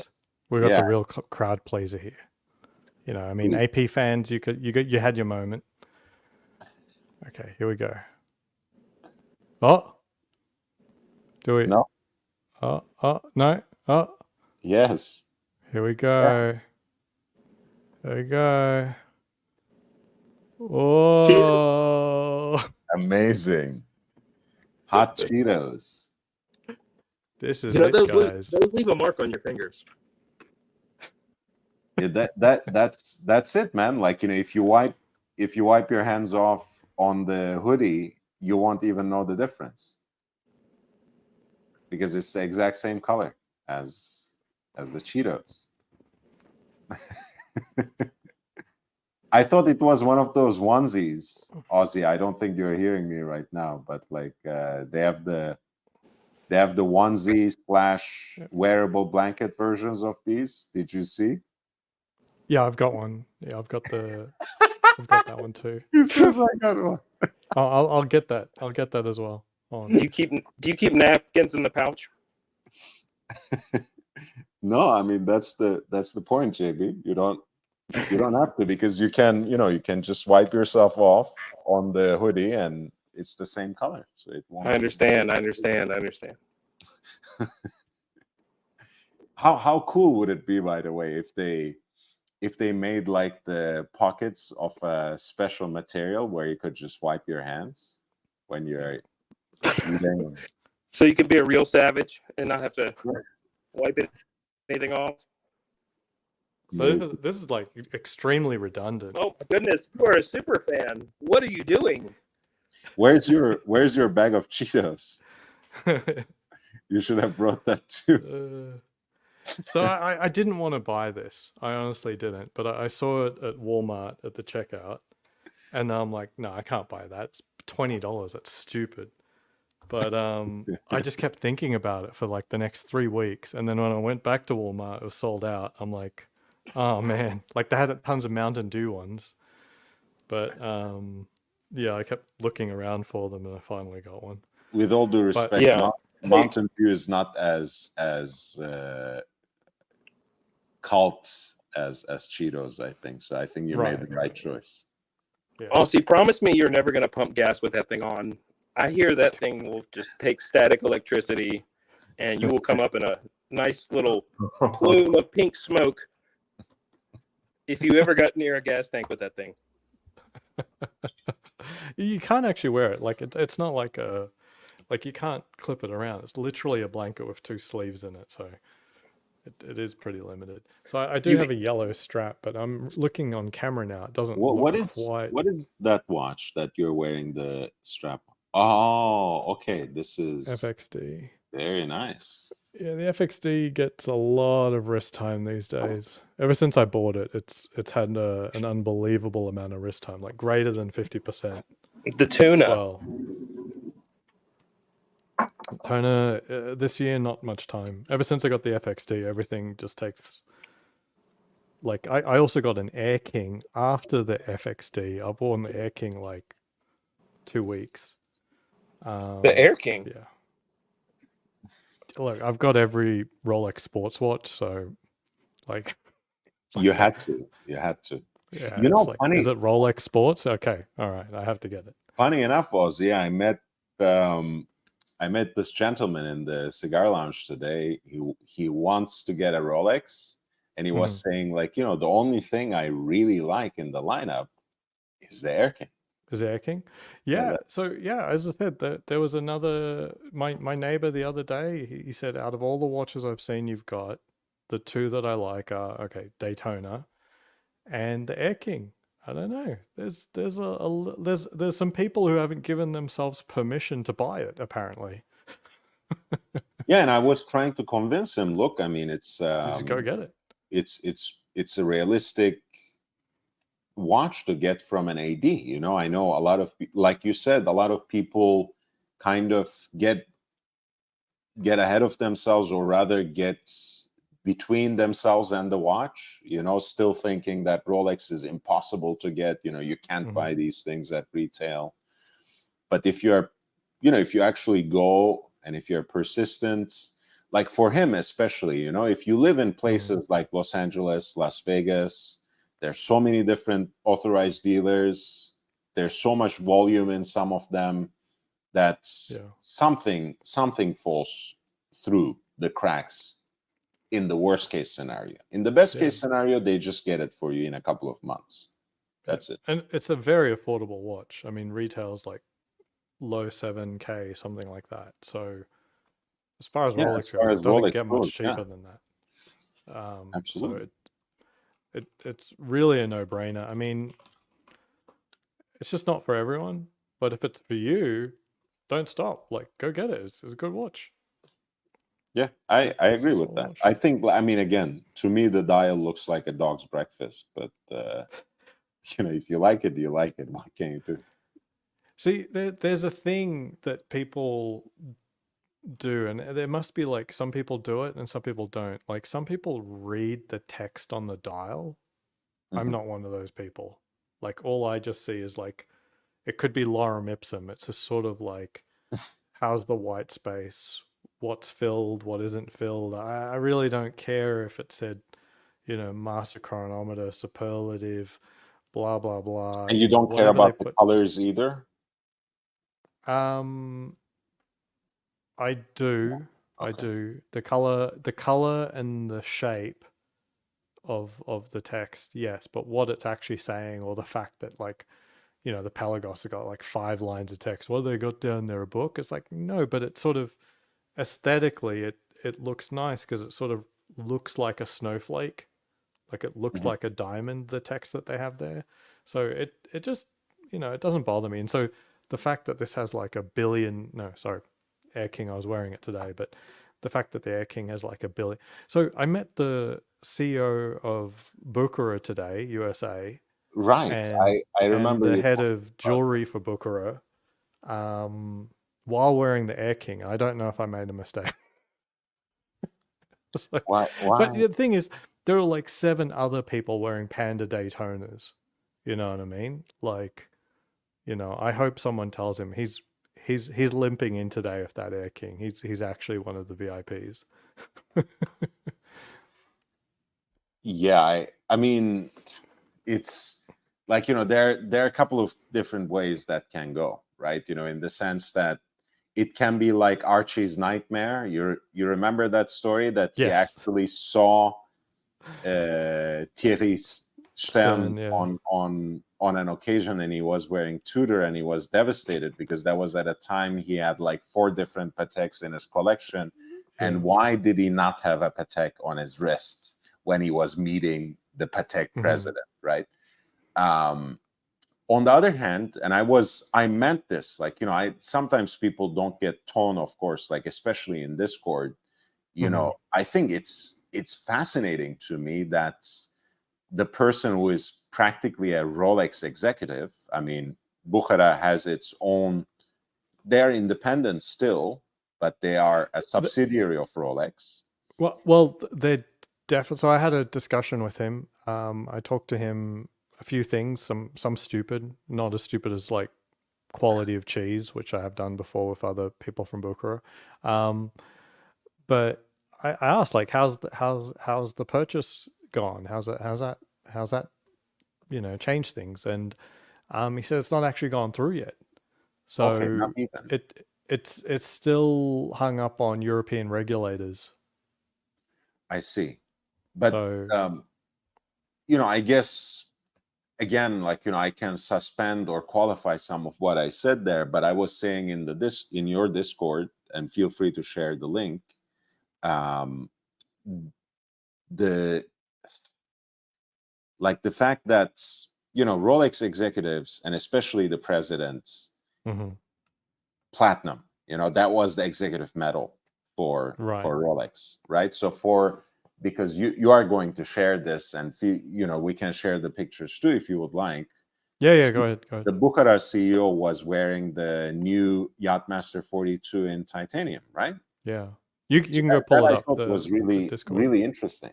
We got Yeah. the real crowd pleaser here. You know, I mean, AP fans, you had your moment. Okay, here we go. Oh, do we? No. Oh, no. Oh, Yes. here we go. There we go. Oh, Amazing. Hot Cheetos. this is You know, it, guys. those leave a mark on your fingers. Yeah, that's it, man. Like, you know, if you wipe your hands off on the hoodie, you won't even know the difference because it's the exact same color as the Cheetos. I thought it was one of those onesies, Ozzy. I don't think you're hearing me right now, but like they have the They have the onesie slash wearable blanket versions of these. Did you see? Yeah, I've got one. Yeah, I've got that one too. He says I got one. I'll get that. I'll get that as well. Do you keep napkins in the pouch? No, I mean that's the point, JB. You don't have to, because you can just wipe yourself off on the hoodie and it's the same color, so it won't. I understand. How cool would it be, by the way, if they made like the pockets of a special material where you could just wipe your hands when you're eating? So you could be a real savage and not have to wipe anything off. So this is like extremely redundant. Oh my goodness, you are a super fan. What are you doing? Where's your bag of Cheetos? You should have brought that too. So I didn't want to buy this. I honestly didn't. But I saw it at Walmart at the checkout. And I'm like, no, I can't buy that. It's $20. That's stupid. But I just kept thinking about it for like the next 3 weeks. And then when I went back to Walmart, it was sold out. I'm like, oh man. Like they had tons of Mountain Dew ones. But yeah, I kept looking around for them and I finally got one. With all due respect, yeah. Mountain Dew is not as cult as Cheetos, I think. So I think you made the right choice. Yeah. Aussie, promise me you're never going to pump gas with that thing on. I hear that thing will just take static electricity and you will come up in a nice little plume of pink smoke if you ever got near a gas tank with that thing. You can't actually wear it. Like it's not like you can't clip it around. It's literally a blanket with 2 sleeves in it. So it is pretty limited. So I do have a yellow strap, but I'm looking on camera now. It doesn't look quite. What is that watch that you're wearing the strap on? Oh, okay. This is FXD. Very nice. Yeah, the FXD gets a lot of wrist time these days. Ever since I bought it, it's had an unbelievable amount of wrist time, like greater than 50%. The tuna. Well, toner this year, not much time. Ever since I got the FXD, everything just takes. Like I also got an Air King after the FXD. I've worn the Air King like 2 weeks. The Air King. Yeah. Look, I've got every Rolex sports watch, so like. You had to. You had to. Yeah, You know, like, funny. Is it Rolex Sports? Okay, all right, I have to get it. Funny enough, Ozzy, I met this gentleman in the cigar lounge today. He wants to get a Rolex, and he was saying, like, the only thing I really like in the lineup is the Air King. Is the Air King? Yeah. So yeah, as I said, there was another. My neighbor the other day, he said, out of all the watches I've seen, you've got the 2 that I like are Daytona and the Air King. I don't know. There's some people who haven't given themselves permission to buy it, apparently. Yeah, and I was trying to convince him. Look, I mean, it's just go get it. It's a realistic watch to get from an AD. I know a lot of, like you said, a lot of people kind of get ahead of themselves, or rather get between themselves and the watch, still thinking that Rolex is impossible to get. You can't buy these things at retail. But if you're, if you actually go and if you're persistent, like for him especially, if you live in places like Los Angeles, Las Vegas, there's so many different authorized dealers. There's so much volume in some of them that something falls through the cracks. In the worst case scenario. In the best case scenario, they just get it for you in a couple of months. That's it. And it's a very affordable watch. I mean, retail's like low 7K, something like that. So as far as Rolex goes, it doesn't get much cheaper than that. Absolutely. So it's really a no-brainer. I mean, it's just not for everyone. But if it's for you, don't stop. Like, go get it. It's a good watch. Yeah, I agree with that. I think, again, to me, the dial looks like a dog's breakfast. But, if you like it, you like it. What can you do? See, there's a thing that people do, and there must be like some people do it and some people don't. Like some people read the text on the dial. I'm Mhm. not one of those people. Like all I just see is like it could be lorem ipsum. It's a sort of like how's the white space, what's filled, what isn't filled. I really don't care if it said, master chronometer, superlative, blah blah blah. And you don't care Whatever they about the put. colors either? Um, I do. I Okay. do. The color and the shape of the text, yes, but what it's actually saying, or the fact that like, the Pelagos have got like 5 lines of text. What have they got down there? A book? It's like no, but it sort of aesthetically it looks nice because it sort of looks like a snowflake, like it looks Mhm. like a diamond. The text that they have there, so it just it doesn't bother me. And so the fact that this has like a billion, no, sorry, Air King, I was wearing it today, but the fact that the Air King has like a billion. So I met the CEO of Bukhara today, USA, Right. and I and remember the you head talking of about jewelry for Bukhara, while wearing the Air King. I don't know if I made a mistake. So, but why. the thing is, there are like 7 other people wearing Panda Daytonas. You know what I mean? Like, I hope someone tells him he's limping in today with that Air King. He's actually one of the VIPs. Yeah, I mean, it's like, there are a couple of different ways that can go, right? In the sense that it can be like Archie's nightmare. You remember that story that he Yes, actually saw Thierry Stern Stern. Yeah, on an occasion, and he was wearing Tudor, and he was devastated because that was at a time he had like 4 different Pateks in his collection, yeah. and why did he not have a Patek on his wrist when he was meeting the Patek Hmm. president, right? Um, on the other hand, and I meant this, like, I sometimes people don't get tone, of course, like especially in Discord. Hmm. I think it's fascinating to me that the person who is practically a Rolex executive, I mean, Bukhara has its own, they're independent still, but they are a subsidiary of Rolex. Well, they're definitely. So I had a discussion with him. I talked to him a few things. Some stupid, not as stupid as like quality of cheese, which I have done before with other people from Bukhara. Um, but I asked like, how's the purchase gone? How's that changed things? And he said it's not actually gone through yet. Okay, not So even. it's still hung up on European regulators. I see. But, So I guess, again, like, I can suspend or qualify some of what I said there, but I was saying in your Discord, and feel free to share the link. Um, the like the fact that Rolex executives, and especially the president, mhm, platinum, that was the executive medal for right. Rolex, right? So because you are going to share this, and we can share the pictures too if you would like. Yeah, go ahead, go ahead. The Bukhara CEO was wearing the new Yachtmaster 42 in titanium, right? Yeah. You So can go that pull it I up, thought was the really, Discord. really interesting.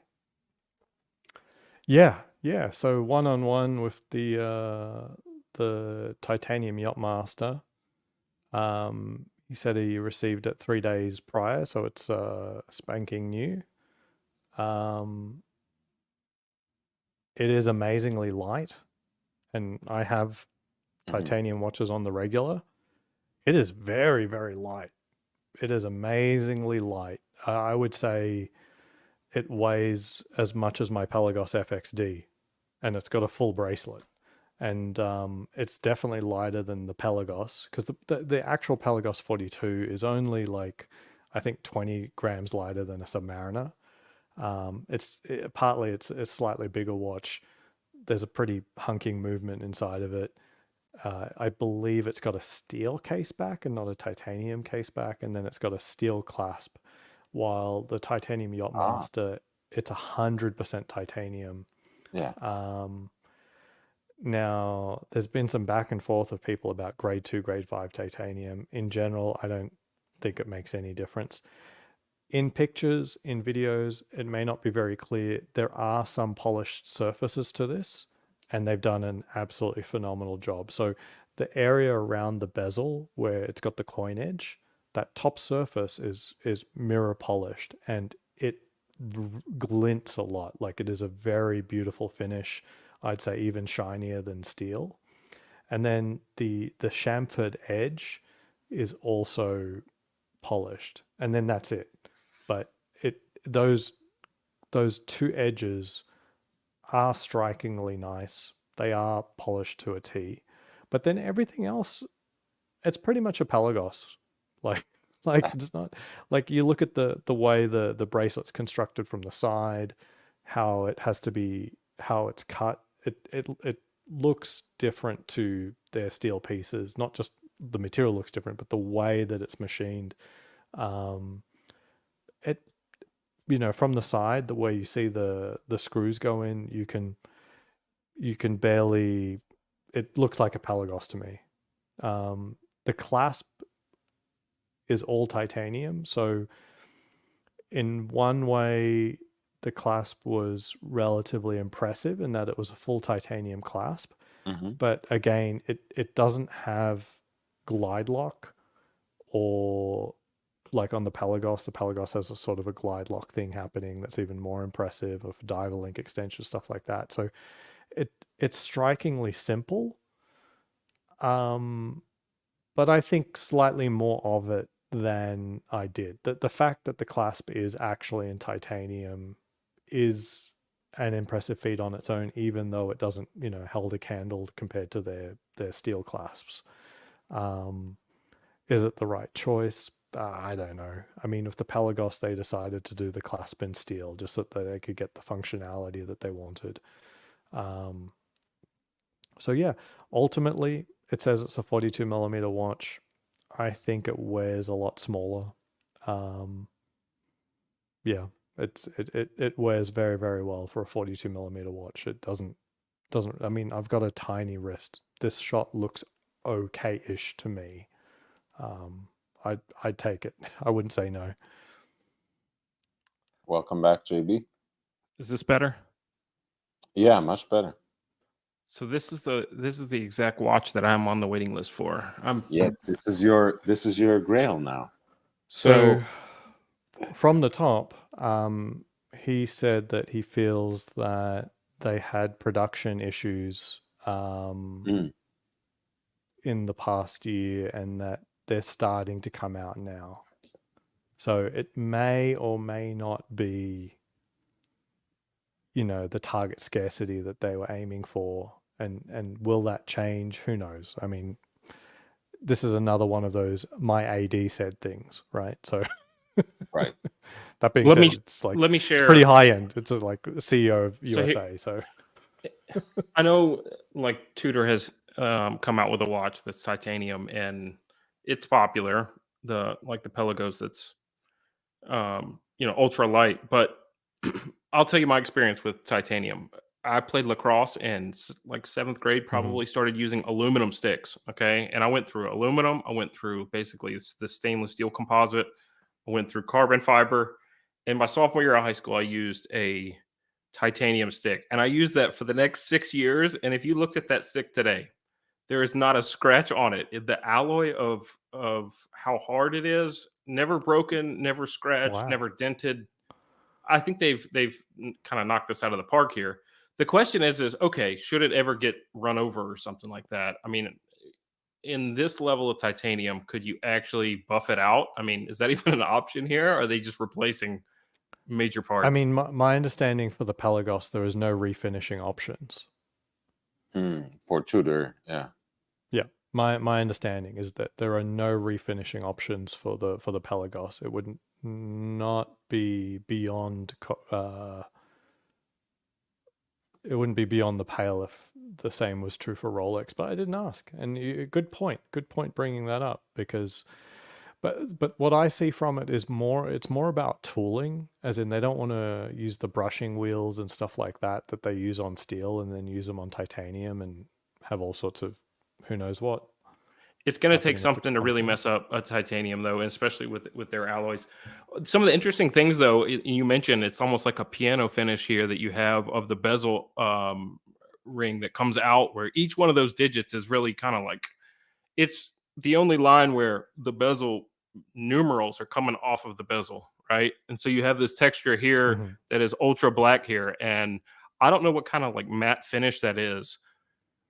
Yeah, yeah. So one-on-one with the titanium yacht master. He said he received it 3 days prior, so it's spanking new. Um, it is amazingly light, and I have Mhm. titanium watches on the regular. It is very, very light. It is amazingly light. I would say it weighs as much as my Pelagos FXD, and it's got a full bracelet. And it's definitely lighter than the Pelagos, because the actual Pelagos 42 is only like, I think, 20 grams lighter than a Submariner. Partly it's a slightly bigger watch. There's a pretty hunking movement inside of it. I believe it's got a steel case back and not a titanium case back, and then it's got a steel clasp. While the titanium Ah, Yachtmaster, it's 100% titanium. yeah. Um, Now, there's been some back and forth of people about grade 2, grade 5 titanium. In general, I don't think it makes any difference. In pictures, in videos, it may not be very clear. There are some polished surfaces to this, and they've done an absolutely phenomenal job. So the area around the bezel where it's got the coin edge, that top surface is mirror polished, and it glints a lot. Like, it is a very beautiful finish. I'd say even shinier than steel. And then the chamfered edge is also polished, and then that's it. But those two edges are strikingly nice. They are polished to a T. But then everything else, it's pretty much a Pelagos. Like it's not like, you look at the way the bracelet's constructed from the side, how it has to be, how it's cut. It looks different to their steel pieces. Not just the material looks different, but the way that it's machined. It, from the side, the way you see the screws go in, you can barely. It looks like a Pelagos to me. The clasp is all titanium, so in one way, the clasp was relatively impressive in that it was a full titanium clasp. Mm-hmm. But again, it doesn't have glide lock, or like on the Pelagos has a sort of a glide lock thing happening that's even more impressive, of diver link extension, stuff like that. So it's strikingly simple, but I think slightly more of it than I did. The fact that the clasp is actually in titanium is an impressive feat on its own, even though it doesn't, hold a candle compared to their steel clasps. Is it the right choice? I don't know. I mean, with the Pelagos, they decided to do the clasp in steel just so that they could get the functionality that they wanted. So yeah, ultimately, it says it's a 42 millimeter watch. I think it wears a lot smaller. Yeah, it wears very, very well for a 42 millimeter watch. It doesn't. I mean, I've got a tiny wrist. This shot looks okay-ish to me. I'd take it. I wouldn't say no. Welcome back, JB. Is this better? Yeah, much better. So this is the exact watch that I'm on the waiting list for. Yeah, this is your grail now. So from the top, he said that he feels that they had production issues in the past year, and that they're starting to come out now. So it may or may not be, the target scarcity that they were aiming for. And will that change? Who knows? I mean, this is another one of those my AD said things, right? So right. That being said, it's like, let me share. It's pretty high end. It's like CEO of USA. So I know, like, Tudor has come out with a watch that's titanium, and it's popular. The Pelagos that's ultra light. But I'll tell you my experience with titanium. I played lacrosse in like 7th grade, probably started using aluminum sticks. Okay. And I went through aluminum. I went through basically the stainless steel composite. I went through carbon fiber. In my sophomore year of high school, I used a titanium stick, and I used that for the next 6 years. And if you looked at that stick today, there is not a scratch on it. The alloy of how hard it is, never broken, never scratched, never dented. I think they've kind of knocked this out of the park here. The question is okay, should it ever get run over or something like that? I mean, in this level of titanium, could you actually buff it out? I mean, is that even an option here? Or are they just replacing major parts? I mean, my understanding for the Pelagos, there is no refinishing options. For Tudor, yeah. Yeah, my understanding is that there are no refinishing options for the Pelagos. It would not be beyond. It wouldn't be beyond the pale if the same was true for Rolex. But I didn't ask, and good point bringing that up, because. But what I see from it is it's more about tooling, as in they don't want to use the brushing wheels and stuff like that they use on steel and then use them on titanium and have all sorts of who knows what. It's going to take happening at the something to really company. mess up a titanium, though, and especially with their alloys. Some of the interesting things, though, you mentioned it's almost like a piano finish here that you have of the bezel ring that comes out, where each one of those digits is really kind of like it's the only line where the bezel numerals are coming off of the bezel, right? And so you have this texture here Mhm. that is ultra black here, and I don't know what kind of like matte finish that is,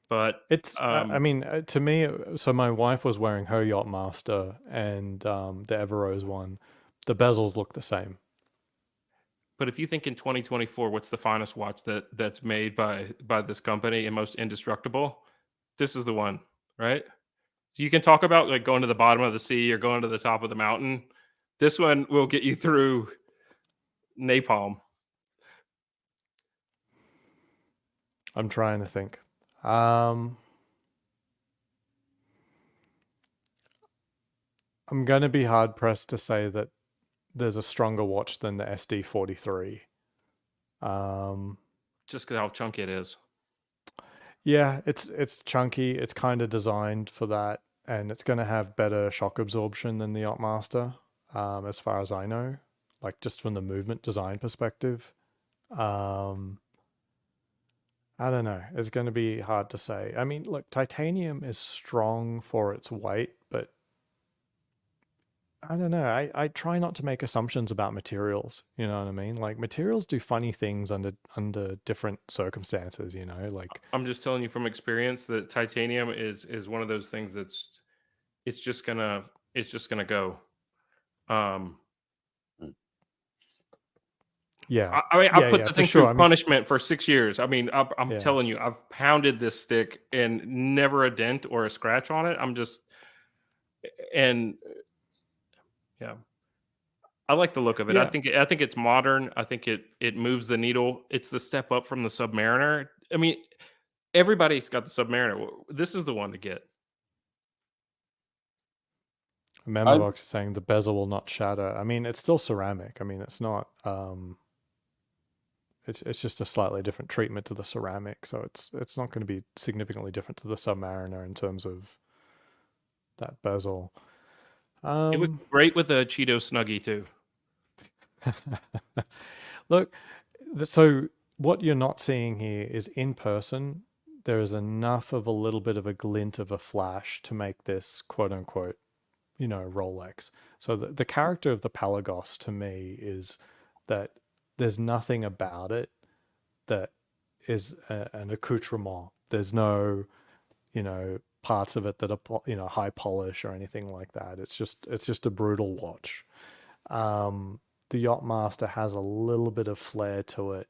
but It's, I mean, to me, so my wife was wearing her Yachtmaster and the Everose one. The bezels look the same. But if you think in 2024, what's the finest watch that's made by this company and most indestructible? This is the one, right? You can talk about like going to the bottom of the sea or going to the top of the mountain. This one will get you through napalm. I'm trying to think. I'm going to be hard pressed to say that there's a stronger watch than the SD43. Just because how chunky it is. Yeah, it's chunky. It's kind of designed for that, and it's going to have better shock absorption than the Yachtmaster, as far as I know. Like just from the movement design perspective. Um, I don't know. It's going to be hard to say. I mean, look, titanium is strong for its weight, but I don't know. I try not to make assumptions about materials. You know what I mean? Like materials do funny things under different circumstances. You know, like I'm just telling you from experience that titanium is one of those things that's it's just gonna go. Um, yeah, I mean, I yeah, put yeah, the for thing sure. through I mean, punishment for 6 years. I mean, I'm yeah, telling you, I've pounded this stick and never a dent or a scratch on it. I'm just and yeah, I like the look of it. yeah. I think it's modern. I think it moves the needle. It's the step up from the Submariner. I mean, everybody's got the Submariner. This is the one to get. I Memovox is saying the bezel will not shatter. I mean, it's still ceramic. I mean, it's not. It's just a slightly different treatment to the ceramic, so it's not going to be significantly different to the Submariner in terms of that bezel. It would Um, be great with a Cheeto Snuggie too. Look, so what you're not seeing here is in person. There is enough of a little bit of a glint of a flash to make this quote unquote, Rolex. So the character of the Palagos to me is that there's nothing about it that is an accoutrement. There's no, parts of it that are, high polish or anything like that. It's just a brutal watch. The Yachtmaster has a little bit of flair to it.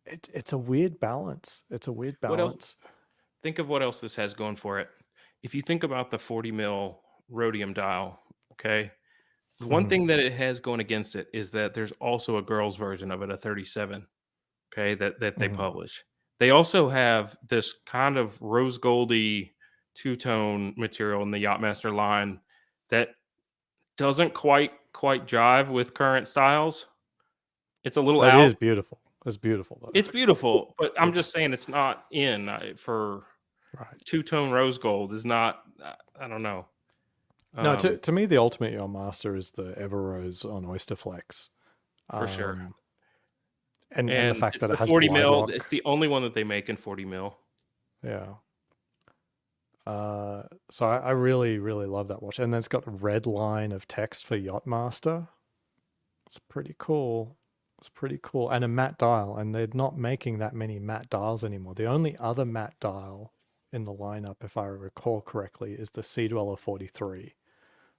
It's a weird balance. It's a weird What else? balance. Think of what else this has going for it. If you think about the 40 mil rhodium dial, okay, the one Mhm. thing that it has going against it is that there's also a girl's version of it, a 37. Okay, that they Mhm. publish. They also have this kind of rose goldy two-tone material in the Yachtmaster line that doesn't quite jive with current styles. It's a little But it out. is beautiful. It's beautiful though. It's beautiful, but I'm Yeah. just saying it's not in for Right. two-tone rose gold is not. I don't know. No, Um, to me, the ultimate Yachtmaster is the Everose on Oysterflex. for sure. Um, and the And fact it's that it the has 40 glide mil. It's lock. the only one that they make in 40 mil. Yeah. So I really, really love that watch. And then it's got a red line of text for Yachtmaster. It's pretty cool. It's pretty cool. And a matte dial. And they're not making that many matte dials anymore. The only other matte dial in the lineup, if I recall correctly, is the Sea Dweller 43.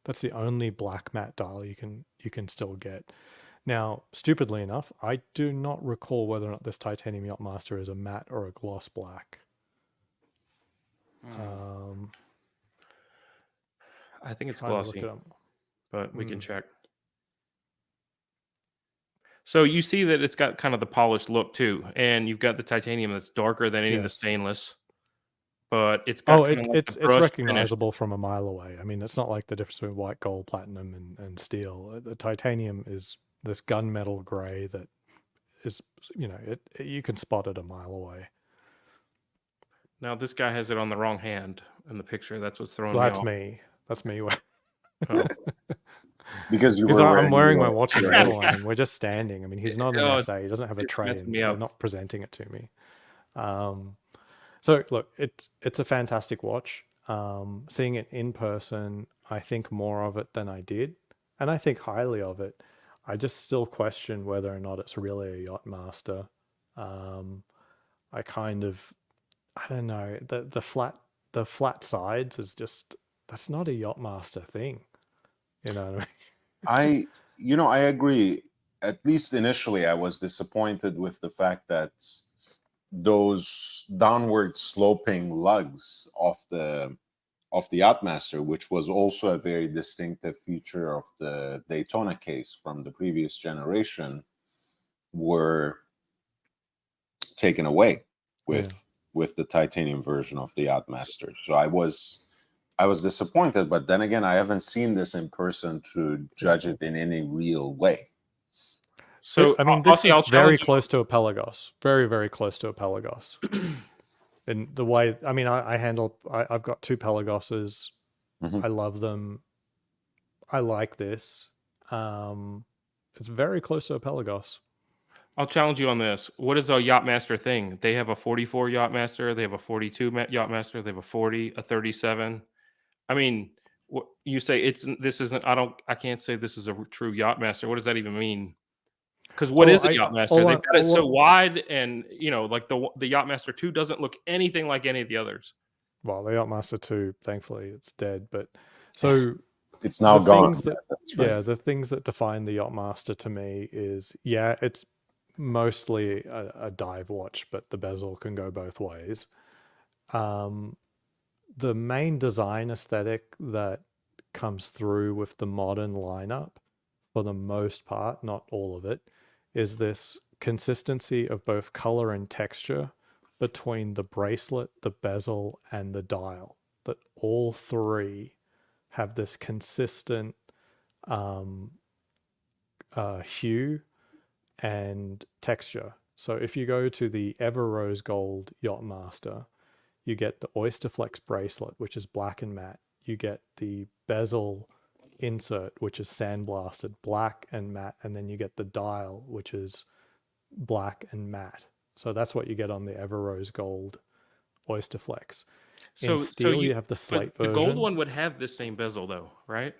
That's the only black matte dial you can still get. Now, stupidly enough, I do not recall whether or not this titanium Yachtmaster is a matte or a gloss black. I think it's Trying to look glossy, it up. but we can check. So you see that it's got kind of the polished look too, and you've got the titanium that's darker than any of the Yes. stainless, but it's Oh, got kind of like the it's brushed finish. recognizable from a mile away. I mean, it's not like the difference between white, gold, platinum, and steel. The titanium is this gunmetal gray that is, you can spot it a mile away. Now this guy has it on the wrong hand in the picture. That's what's throwing Well, me that's off. me. That's me. Oh. Because you Because were I'm wearing my your watch as your well, and we're just standing. I mean, he's not an Oh, SA. He doesn't have a it's tray, messing and me they're up. not presenting it to me. So look, it's a fantastic watch. Seeing it in person, I think more of it than I did, and I think highly of it. I just still question whether or not it's really a Yachtmaster. I kind of, I don't know, the flat sides is just, that's not a Yachtmaster thing. You know what I mean? I agree. At least initially, I was disappointed with the fact that those downward sloping lugs of the Yachtmaster, which was also a very distinctive feature of the Daytona case from the previous generation, were taken away with the titanium version of the Yachtmaster. So I was disappointed, but then again, I haven't seen this in person to judge it in any real way. So I mean, this Aussie, is I'll very challenge you. close to a Pelagos. Very, very close to a Pelagos. And the way, I mean, I've got two Pelagoses. Mhm. I love them. I like this. It's very close to a Pelagos. I'll challenge you on this. What is a Yachtmaster thing? They have a 44 Yachtmaster. They have a 42 Yachtmaster. They have a 40, a 37. I mean, what you say this isn't. I can't say this is a true Yachtmaster. What does that even mean? Because what is a Yachtmaster? They've got it so wide, and like the Yachtmaster 2 doesn't look anything like any of the others. Well, the Yachtmaster 2, thankfully, it's dead. But so it's now gone. The things that define the Yachtmaster to me is, it's mostly a dive watch, but the bezel can go both ways. The main design aesthetic that comes through with the modern lineup, for the most part, not all of it, is this consistency of both color and texture between the bracelet, the bezel, and the dial. That all three have this consistent hue and texture. So if you go to the Ever Rose Gold Yachtmaster, you get the Oysterflex bracelet, which is black and matte. You get the bezel insert, which is sandblasted black and matte, and then you get the dial, which is black and matte. So that's what you get on the Ever Rose Gold Oysterflex. In steel, you have the slate version. The gold one would have this same bezel, though, right?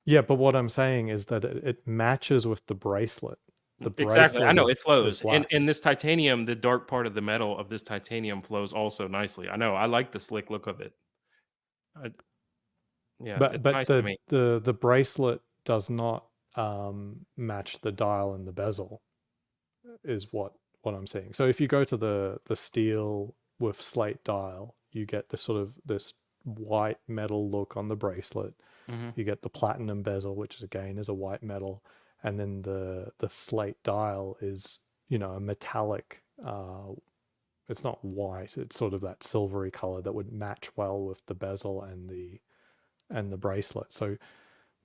Yeah, but what I'm saying is that it matches with the bracelet. The bracelet, exactly. I know it flows. And this titanium, the dark part of the metal of this titanium flows also nicely. I know. I like the slick look of it. But nice to me. the bracelet does not match the dial and the bezel, is what I'm saying. So if you go to the steel with slate dial, you get this white metal look on the bracelet. Mm-hmm. You get the platinum bezel, which again is a white metal, and then the slate dial is, a metallic. It's not white; it's sort of that silvery color that would match well with the bezel and the bracelet. So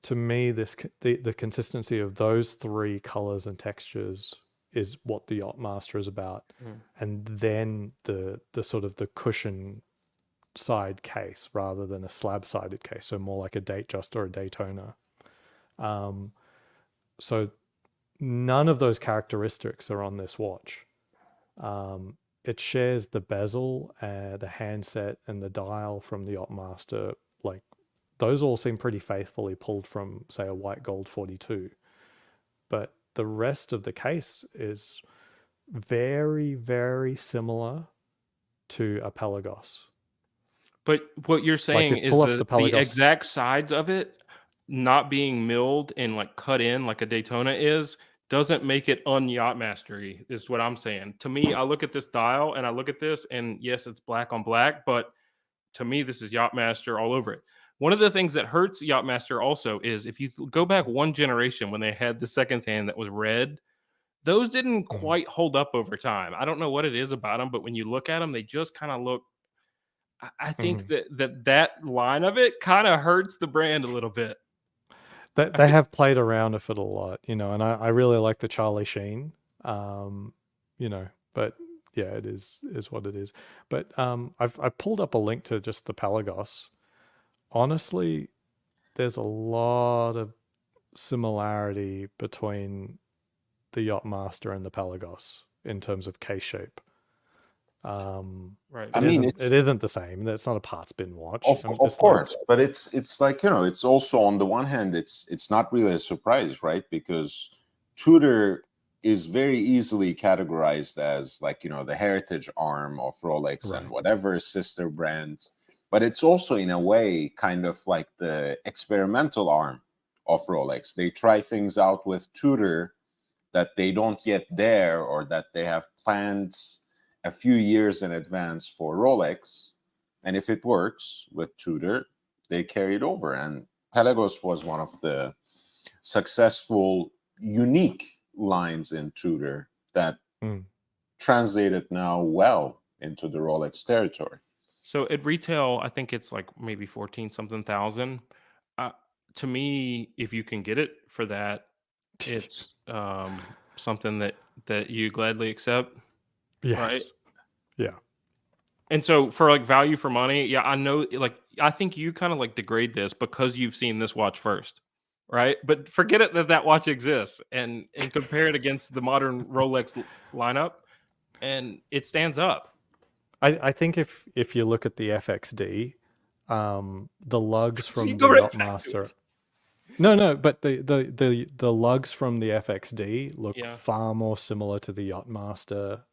to me, the consistency of those three colors and textures is what the Yachtmaster is about. And then the sort of the cushion side case rather than a slab sided case, so more like a Datejust or a Daytona. So none of those characteristics are on this watch. It shares the bezel, the handset, and the dial from the Yachtmaster. Like, those all seem pretty faithfully pulled from, say, a white gold 42. But the rest of the case is very, very similar to a Pelagos. But what you're saying is the exact sides of it not being milled and like cut in like a Daytona doesn't make it un-Yachtmastery, is what I'm saying. To me, I look at this dial and I look at this, and yes, it's black on black, but to me, this is Yachtmaster all over it. One of the things that hurts Yachtmaster also is if you go back one generation when they had the seconds hand that was red, those didn't quite hold up over time. I don't know what it is about them, but when you look at them, they just kind of look. I think that line of it kind of hurts the brand a little bit. They have played around with it a lot, and I really like the Charlie Sheen, but yeah, it is what it is. But I've pulled up a link to just the Pelagos. Honestly, there's a lot of similarity between the Yachtmaster and the Pelagos in terms of case shape. Right. I mean, It isn't the same. It's not a parts bin watch. of I'm of just like, course, but it's like, it's also, on the one hand, it's not really a surprise, right? Because Tudor is very easily categorized as, like, the heritage arm of Rolex and right. whatever sister brands, but it's also in a way kind of like the experimental arm of Rolex. They try things out with Tudor that they don't yet dare, or that they have planned a few years in advance for Rolex. And if it works with Tudor, they carry it over. And Pelagos was one of the successful, unique lines in Tudor that Mm. translated now well into the Rolex territory. So at retail, I think it's like maybe 14 something thousand. Uh, to me, if you can get it for that, it's something that you gladly accept, right? Yes. Yeah. And so for like value for money, yeah, I know, like, I think you kind of like degrade this because you've seen this watch first, right? But forget it that watch exists, and compare it against the modern Rolex lineup, and it stands up. I think if you look at the FXD, the lugs So you from go the right back to Yachtmaster. it. No, but the lugs from the FXD look Yeah, far more similar to the Yachtmaster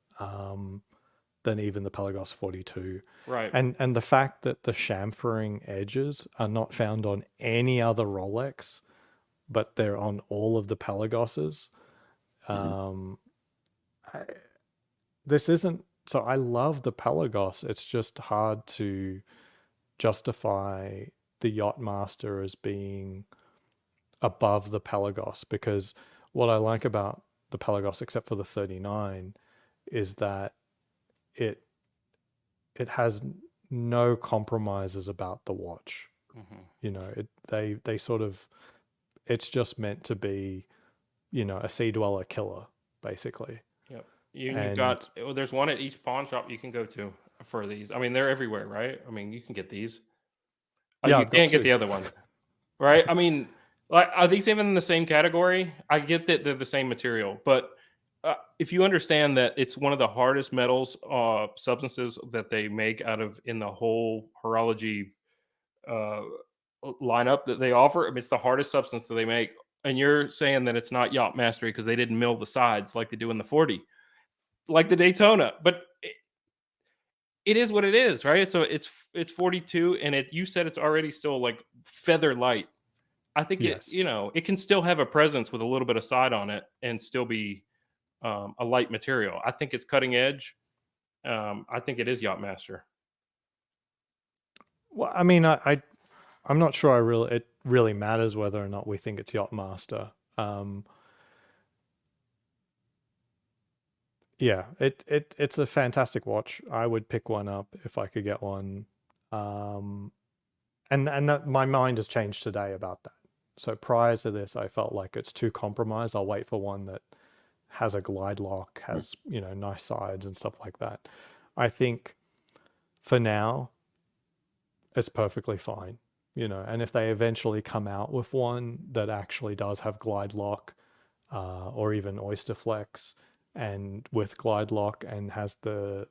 than even the Pelagos 42. right. And the fact that the chamfering edges are not found on any other Rolex, but they're on all of the Pelagoses. Um, I, this isn't so. I love the Pelagos. It's just hard to justify the Yachtmaster as being above the Pelagos, because what I like about the Pelagos, except for the 39, is that it it has no compromises about the watch. Mhm. They sort of, it's just meant to be, a sea dweller killer, basically. Yep. You've And got, well, there's one at each pawn shop you can go to for these. I mean, they're everywhere, right? I mean, you can get these. yeah, You I've got can't get two. the other one, right? I mean, like, are these even in the same category? I get that they're the same material, but if you understand that it's one of the hardest metals, substances that they make out of in the whole horology uh, lineup that they offer, I mean, it's the hardest substance that they make. And you're saying that it's not yacht mastery because they didn't mill the sides like they do in the 40, like the Daytona. But it is what it is, right? It's 42, and you said it's already still like feather light. I think Yes. it can still have a presence with a little bit of side on it and still be a light material. I think it's cutting edge. I think it is Yachtmaster. Well, I mean, I'm not sure it really matters whether or not we think it's Yachtmaster. Yeah, it's a fantastic watch. I would pick one up if I could get one. And that my mind has changed today about that. So prior to this, I felt like it's too compromised. I'll wait for one that has a glide lock, has, nice sides and stuff like that. I think for now, it's perfectly fine, and if they eventually come out with one that actually does have glide lock, or even oyster flex and with glide lock, and has the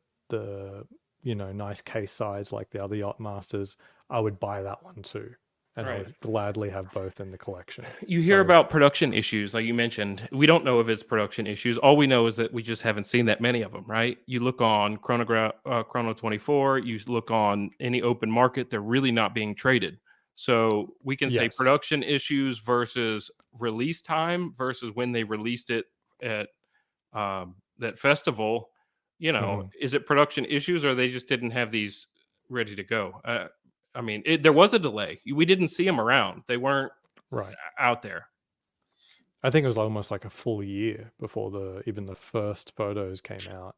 nice case sides like the other yacht masters, I would buy that one too, and I Right. would gladly have both in the collection. You hear So, about production issues, like you mentioned. We don't know if it's production issues. All we know is that we just haven't seen that many of them, right? You look on Chrono 24, you look on any open market, they're really not being traded. So we can say yes. production issues versus release time versus when they released it at that festival. Mhm. Is it production issues, or they just didn't have these ready to go? I mean, there was a delay. We didn't see them around. They weren't Right. out there. I think it was almost like a full year before even the first photos came out.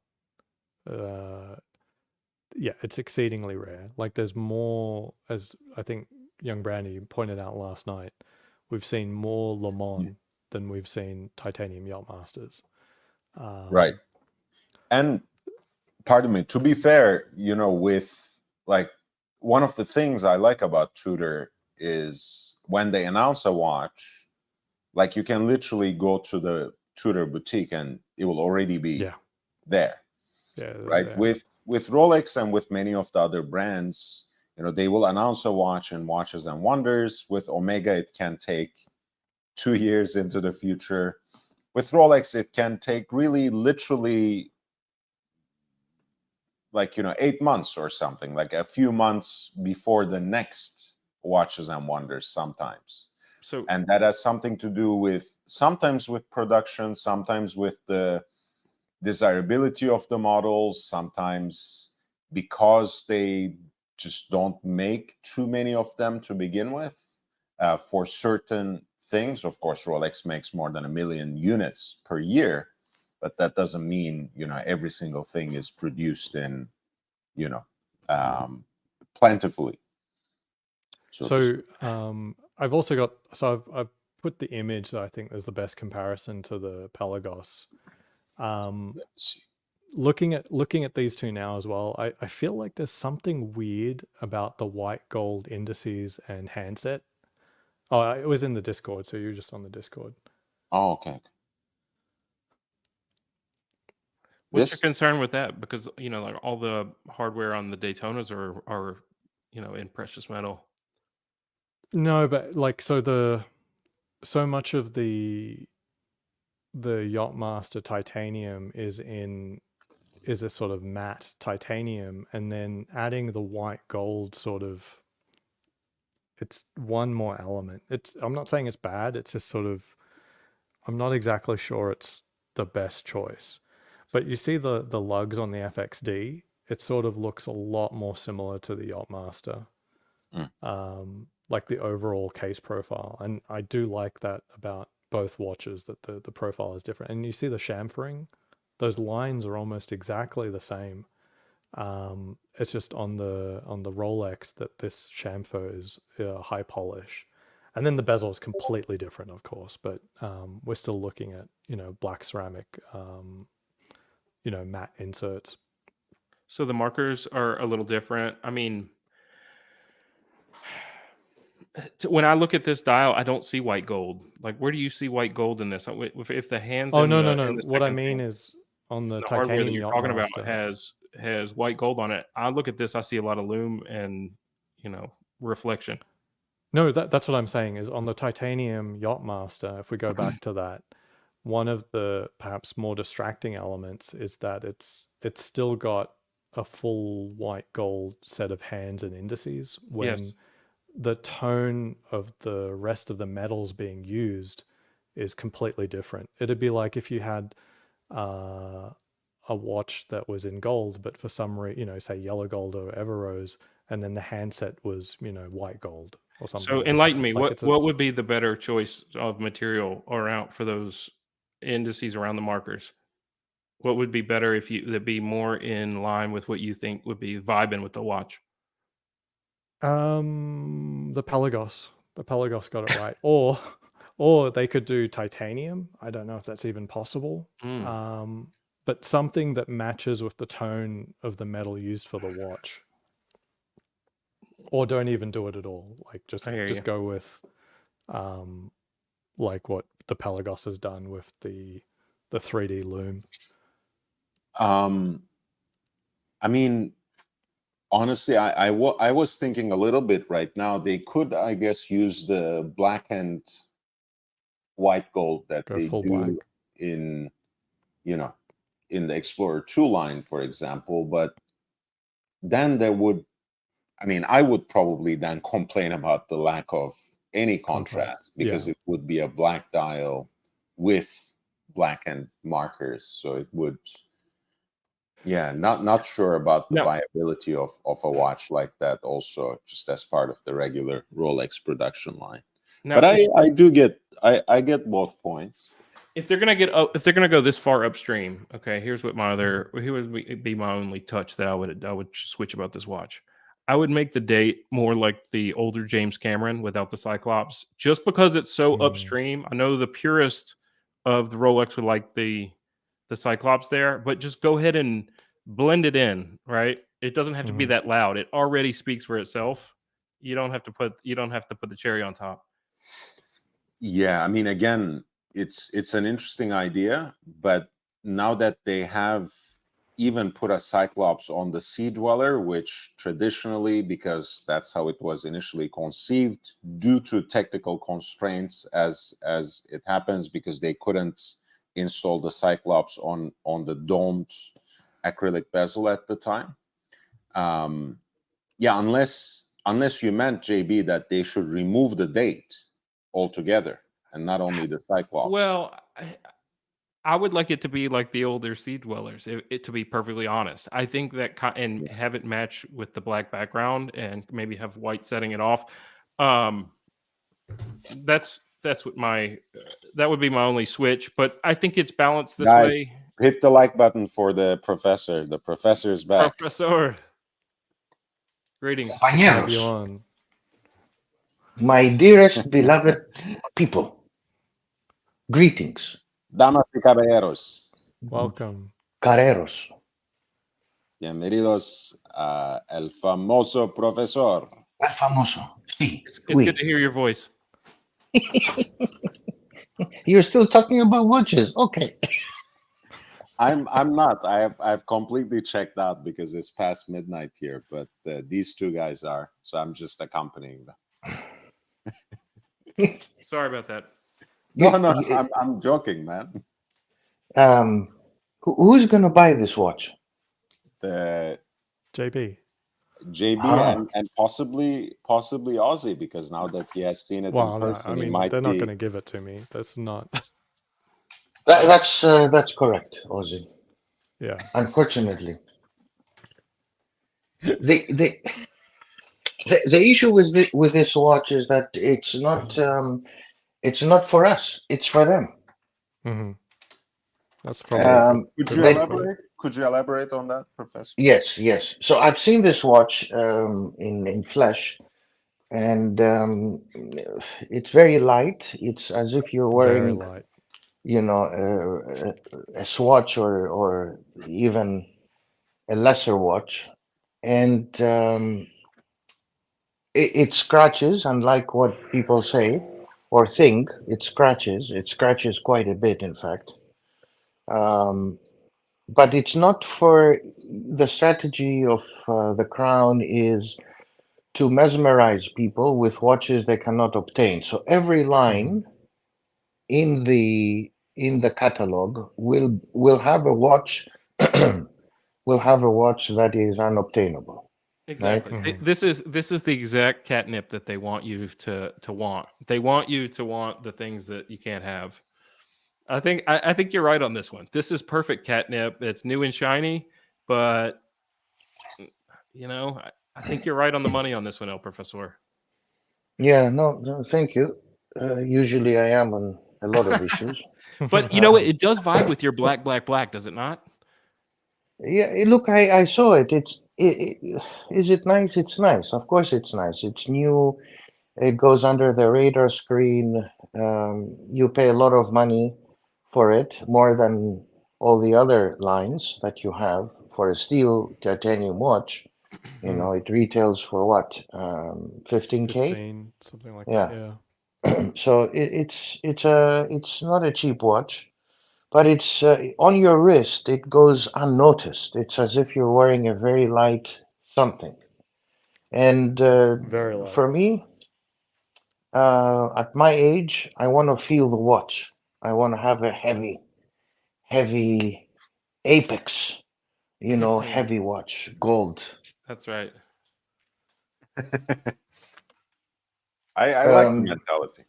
Yeah, it's exceedingly rare. Like, there's more, as I think young Brandy pointed out last night, we've seen more Le Mans than we've seen titanium yacht masters. Right. And pardon me. To be fair, with like one of the things I like about Tudor is when they announce a watch, like you can literally go to the Tudor boutique and it will already be there. Yeah, Right. With Rolex and with many of the other brands, they will announce a watch in Watches and Wonders. With Omega, it can take 2 years into the future. With Rolex, it can take really literally like 8 months or something, like a few months before the next Watches and Wonders sometimes. So, And that has something to do with sometimes with production, sometimes with the desirability of the models, sometimes because they just don't make too many of them to begin with for certain things. Of course, Rolex makes more than 1 million units per year, but that doesn't mean every single thing is produced in plentifully. So I've also got I've put the image that I think is the best comparison to the Pelagos. Looking at these two now as well, I feel like there's something weird about the white gold indices and handset. Oh, it was in the Discord, so you're just on the Discord. Oh, okay. what's your concern with that? Because like all the hardware on the Daytonas are in precious metal. No, but like so much of the Yachtmaster titanium is a sort of matte titanium, and then adding the white gold sort of, it's one more element. I'm not saying it's bad, it's just sort of, I'm not exactly sure it's the best choice. But you see the lugs on the FXD, it sort of looks a lot more similar to the Yachtmaster. Like the overall case profile. And I do like that about both watches, that the profile is different. And you see the chamfering, those lines are almost exactly the same. It's just on the Rolex that this chamfer is high polish, and then the bezel is completely different, of course. But we're still looking at black ceramic, matte inserts. So the markers are a little different. I mean, when I look at this dial, I don't see white gold. Like, where do you see white gold in this? If the hands Oh in no, the what I second mean thing, is on the the hardware that titanium you're talking about Yachtmaster. has white gold on it. I look at this, I see a lot of lume and reflection. No, that's what I'm saying is on the titanium Yachtmaster, if we go back to that, one of the perhaps more distracting elements is that it's still got a full white gold set of hands and indices, when Yes. the tone of the rest of the metals being used is completely different. It'd be like if you had a watch that was in gold, but for some reason, say yellow gold or Everrose, and then the handset was, white gold or something So like enlighten that. me. Like What would be the better choice of material or out for those indices around the markers? What would be better if that be more in line with what you think would be vibing with the watch? the Pelagos. The Pelagos got it right. Or they could do titanium. I don't know if that's even possible. But something that matches with the tone of the metal used for the watch. Or don't even do it at all. Like just go with like what the Pelagos has done with the 3D lume. I mean, honestly, I was thinking a little bit right now. They could, I guess, use the black and white gold that Go they full do black. in in the Explorer 2 line, for example. But then there would, I mean, I would probably then complain about the lack of any contrast, because it would be a black dial with black and markers. So it would, not sure about the viability of a watch like that also, just as part of the regular Rolex production line. But I do get, I get both points. If they're gonna go this far upstream, okay, here would be my only touch that I would switch about this watch. I would make the date more like the older James Cameron without the Cyclops, just because it's so upstream. I know the purist of the Rolex would like the Cyclops there, but just go ahead and blend it in, right? It doesn't have to be Mhm. that loud. It already speaks for itself. You don't have to put the cherry on top. Yeah, I mean, again, it's an interesting idea, but now that they have even put a Cyclops on the Sea Dweller, which traditionally, because that's how it was initially conceived, due to technical constraints, as it happens, because they couldn't install the Cyclops on the domed acrylic bezel at the time. Yeah, unless you meant, JB, that they should remove the date altogether and not only the Cyclops. Well, I would like it to be like the older Sea Dwellers. To be perfectly honest, I think that and Yeah. have it match with the black background, and maybe have white setting it off. That's what that would be my only switch. But I think it's balanced this Guys, way. hit the like button for the professor. The professor is back. Professor, greetings. Good to have you Compañeros, on. my dearest beloved people, greetings, Damas y caballeros, Welcome. careros. bienvenidos a el famoso profesor. El famoso. Sí, It's oui. good to hear your voice. You're still talking about watches. Okay. I'm not. I've completely checked out because it's past midnight here, but these two guys are, so I'm just accompanying them. Sorry about that. No, I'm joking, man. Who's going to buy this watch? The JB. JB Ah. and possibly Aussie, because now that he has seen it Well, in no, person, I he mean, might they're not be. going to give it to me. That's not. That's correct, Ozzy. Yeah. Unfortunately, the issue with this watch is that it's not for us. It's for them. Hmm. That's probably. Could good you way to put it. elaborate? Could you elaborate on that, Professor? Yes. So I've seen this watch in flesh, and it's very light. It's as if you're Very wearing, light. a swatch or even a lesser watch, and it scratches. Unlike what people say or think, it scratches. It scratches quite a bit, in fact. But it's not for the strategy of the crown is to mesmerize people with watches they cannot obtain. So every line in the catalog will have a watch will have a watch that is unobtainable. Exactly. Mhm. This is the exact catnip that they want you to want. They want you to want the things that you can't have. I think you're right on this one. This is perfect catnip. It's new and shiny, but I think you're right on the money on this one, El Professor. Yeah, no, thank you. Usually I am on a lot of issues. But you know what? It does vibe with your black, does it not? Yeah, look, I saw it. Is it nice? It's nice. Of course, it's nice. It's new. It goes under the radar screen. You pay a lot of money for it, more than all the other lines that you have for a steel titanium watch. It retails for what, 15K? 15, something like Yeah. that. Yeah. So it's not a cheap watch, but it's on your wrist. It goes unnoticed. It's as if you're wearing a very light something. And Very light. for me, at my age, I want to feel the watch. I want to have a heavy Apex, heavy watch, gold. That's right. I like the mentality.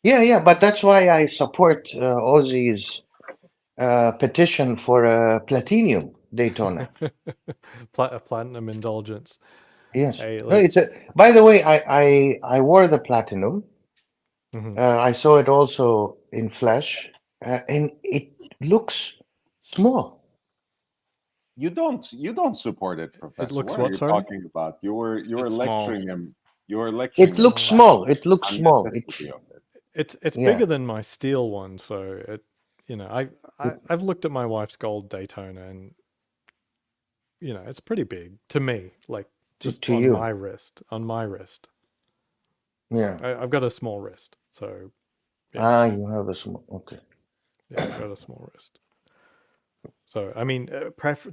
Yeah, but that's why I support Ozzy's petition for a platinum Daytona. A platinum indulgence. Yes. Hey, No, it's a. By the way, I wore the platinum. Mhm. I saw it also in flesh, and it looks small. You don't support it, Professor. looks What are what, you sorry? talking about? You were It's lecturing him. You were lecturing It him looks about small. It looks the small. necessity of it. It's Yeah. bigger than my steel one, so I've looked at my wife's gold Daytona, and you know, it's pretty big to me, like just to on you. my wrist, Yeah. I've got a small wrist, so yeah. Ah, you have a small. Okay. Yeah, I've got a small wrist. So I mean,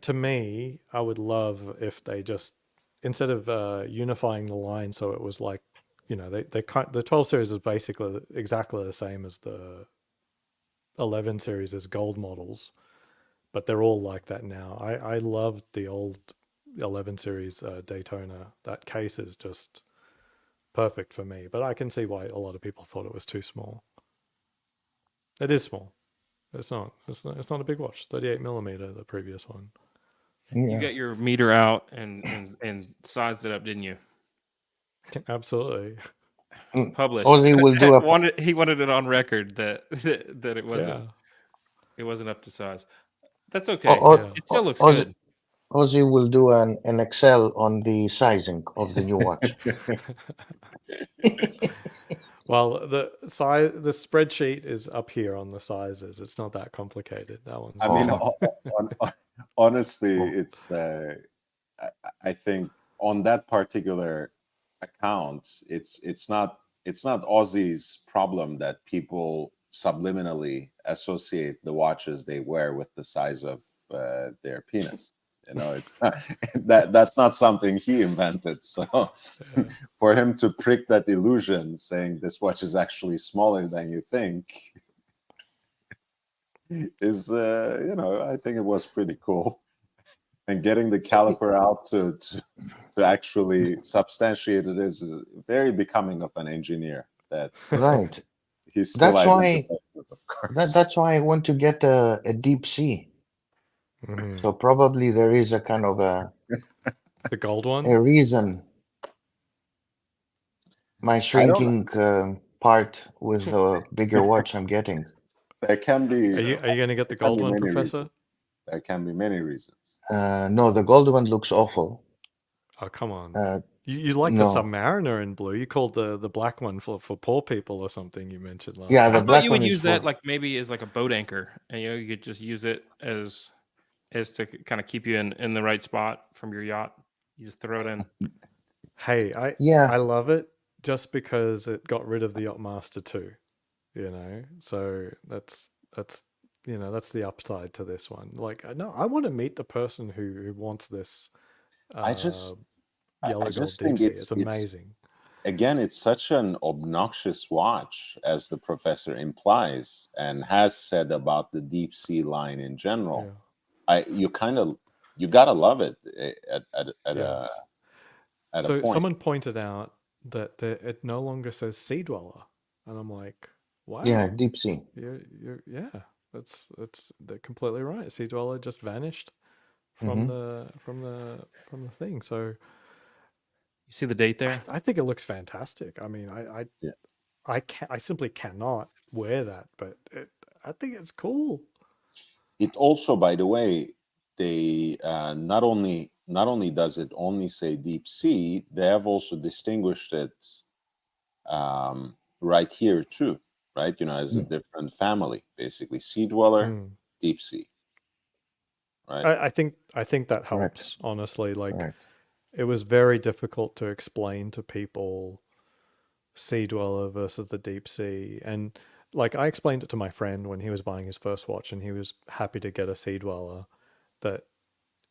to me, I would love if they just, instead of unifying the line, so it was like, you know, the 12 series is basically exactly the same as the 11 series as gold models, but they're all like that now. I loved the old 11 series Daytona. That case is just perfect for me, but I can see why a lot of people thought it was too small. It is small. It's not. It's not a big watch. 38 millimeter, the previous one. You Yeah. got your meter out and sized it up, didn't you? Absolutely. Published. Ozzy will do a. He wanted it on record that that it wasn't Yeah. it wasn't up to size. That's okay. O- It still looks Ozzy, good. Ozzy will do an Excel on the sizing of the new watch. Well, the spreadsheet is up here on the sizes. It's not that complicated. That one's. I mean, Oh. honestly, Oh. it's. I think on that particular account, it's not Aussie's problem that people subliminally associate the watches they wear with the size of their penis. You know, it's not, that's not something he invented. So Yeah. for him to prick that illusion, saying this watch is actually smaller than you think, is you know, I think it was pretty cool. And getting the caliper out to actually substantiate it is very becoming of an engineer. That Right. he's still That's why. identified with, of course. That's why I want to get a deep sea. Mhm. So probably there is a kind of The gold one. a reason. My shrinking part with the bigger watch I'm getting. There can be. Are you going to get the there can gold be one, many Professor? reasons. There can be many reasons. No, the gold one looks awful. Oh, come on. Uh, You like the no. Submariner in blue. You called the black one for poor people or something you mentioned last Yeah, time. the I thought black you one would is use that for. like maybe as like a boat anchor, and you could just use it as to kind of keep you in the right spot from your yacht. You just throw it in. Hey, Yeah. I love it just because it got rid of the Yachtmaster 2, you know? So that's you know, that's the upside to this one. Like, no, I want to meet the person who wants this I just yellow I gold just deep think sea. it's amazing. again, it's such an obnoxious watch, as the professor implies and has said about the deep sea line in general. Yeah. You gotta love it at Yes. a So point. someone pointed out that it no longer says Sea Dweller, and I'm like, wow. Yeah, deep sea. Yeah, they're completely right. Sea Dweller just vanished from Mm-hmm. the thing. So You see the date there? I think it looks fantastic. I mean, Yeah. I simply cannot wear that, but I think it's cool. It also, by the way, they not only does it only say deep sea, they have also distinguished it right here too, right? You know, as a different family, basically, sea dweller, deep sea, right? I think that Correct. helps, honestly. Like, Correct. it was very difficult to explain to people Sea Dweller versus the deep sea, and like I explained it to my friend when he was buying his first watch, and he was happy to get a Sea Dweller. That,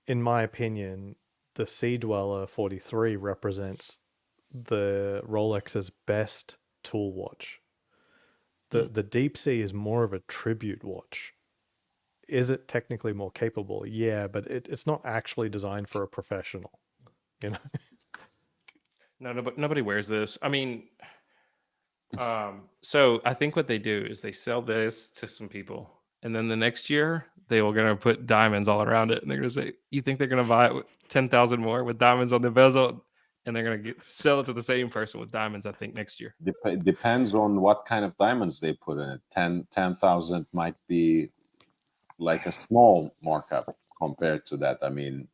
in my opinion, the Sea Dweller 43 represents the Rolex's best tool watch. The Deep Sea is more of a tribute watch. Is it technically more capable? Yeah, but it's not actually designed for a professional, you know? No, nobody wears this. I mean, so I think what they do is they sell this to some people, and then the next year they are going to put diamonds all around it, and they're going to say, "You think they're going to buy it with 10,000 more with diamonds on the bezel?" And they're going to sell it to the same person with diamonds, I think, next year. Depends on what kind of diamonds they put in it. 10,000 might be like a small markup compared to that. I mean,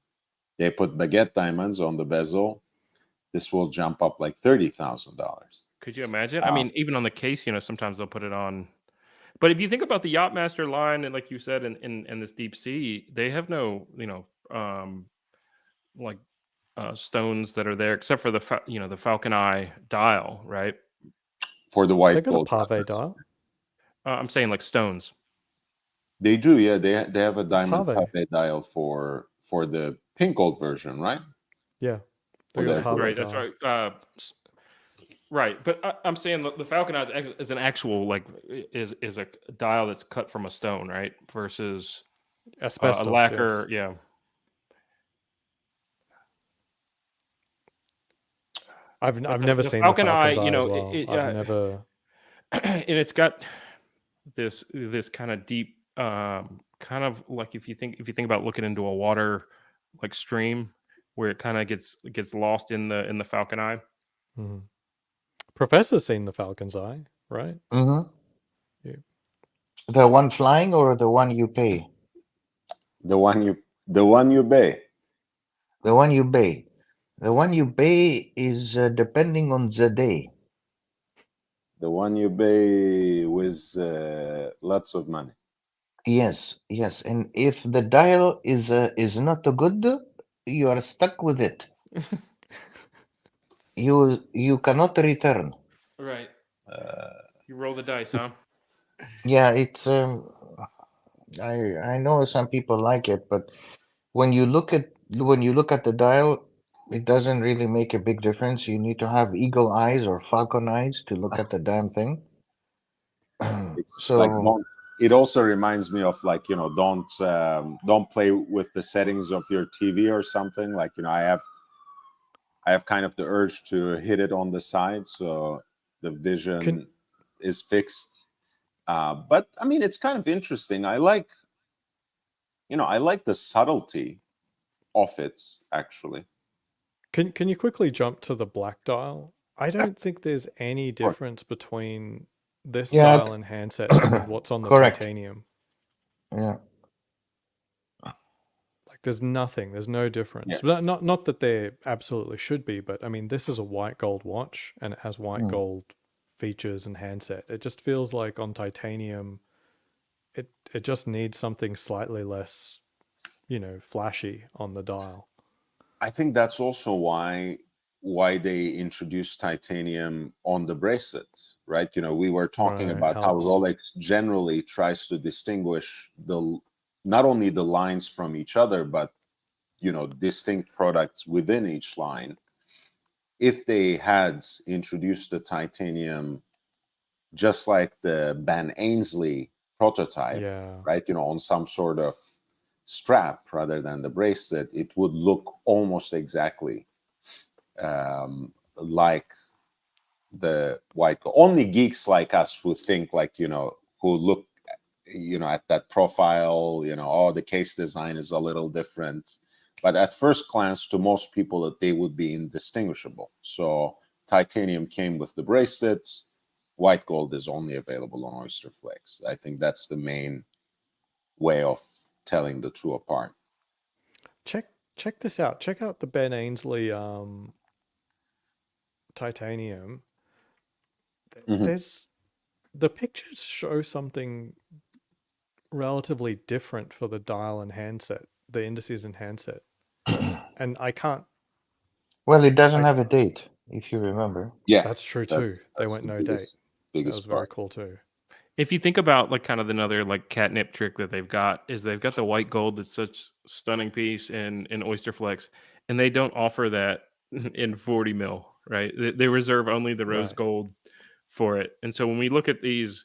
they put baguette diamonds on the bezel. This will jump up like $30,000. Could you imagine? I mean, even on the case, you know, sometimes they'll put it on. But if you think about the Yachtmaster line, and like you said, in this deep sea, they have no, you know, like stones that are there, except for the the Falcon Eye dial, right? For the They white got a gold pave peppers. dial. I'm saying like stones. They do, yeah. They have a diamond Pave. pave dial for the pink gold version, right? Yeah, they For got a their pave Right, that's dial. right. Right, but I'm saying the Falcon Eye is an actual like is a dial that's cut from a stone, right? Versus a Asbestos. lacquer, Yes. yeah. I've But never the seen the Falcon Eye, Falcon's Eye as well. it, I've never. and it's got this kind of deep, kind of like if you think about looking into a water like stream where it kind of gets lost in the Falcon Eye. Mhm. Professor's seen the Falcon's Eye, right? Mm-hmm. Yeah. The one flying or the one you pay? The one you pay. The one you pay. The one you pay is depending on the day. The one you pay with lots of money. Yes, yes. And if the dial is not good, you are stuck with it. You cannot return. Right. You roll the dice, huh? Yeah, it's I know some people like it, but when you look at the dial, it doesn't really make a big difference. You need to have eagle eyes or falcon eyes to look at the damn thing. It's like So it also reminds me of like, don't play with the settings of your TV or something. Like, I have kind of the urge to hit it on the side, so the vision is fixed. But I mean, it's kind of interesting. I like the subtlety of it, actually. Can you quickly jump to the black dial? I don't think there's any difference between this yeah, dial and handset and what's on the correct. titanium. Yeah. Like there's nothing. There's no difference. Yeah. But not that there absolutely should be, but I mean this is a white gold watch and it has white gold features and handset. It just feels like on titanium it just needs something slightly less, flashy on the dial. I think that's also why they introduced titanium on the bracelet, right? We were talking Right, about how helps. Rolex generally tries to distinguish not only the lines from each other, but distinct products within each line. If they had introduced the titanium just like the Ben Ainsley prototype, Yeah. right? On some sort of strap rather than the bracelet, it would look almost exactly like the white gold. Only geeks like us who think like, who look, at that profile, oh, the case design is a little different. But at first glance, to most people, that they would be indistinguishable. So titanium came with the bracelets. White gold is only available on Oyster Flakes. I think that's the main way of telling the two apart. Check this out. Check out the Ben Ainsley titanium. Mhm. There's the pictures show something relatively different for the dial and handset, the indices and handset. And I can't. Well, it doesn't have a date, if you remember. Yeah, That's true too. They went the no date. That was biggest very part. cool too. If you think about like kind of another like catnip trick that they've got is they've got the white gold that's such stunning piece in Oyster Flex, and they don't offer that in 40 mil, right? They reserve only the rose Right. gold for it. And so when we look at these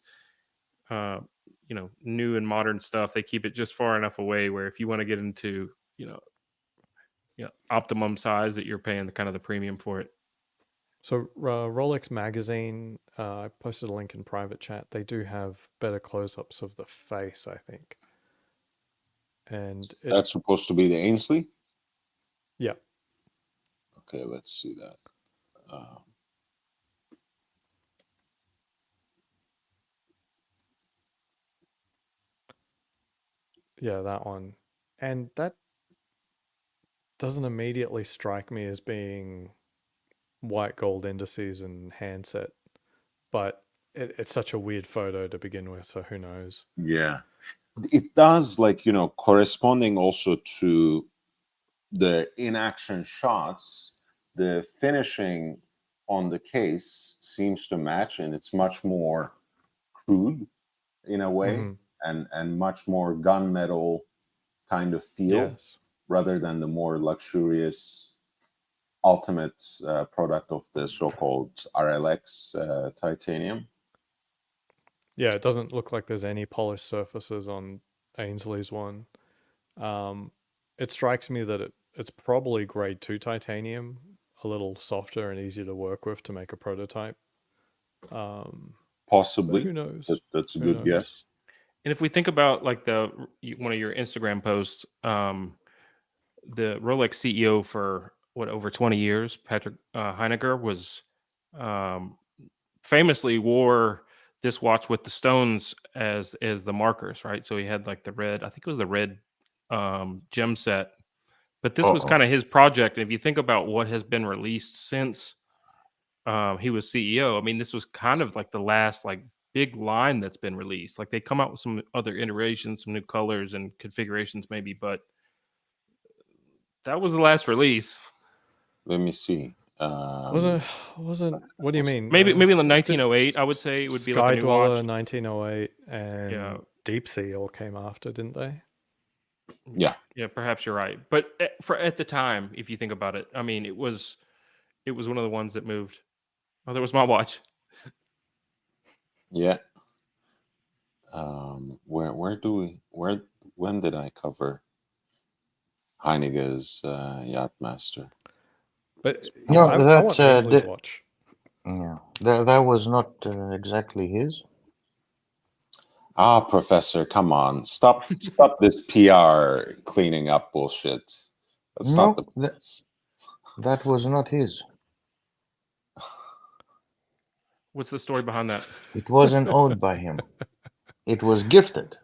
new and modern stuff, they keep it just far enough away where if you want to get into, optimum size, that you're paying the kind of the premium for it. So Rolex magazine, I posted a link in private chat. They do have better close-ups of the face, I think. And That's supposed to be the Ainsley? Yeah. Okay, let's see that. Yeah, that one. And that doesn't immediately strike me as being white gold indices and handset, but it's such a weird photo to begin with, so who knows? Yeah. It does, like, corresponding also to the in-action shots, the finishing on the case seems to match, and it's much more crude in a way, Mhm. and much more gunmetal kind of feel, Yes. rather than the more luxurious ultimate product of the so-called RLX titanium. Yeah, it doesn't look like there's any polished surfaces on Ainsley's one. It strikes me that it's probably grade 2 titanium, a little softer and easier to work with to make a prototype. But Possibly. who knows? That's a Who good knows? guess. And if we think about like one of your Instagram posts, the Rolex CEO for what, over 20 years, Patrick Heinegger, was famously wore this watch with the stones as the markers, right? So he had like the red, I think it was the red gem set, but this was Uh-oh. kind of his project. And if you think about what has been released since he was CEO, I mean, this was kind of like the last like big line that's been released. Like they come out with some other iterations, some new colors and configurations maybe, but that was the last release. Let me see. Wasn't what do you mean? Maybe in Did 1908, I would say it would be like Sky a new Dweller watch. 1908 and Yeah. Deep Sea all came after, didn't they? Yeah. Yeah, perhaps you're right. But at the time, if you think about it, I mean, it was one of the ones that moved. Oh, there was my watch. Yeah. When did I cover Heinegger's Yachtmaster? But No, I that's want Ainsley's watch. yeah. That was not exactly his. Ah, Professor, come on. Stop this PR cleaning up bullshit. That's not the No, that was not his. What's the story behind that? It wasn't owned by him. It was gifted.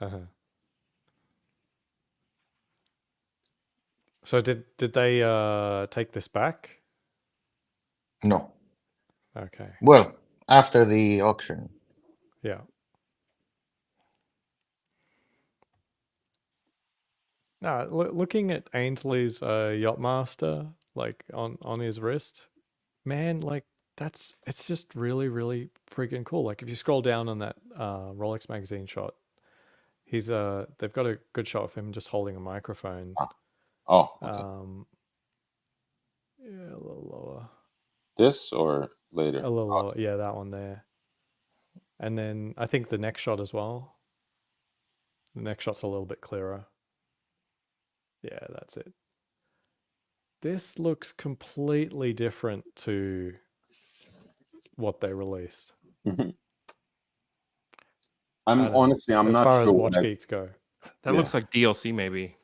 Uh-huh. So did they take this back? No. Okay. Well, after the auction. Yeah. Now, looking at Ainsley's Yachtmaster, like on his wrist, man, like it's just really, really freaking cool. Like if you scroll down on that Rolex magazine shot, they've got a good shot of him just holding a microphone. Oh, okay. Yeah, a little lower. This or later? A little lower. Yeah, that one there. And then I think the next shot as well. The next shot's a little bit clearer. Yeah, that's it. This looks completely different to what they released. Mhm. I don't know. Honestly, I'm as not far sure. as watch geeks go. That looks like DLC, maybe.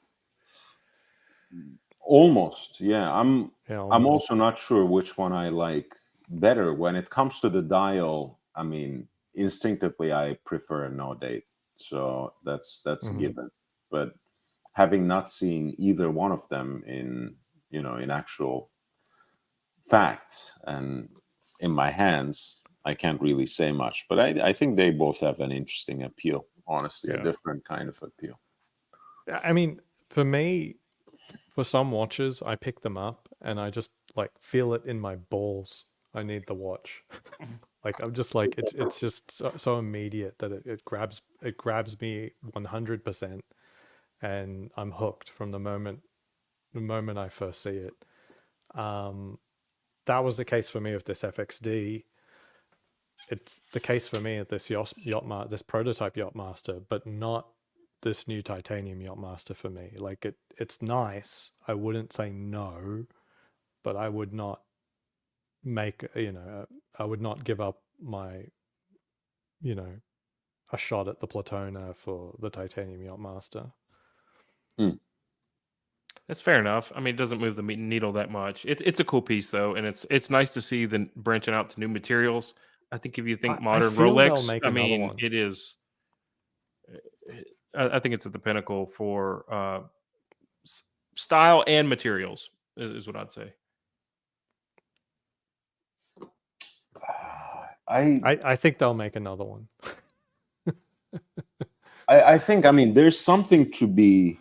Almost, yeah. I'm Almost. also not sure which one I like better. When it comes to the dial, I mean, instinctively I prefer a no date. So that's a given. But having not seen either one of them in actual fact and in my hands, I can't really say much. But I think they both have an interesting appeal, honestly, a different kind of appeal. I mean, for me, for some watches, I pick them up and I just like feel it in my balls. I need the watch. Like I'm just like it's just so immediate that it grabs me 100%, and I'm hooked from the moment I first see it. That was the case for me with this FXD. It's the case for me with this this prototype Yachtmaster, but not this new titanium Yachtmaster for me. Like it's nice. I wouldn't say no, but I would not I would not give up my, a shot at the Platona for the titanium Yachtmaster. That's fair enough. I mean, it doesn't move the needle that much. It's a cool piece though, and it's nice to see the branching out to new materials. I think if you think I modern feel they'll Rolex, make I another mean, one. it is. I think it's at the pinnacle for style and materials, is what I'd say. I think they'll make another one. I think, I mean, there's something to be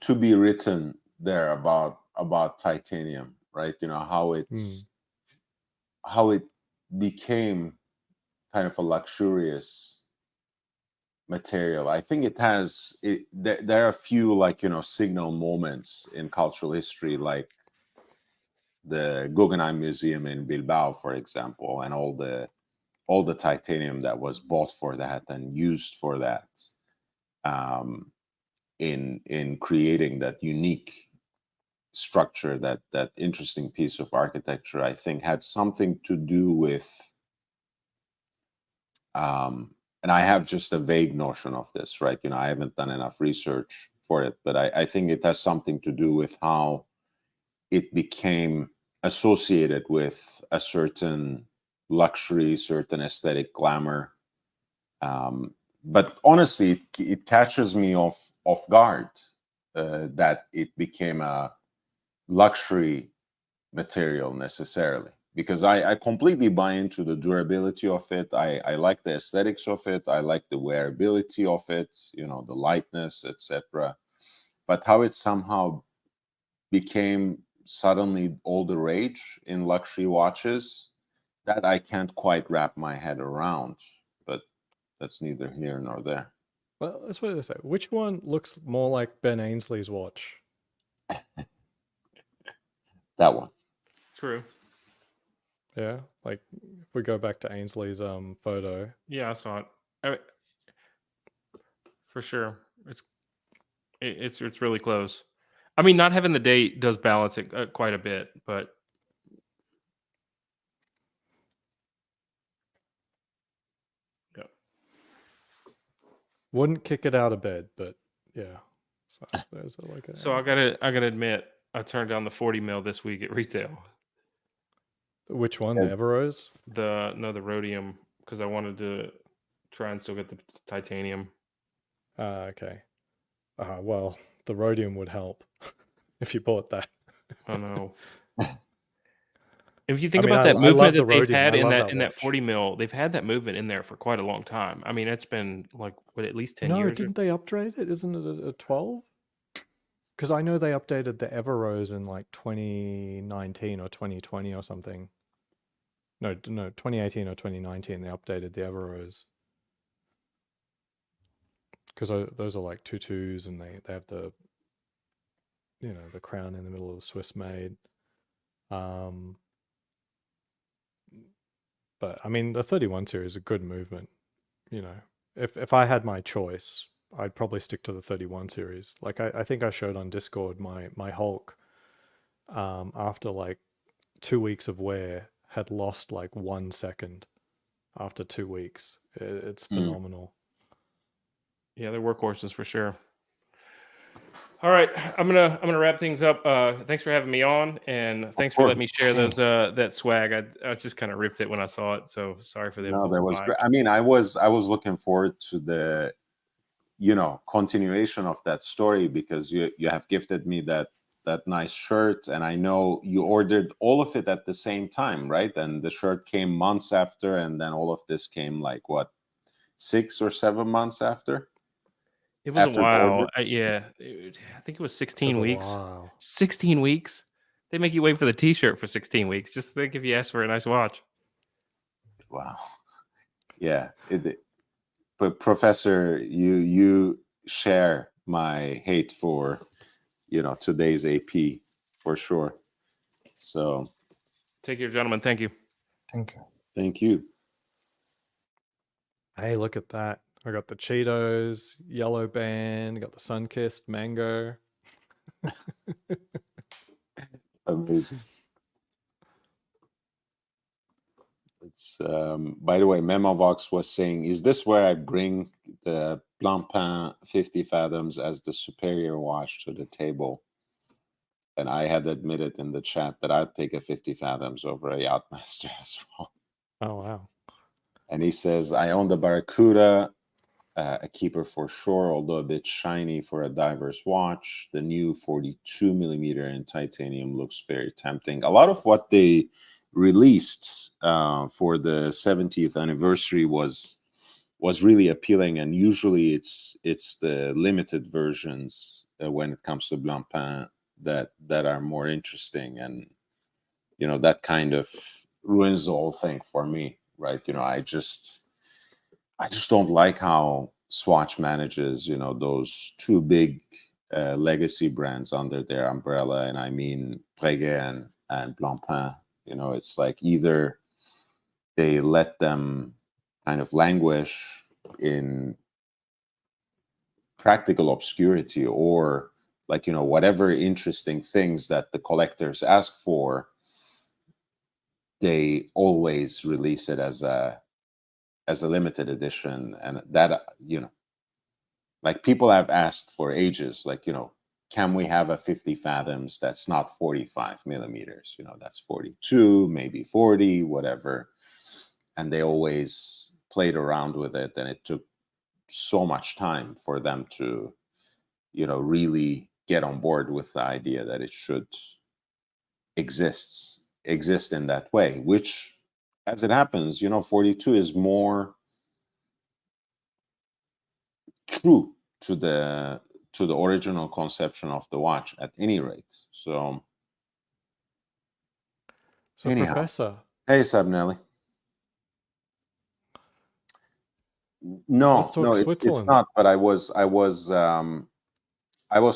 written there about titanium, right? You know how Mm. it became kind of a luxurious material. I think it has there are a few, like, you know, signal moments in cultural history, like the Guggenheim Museum in Bilbao, for example, and all the titanium that was bought for that and used for that, in creating that unique structure, that interesting piece of architecture, I think had something to do with, and I have just a vague notion of this, right? You know, I haven't done enough research for it, but I think it has something to do with how it became associated with a certain luxury, certain aesthetic glamour. But honestly, it catches me off guard, that it became a luxury material necessarily, because I completely buy into the durability of it. I like the aesthetics of it. I like the wearability of it, you know, the lightness, etc. But how it somehow became suddenly all the rage in luxury watches, that I can't quite wrap my head around. But that's neither here nor there. Well, that's what I say. Which one looks more like Ben Ainsley's watch? That one. True. Yeah, like if we go back to Ainsley's photo. Yeah, I saw it. For sure, it's really close. I mean, not having the date does balance it quite a bit, but yeah. Wouldn't kick it out of bed, but yeah. So there's like a. So I gotta admit, I turned down the 40 mil this week at retail. Which one? The Yeah. Everose? The rhodium, because I wanted to try and still get the titanium. Okay. Well, the rhodium would help if you bought that. Oh no. If you I think mean, about that I movement love that the they've rhodium. had I in love that that in that watch. 40 mil, they've had that movement in there for quite a long time. I mean, it's been like what, at least 10 No, years. didn't they upgrade it? Isn't it a 12? Because I know they updated the Everose in like 2019 or 2020 or something. No, 2018 or 2019. They updated the Everose. Because those are like tutus, and they have the, you know, the crown in the middle of Swiss made. But I mean, the 31 series is a good movement. You know, if I had my choice, I'd probably stick to the 31 series. Like I think I showed on Discord my Hulk, after like 2 weeks of wear, had lost like 1 second after 2 weeks. It's phenomenal. Yeah, they're workhorses for sure. All right, I'm gonna wrap things up. Thanks for having me on, and thanks for letting me share those that swag. I just kind of ripped it when I saw it, so sorry for the No, impulse that was buy. great. I mean, I was looking forward to the, you know, continuation of that story, because you have gifted me that nice shirt, and I know you ordered all of it at the same time, right? And the shirt came months after, and then all of this came like what, 6 or 7 months after? It was After a the while. order? I think it was 16 Took a weeks. while. 16 weeks. They make you wait for the T-shirt for 16 weeks. Just think if you ask for a nice watch. Wow. Yeah. But Professor, you share my hate for, you know, today's AP for sure. So Take care, gentlemen. Thank you. Thank you. thank you. Hey, look at that. I got the Cheetos, yellow band, got the sun-kissed mango. Amazing. It's by the way, Memovox was saying, is this where I bring the Blancpain 50 Fathoms as the superior watch to the table? And I had admitted in the chat that I'd take a 50 Fathoms over a Yachtmaster as well. Oh, wow. And he says, I own the Barracuda, a keeper for sure, although a bit shiny for a diver's watch. The new 42 millimeter in titanium looks very tempting. A lot of what they released for the 70th anniversary was really appealing, and usually it's the limited versions when it comes to Blancpain that are more interesting, and that kind of ruins the whole thing for me, right? I just don't like how Swatch manages, those two big legacy brands under their umbrella, and I mean Breguet and Blancpain. It's like either they let them kind of languish in practical obscurity, or like whatever interesting things that the collectors ask for, they always release it as a limited edition. And that like people have asked for ages, like can we have a 50 fathoms that's not 45 millimeters, that's 42, maybe 40, whatever. And they always played around with it, and it took so much time for them to really get on board with the idea that it should exist in that way, which, as it happens, 42 is more true to the original conception of the watch, at any rate. So anyhow, Professor, hey Sabnelli. No, let's talk it's Switzerland. not. But I was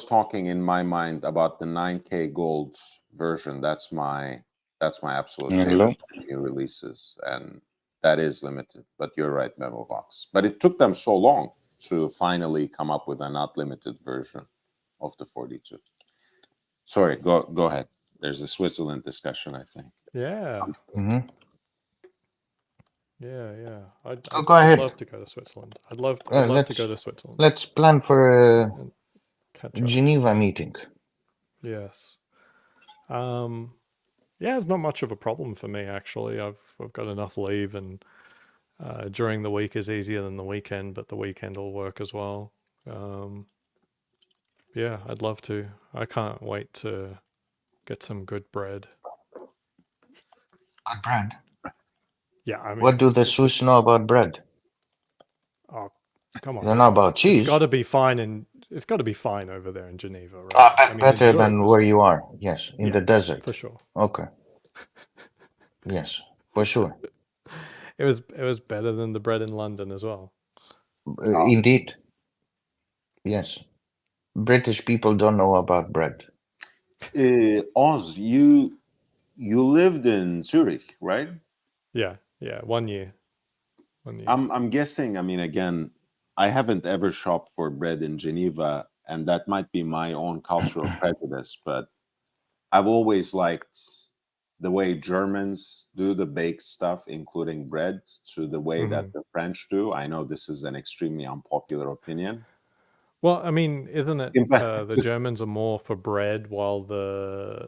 talking in my mind about the 9K gold version. That's my absolute Hello? favorite new releases, and that is limited. But you're right, Memovox. But it took them so long to finally come up with a not limited version of the 42. Sorry, go ahead. There's a Switzerland discussion, I think. Yeah. Hmm. Yeah. I'd Go ahead. love to go to Switzerland. I'd love to go to Switzerland. Let's plan for a and catch up. Geneva meeting. Yes. Yeah, it's not much of a problem for me, actually. I've got enough leave, and during the week is easier than the weekend, but the weekend will work as well. Yeah, I'd love to. I can't wait to get some good bread. Good bread. Yeah, I mean, What do the it's Swiss just, know about bread? oh, come on. They know about cheese. It's got to be fine, and it's got to be fine over there in Geneva, right? I mean, Better in Zurich than was where fine. you are. Yes, in Yeah, the desert. for sure. Okay. Yes, for sure. It was better than the bread in London as well. Indeed. Yes. British people don't know about bread. Oz, you lived in Zurich, right? Yeah. 1 year. 1 year. I'm guessing. I mean, again, I haven't ever shopped for bread in Geneva, and that might be my own cultural prejudice, but I've always liked the way Germans do the baked stuff, including bread, to the way that the French do. I know this is an extremely unpopular opinion. Well, I mean, isn't it In fact, the Germans are more for bread, while the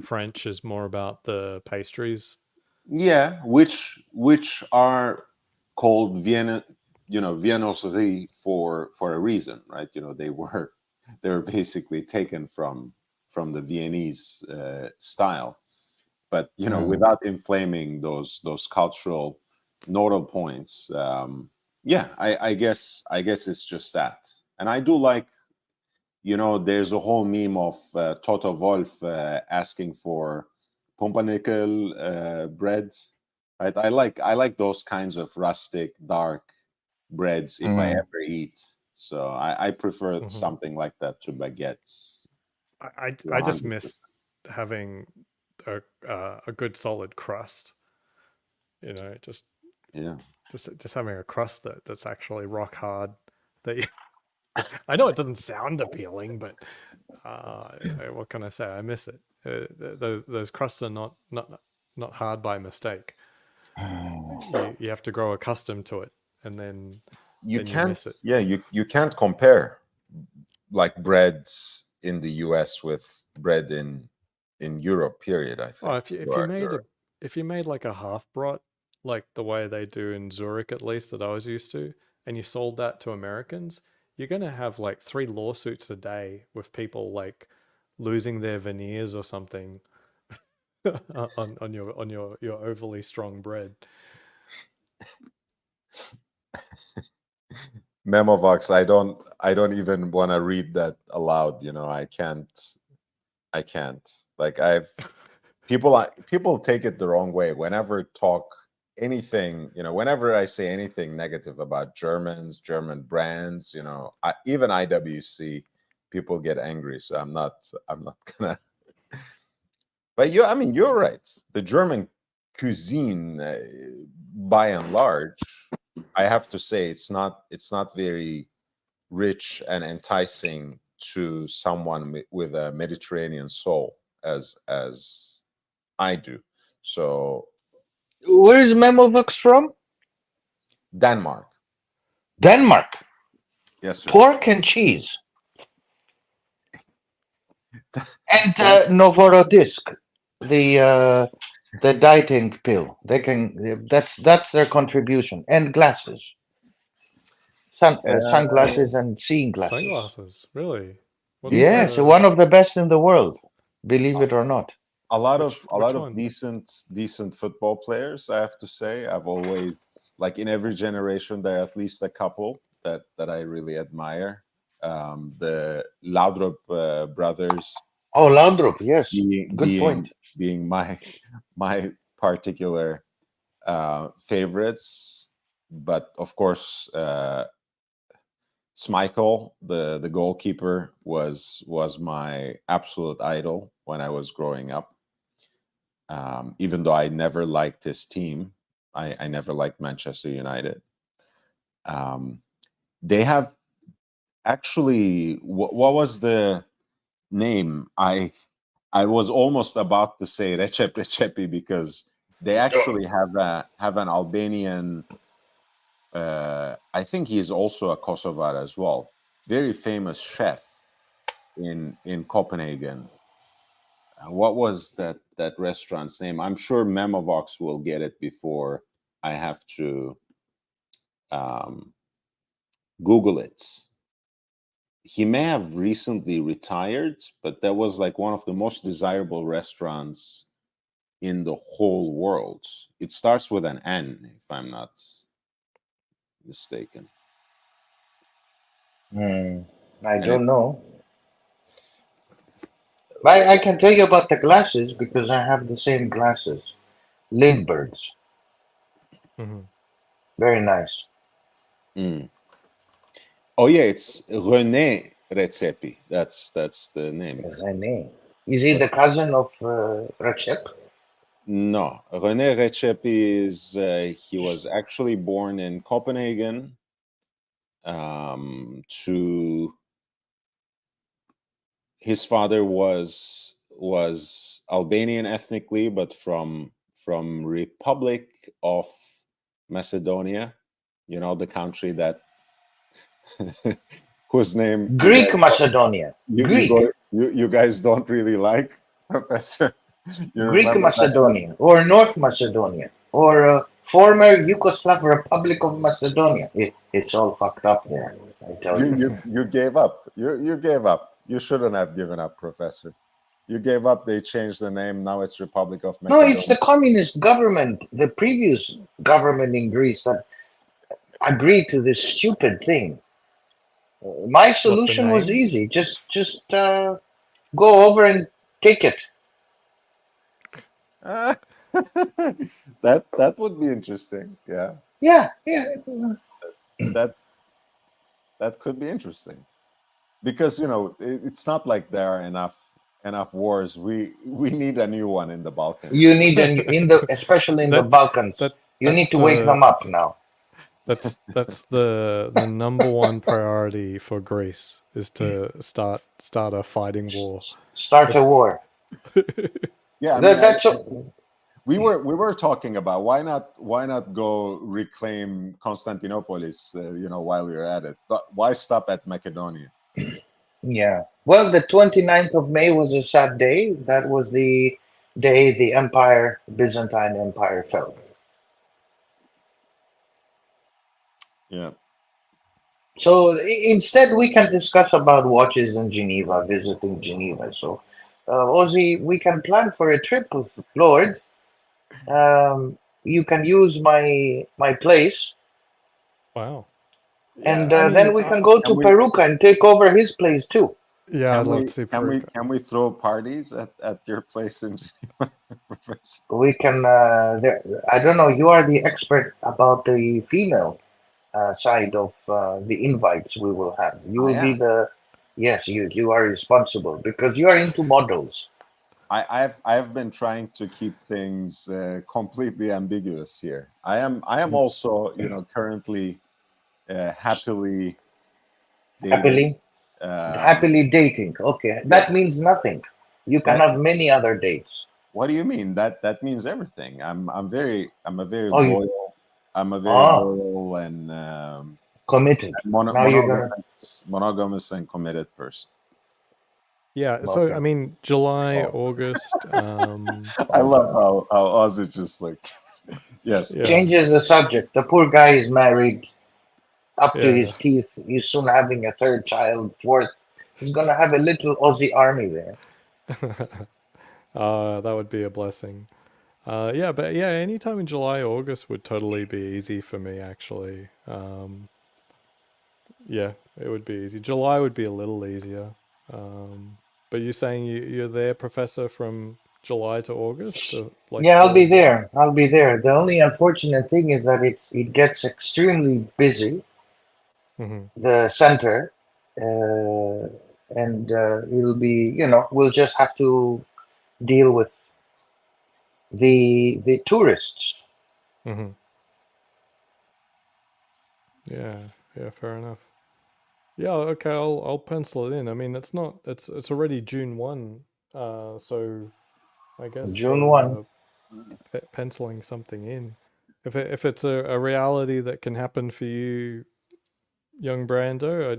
French is more about the pastries? yeah, which are called Vienna, Viennoiserie for a reason, right? They were basically taken from the Viennese style, but without inflaming those cultural nodal points. Yeah, I guess it's just that. And I do like, there's a whole meme of Toto Wolf asking for pumpernickel bread, right? I like those kinds of rustic, dark breads if I ever eat. So I prefer something like that to baguettes. I just miss having a good solid crust. Just having a crust that's actually rock hard. That I know it doesn't sound appealing, but what can I say? I miss it. Those crusts are not hard by mistake. You have to grow accustomed to it, and then you you can't. miss it. Yeah, you can't compare like breads in the US with bread in Europe. Period. I think. Oh, if you made like a half brat, like the way they do in Zurich, at least that I was used to, and you sold that to Americans, you're gonna have like 3 lawsuits a day with people like losing their veneers or something on your overly strong bread. Memovox. I don't even want to read that aloud. You know, I can't. Like people take it the wrong way whenever talk anything. You know, whenever I say anything negative about Germans, German brands. You know, even IWC, people get angry. So I'm not gonna. But I mean, you're right. The German cuisine, by and large, I have to say, it's not very rich and enticing to someone with a Mediterranean soul, as I do. So Where is Memovox from? Denmark, Denmark. yes, sir. Pork and cheese. And Dan- Novorodisk, the dieting pill. They can. That's their contribution. And glasses. Sunglasses and seeing glasses. Sunglasses, really? What's These Yes, one of the best in the world. Believe it or not. a lot Which of one? decent football players, I have to say. I've always, like, in every generation there are at least a couple that I really admire. The Laudrup brothers Oh, Laudrup, yes. being Good point. my particular favorites, but of course Schmeichel, the goalkeeper, was my absolute idol when I was growing up. Even though I never liked his team, I never liked Manchester United. They have actually, what was the name? I was almost about to say Recep Recepi, because they actually have an Albanian. I think he is also a Kosovar as well. Very famous chef in Copenhagen. What was that restaurant's name? I'm sure Memovox will get it before I have to Google it. He may have recently retired, but that was like one of the most desirable restaurants in the whole world. It starts with an N, if I'm not mistaken. I And don't know. I can tell you about the glasses because I have the same glasses. Lindberghs. Mhm. Very nice. Oh yeah, it's René Recepi. That's the name. Rene. Is he the cousin of Recep? No, René Recepi is he was actually born in Copenhagen. To his father was Albanian ethnically, but from Republic of Macedonia. You know, the country that whose name Greek Macedonia. Greek. you guys don't really like, Professor. You Greek remember that one? Macedonia or North Macedonia or former Yugoslav Republic of Macedonia. It's all fucked up there. I tell you. You gave up. You gave up. You shouldn't have given up, Professor. You gave up. They changed the name. Now it's Republic of No, Macedonia. it's the communist government, the previous government in Greece that agreed to this stupid thing. My solution was name? easy. Just go over and take it. That would be interesting. Yeah, Yeah. that could be interesting, because you know it's not like there are enough wars. We need a new one in the Balkans. You need especially in the That- Balkans. You that's need to wake them up now. That's the number one priority for Greece is to start a fighting war. Start a war. Yeah, I mean, That's we were talking about why not go reclaim Constantinopolis, you know, while you're at it. But why stop at Macedonia? yeah. Well, the 29th of May was a sad day. That was the day the Byzantine Empire fell. Yeah. So instead, we can discuss about watches in Geneva, visiting Geneva. So, Ozzy, we can plan for a trip with Lord. You can use my place. Wow. Yeah, And I then mean, we can go to Can we Peruca and take over his place too. yeah, I'd love to see Peruka. can we throw parties at your place in Geneva, Professor? We can. I don't know. You are the expert about the female side of the invites we will have. You I will be am. the. Yes, you are responsible because you are into models. I've been trying to keep things completely ambiguous here. I am also, you know, currently happily dated. Happily, Um, happily dating. Okay, yeah, that means nothing. You can that have many other dates. what do you mean? That means everything. I'm a very Oh, you. loyal. I'm a very Oh, loyal and committed. Now you're gonna. monogamous and committed person. Yeah, so I Okay. mean, July, Oh, August, I Oh love God. how Ozzy just like yes. yeah, Changes the subject. The poor guy is married up to yeah. his teeth. He's soon having a third child, fourth. He's gonna have a little Aussie army there. That would be a blessing. Yeah, but yeah, anytime in July, August would totally be easy for me, actually. Yeah, it would be easy. July would be a little easier. But you're saying you're there, Professor, from July to August, like Yeah, I'll for be work? there. I'll be there. The only unfortunate thing is that it gets extremely busy, Hmm. the center, and it'll be, we'll just have to deal with the tourists. Hmm. Yeah, yeah, fair enough. Yeah, okay, I'll pencil it in. I mean, it's already June 1, so I guess June 1. penciling something in. If it's a reality that can happen for you, young Brando,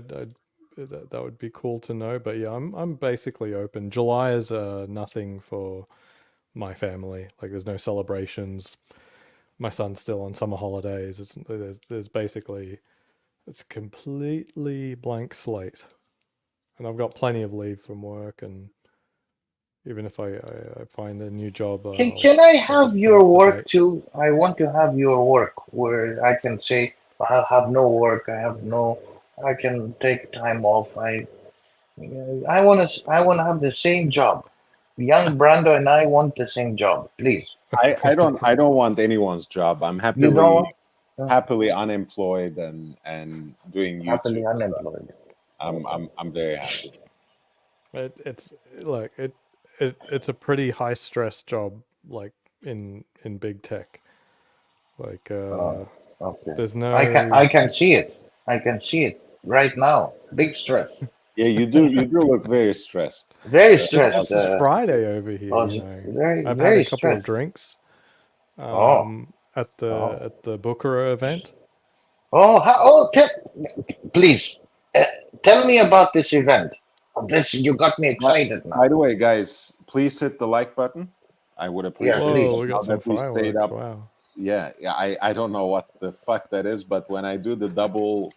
that would be cool to know. But yeah, I'm basically open. July is nothing for my family. Like there's no celebrations. My son's still on summer holidays. There's basically it's completely blank slate, and I've got plenty of leave from work. And even if I find a new job, Can I I'll have just put your off the work date. too? I want to have your work where I can say I have no work. I can take time off. I want to have the same job. Young Brando and I want the same job, please. I don't want anyone's job. I'm You don't happily unemployed and doing happily YouTube. unemployed. Okay. I'm very happy. It's like it's a pretty high stress job, like in big tech. Like Okay. there's I can no. I can see it. I can see it right now. Big stress. Yeah, you do look very stressed. Very This stressed. this is Friday over here. You know, Very I've had a very couple of stressed. drinks Oh. at Oh. the Booker event. Please tell me about this event. This you got me But excited by now. the way, guys, please hit the like button. I would Yeah, appreciate please. that. Whoa, we Now got some that we stayed fireworks! up, Wow. yeah, I don't know what the fuck that is, but when I do the double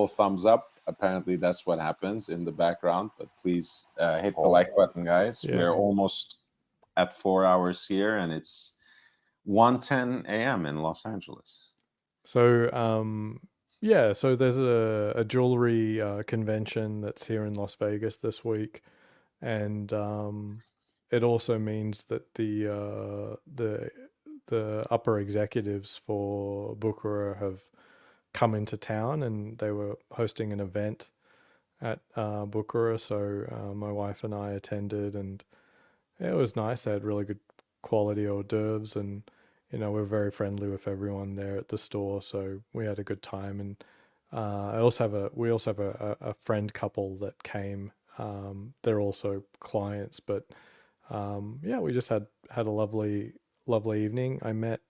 thumbs up, apparently that's what happens in the background. But please hit the Oh, like button, guys. Yeah. We're almost at 4 hours here, and it's 1:10 a.m. in Los Angeles. So yeah, so there's a jewelry convention that's here in Las Vegas this week, and it also means that the upper executives for Bucharest have come into town, and they were hosting an event at Bucharest. So my wife and I attended, and it was nice. They had really good quality hors d'oeuvres, and we're very friendly with everyone there at the store. So we had a good time, and we also have a friend couple that came. They're also clients, but yeah, we just had a lovely evening. I met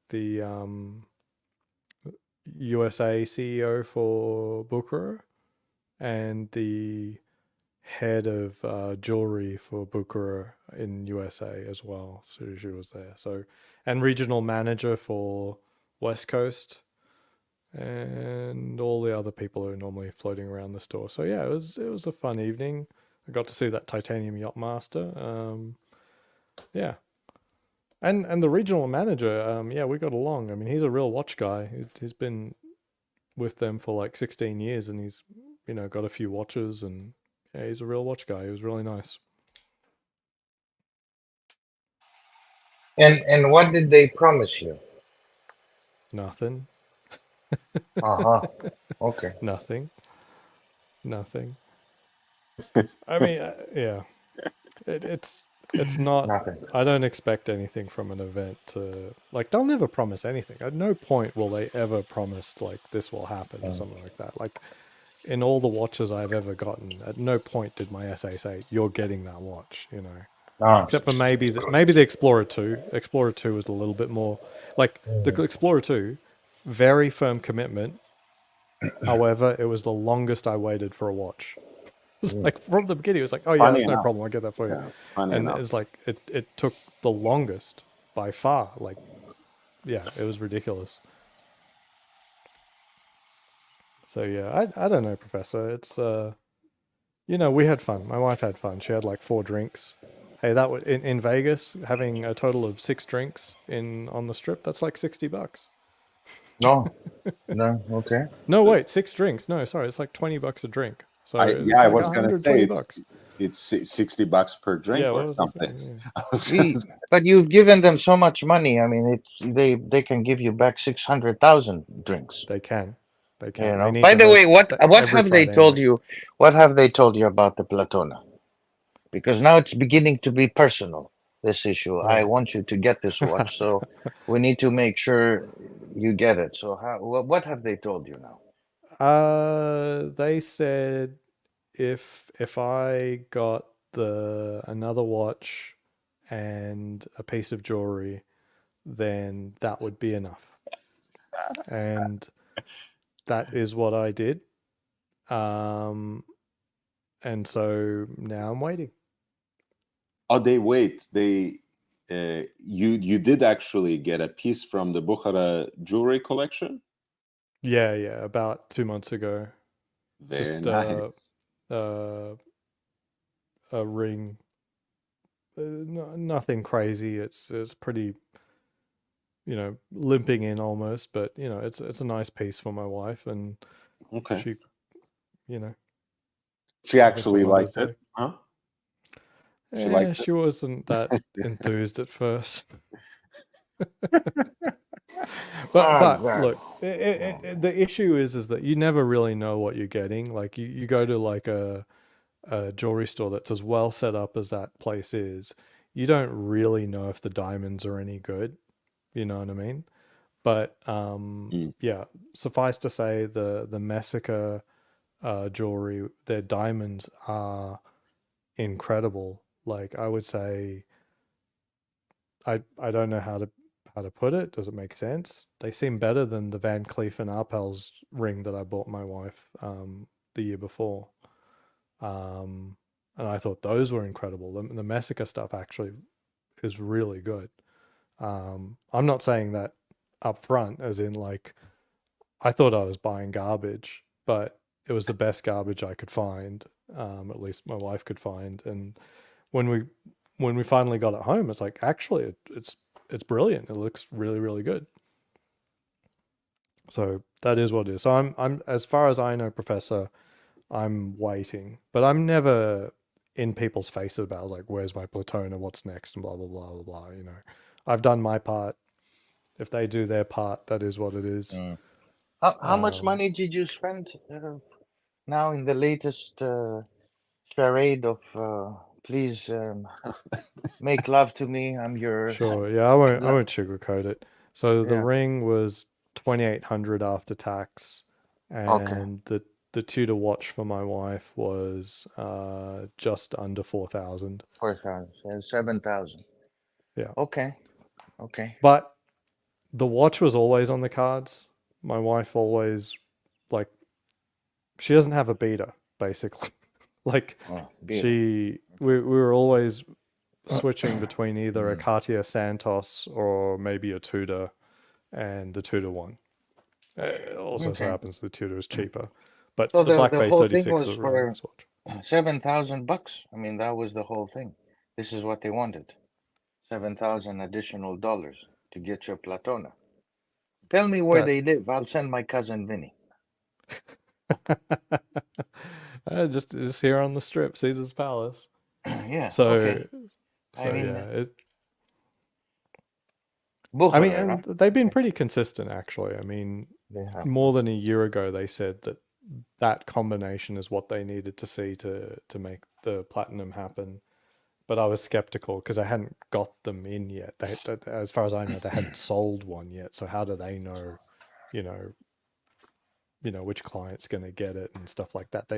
the USA CEO for Booker and the head of jewelry for Booker in USA as well. So she was there. So and regional manager for West Coast and all the other people who are normally floating around the store. So yeah, it was a fun evening. I got to see that titanium yacht master. Yeah, and the regional manager. Yeah, we got along. I mean, he's a real watch guy. He's been with them for like 16 years, and he's got a few watches, and yeah, he's a real watch guy. He was really nice. And what did they promise you? Nothing. Uh-huh. Okay. Nothing. I mean, yeah, it's not. Nothing. I don't expect anything from an event to like. They'll never promise anything. At no point will they ever promise like this will happen or something like that. Like in all the watches I've ever gotten, at no point did my SA say you're getting that watch. Except for maybe the Explorer 2. Explorer 2 was a little bit more like the Explorer 2, very firm commitment. However, it was the longest I waited for a watch. It's like from the beginning, it was like, oh yeah, Funny that's no enough. problem. I'll get that for you. Yeah, funny And enough. it's like it took the longest by far. Like, yeah, it was ridiculous. So yeah, I don't know, Professor. It's we had fun. My wife had fun. She had like 4 drinks. Hey, that was in Vegas, having a total of 6 drinks on the strip. That's like $60. No. No. Okay. No, wait, 6 drinks. No, sorry, it's like $20 a drink. So I it's I like was gonna say $120. it's $60 per drink Yeah, what or was I something. saying? Yeah. I was gonna say, But you've given them so much money. I mean, they can give you back 600,000 drinks. They can. They You can. know. They need By to the way, host what every have they Friday told night. you? What have they told you about the Platona? Because now it's beginning to be personal. This issue. I Right. want you to get this watch, so we need to make sure you get it. So what have they told you now? They said if I got another watch and a piece of jewelry, then that would be enough. And that is what I did. And so now I'm waiting. oh, you did actually get a piece from the Bukhara jewelry collection? Yeah, about 2 months ago. Very Just nice. a ring. Nothing crazy. It's pretty, limping in almost, but it's a nice piece for my wife, and Okay. she, you know, She something for actually Mother's liked it, Day. huh? She liked it. She wasn't that enthused at first. Oh, But God. look, the issue is that you never really know what you're getting. Like you go to like a jewelry store that's as well set up as that place is, you don't really know if the diamonds are any good. You know what I mean? But Mm. yeah, suffice to say, the Messica jewelry, their diamonds are incredible. Like I would say, I don't know how to put it. Does it make sense? They seem better than the Van Cleef and Arpels ring that I bought my wife the year before. And I thought those were incredible. The Messica stuff actually is really good. I'm not saying that up front, as in like I thought I was buying garbage, but it was the best garbage I could find. At least my wife could find. And when we finally got it home, it's like actually it's brilliant. It looks really, really good. So that is what it is. So I'm as far as I know, Professor, I'm waiting, but I'm never in people's faces about like where's my Platona, what's next, and blah blah blah blah blah. I've done my part. If they do their part, that is what it is. How much money did you spend now in the latest charade of please make love to me? I'm your Sure, yeah, I won't sugarcoat it. So the yeah. ring was 2,800 after tax, Okay, and the Tudor watch for my wife was just under 4,000. 4,000, 7,000. Yeah, Okay. but the watch was always on the cards. My wife always like she doesn't have a beater basically. Like Oh, beautiful. we were always switching between either a Cartier Santos or maybe a Tudor, and the Tudor one. It also so Okay. happens the Tudor is cheaper, but So the Black the Bay whole thing 36 was is a really for nice watch. $7,000. I mean, that was the whole thing. This is what they wanted. 7,000 additional dollars to get your Platona. Tell me where That they live. I'll send my cousin Vinny. Just here on the strip, Caesar's Palace. Yeah. So Okay. so I mean, yeah, both I of mean, them, and right? they've been pretty consistent actually. I mean, They have. more than a year ago, they said that that combination is what they needed to see to make the platinum happen. But I was skeptical because I hadn't got them in yet. As far as I know, they hadn't sold one yet. So how do they know, you know, which client's going to get it and stuff like that?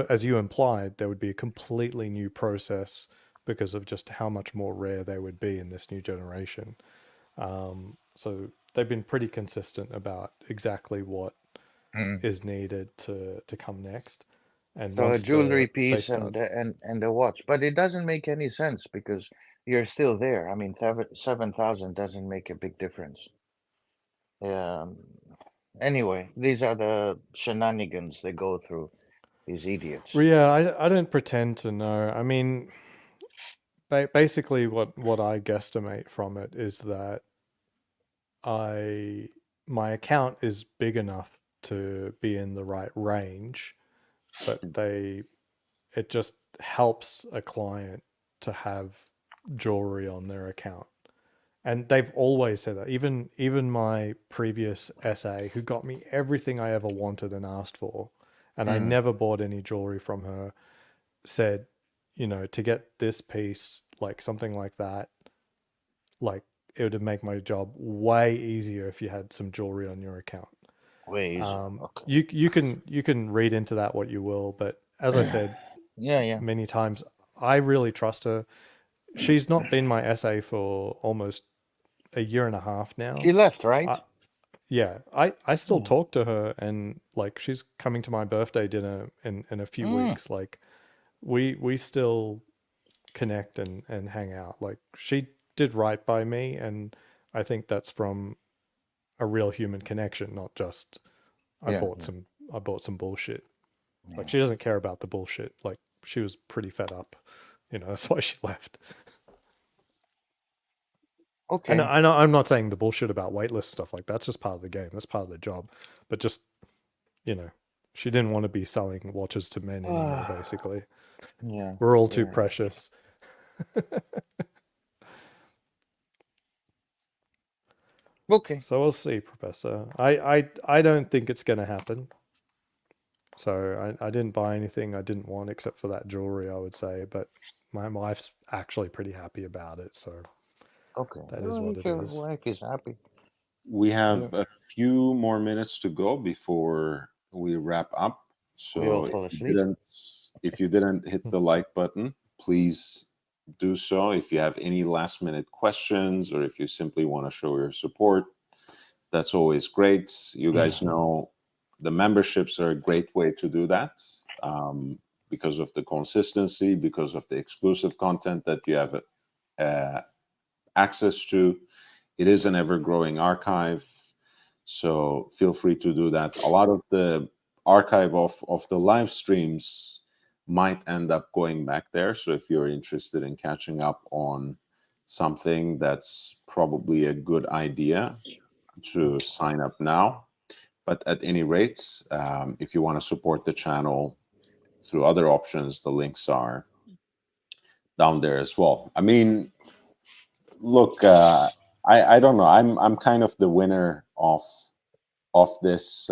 As you implied, there would be a completely new process because of just how much more rare they would be in this new generation. So they've been pretty consistent about exactly what Mm. is needed to come next. And So a once jewelry they piece start, and a watch, but it doesn't make any sense because you're still there. I mean, 7,000 doesn't make a big difference. Anyway, these are the shenanigans they go through. These idiots. well, yeah, I don't pretend to know. I mean, basically, what I guesstimate from it is that my account is big enough to be in the right range, but it just helps a client to have jewelry on their account. And they've always said that. Even my previous SA, who got me everything I ever wanted and asked for, and I never bought any jewelry from her, said, to get this piece, like something like that, like it would make my job way easier if you had some jewelry on your account. Way easier. Okay. You can read into that what you will, but as I said Yeah. many times, I really trust her. She's not been my SA for almost a year and a half now. She left, right? Yeah, I still talk to her, and like she's coming to my birthday dinner in a few weeks. Like we still connect and hang out. Like she did right by me, and I think that's from a real human connection, not just I Yeah. bought some bullshit. Like she doesn't care about the bullshit. Like she was pretty fed up. That's why she left. Okay. And I know I'm not saying the bullshit about waitlist stuff, like that's just part of the game. That's part of the job. But just, she didn't want to be selling watches to men anymore, basically. Yeah. We're all too precious. Okay. So we'll see, Professor. I don't think it's going to happen. So I didn't buy anything I didn't want except for that jewelry, I would say. But my wife's actually pretty happy about it. So Okay. that is Well, what if it your is. wife is happy. We have Yeah. a few more minutes to go before we wrap up. We all So fall asleep. if you didn't hit the like button, please do so. If you have any last minute questions or if you simply want to show your support, that's always great. You guys know the memberships are a great way to do that, because of the consistency, because of the exclusive content that you have access to. It is an ever-growing archive, so feel free to do that. A lot of the archive of the live streams might end up going back there, so if you're interested in catching up on something, that's probably a good idea to sign up now. But at any rate, if you want to support the channel through other options, the links are down there as well. I mean, look, I don't know. I'm kind of the winner of this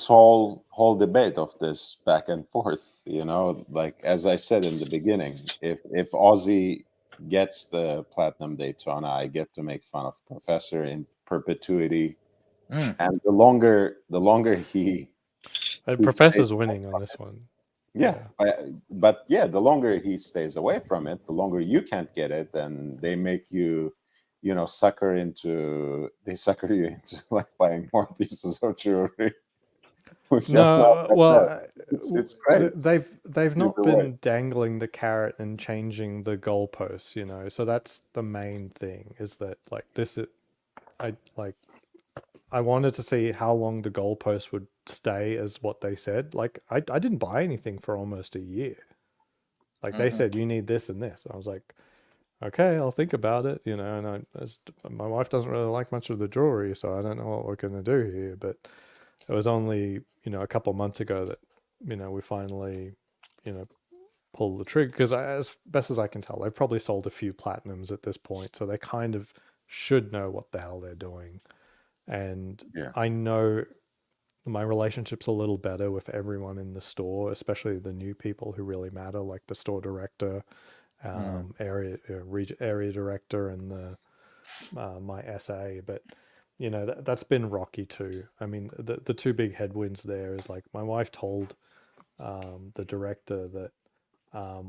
whole debate, of this back and forth. Like as I said in the beginning, if Aussie gets the platinum Daytona, I get to make fun of Professor in perpetuity. And the longer he stays Professor's away winning on from this it, one. yeah, but yeah, the longer he stays away from it, the longer you can't get it, and they make you, sucker you into like buying more pieces of jewelry. Which I'm not No, like that. well, It's great they've not either way. been dangling the carrot and changing the goalposts. So that's the main thing. Is that like this? I wanted to see how long the goalpost would stay as what they said. Like I didn't buy anything for almost a year. Like they said, you need this and this. I was like, okay, I'll think about it, you know. And my wife doesn't really like much of the jewelry, so I don't know what we're going to do here. But it was only, you know, a couple of months ago that, you know, we finally, you know, pulled the trigger, because as best as I can tell, they've probably sold a few platinums at this point, so they kind of should know what the hell they're doing. And Yeah. I know my relationship's a little better with everyone in the store, especially the new people who really matter, like the store director, area director, and the my SA. But you know, that's been rocky too. I mean, the two big headwinds there is, like, my wife told the director that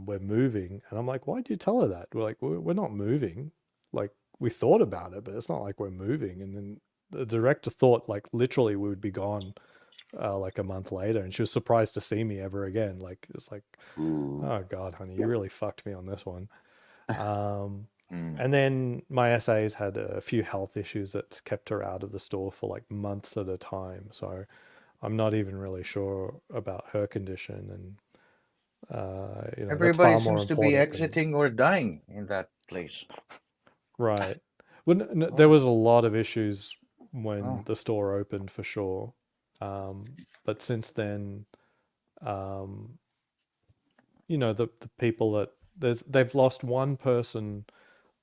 we're moving, and I'm like, why'd you tell her that? We're like, we're not moving. Like, we thought about it, but it's not like we're moving. And then the director thought, like, literally we would be gone like a month later, and she was surprised to see me ever again. Like, it's like, Ooh. oh God, honey, you really fucked me on this one. Mm. And then my SA's had a few health issues that's kept her out of the store for like months at a time. So I'm not even really sure about her condition. And you know, that's Everybody far more seems to be important than, exiting or dying in that place. right. Well, there Oh, was a lot of issues when oh. the store opened, for sure. But since then, you know, the people that they've lost one person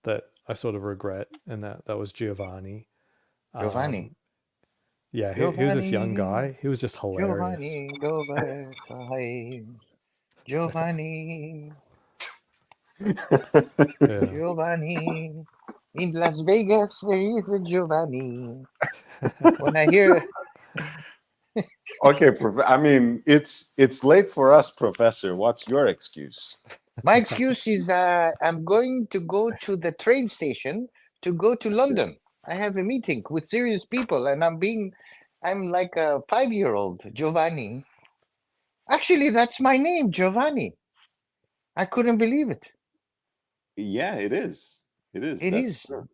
that I sort of regret, and that was Giovanni. Giovanni. Yeah, he was this young Giovanni. guy. He was just hilarious. Giovanni, go back home. Giovanni. Yeah. Giovanni. In Las Vegas, there is a Giovanni. When I hear, Okay, I mean, it's late for us, Professor. What's your excuse? my excuse is I'm going to go to the train station to go to London. I have a meeting with serious people, and I'm like a 5-year-old, Giovanni. Actually, that's my name, Giovanni. I couldn't believe it. Yeah, it is. It is. It That's is true.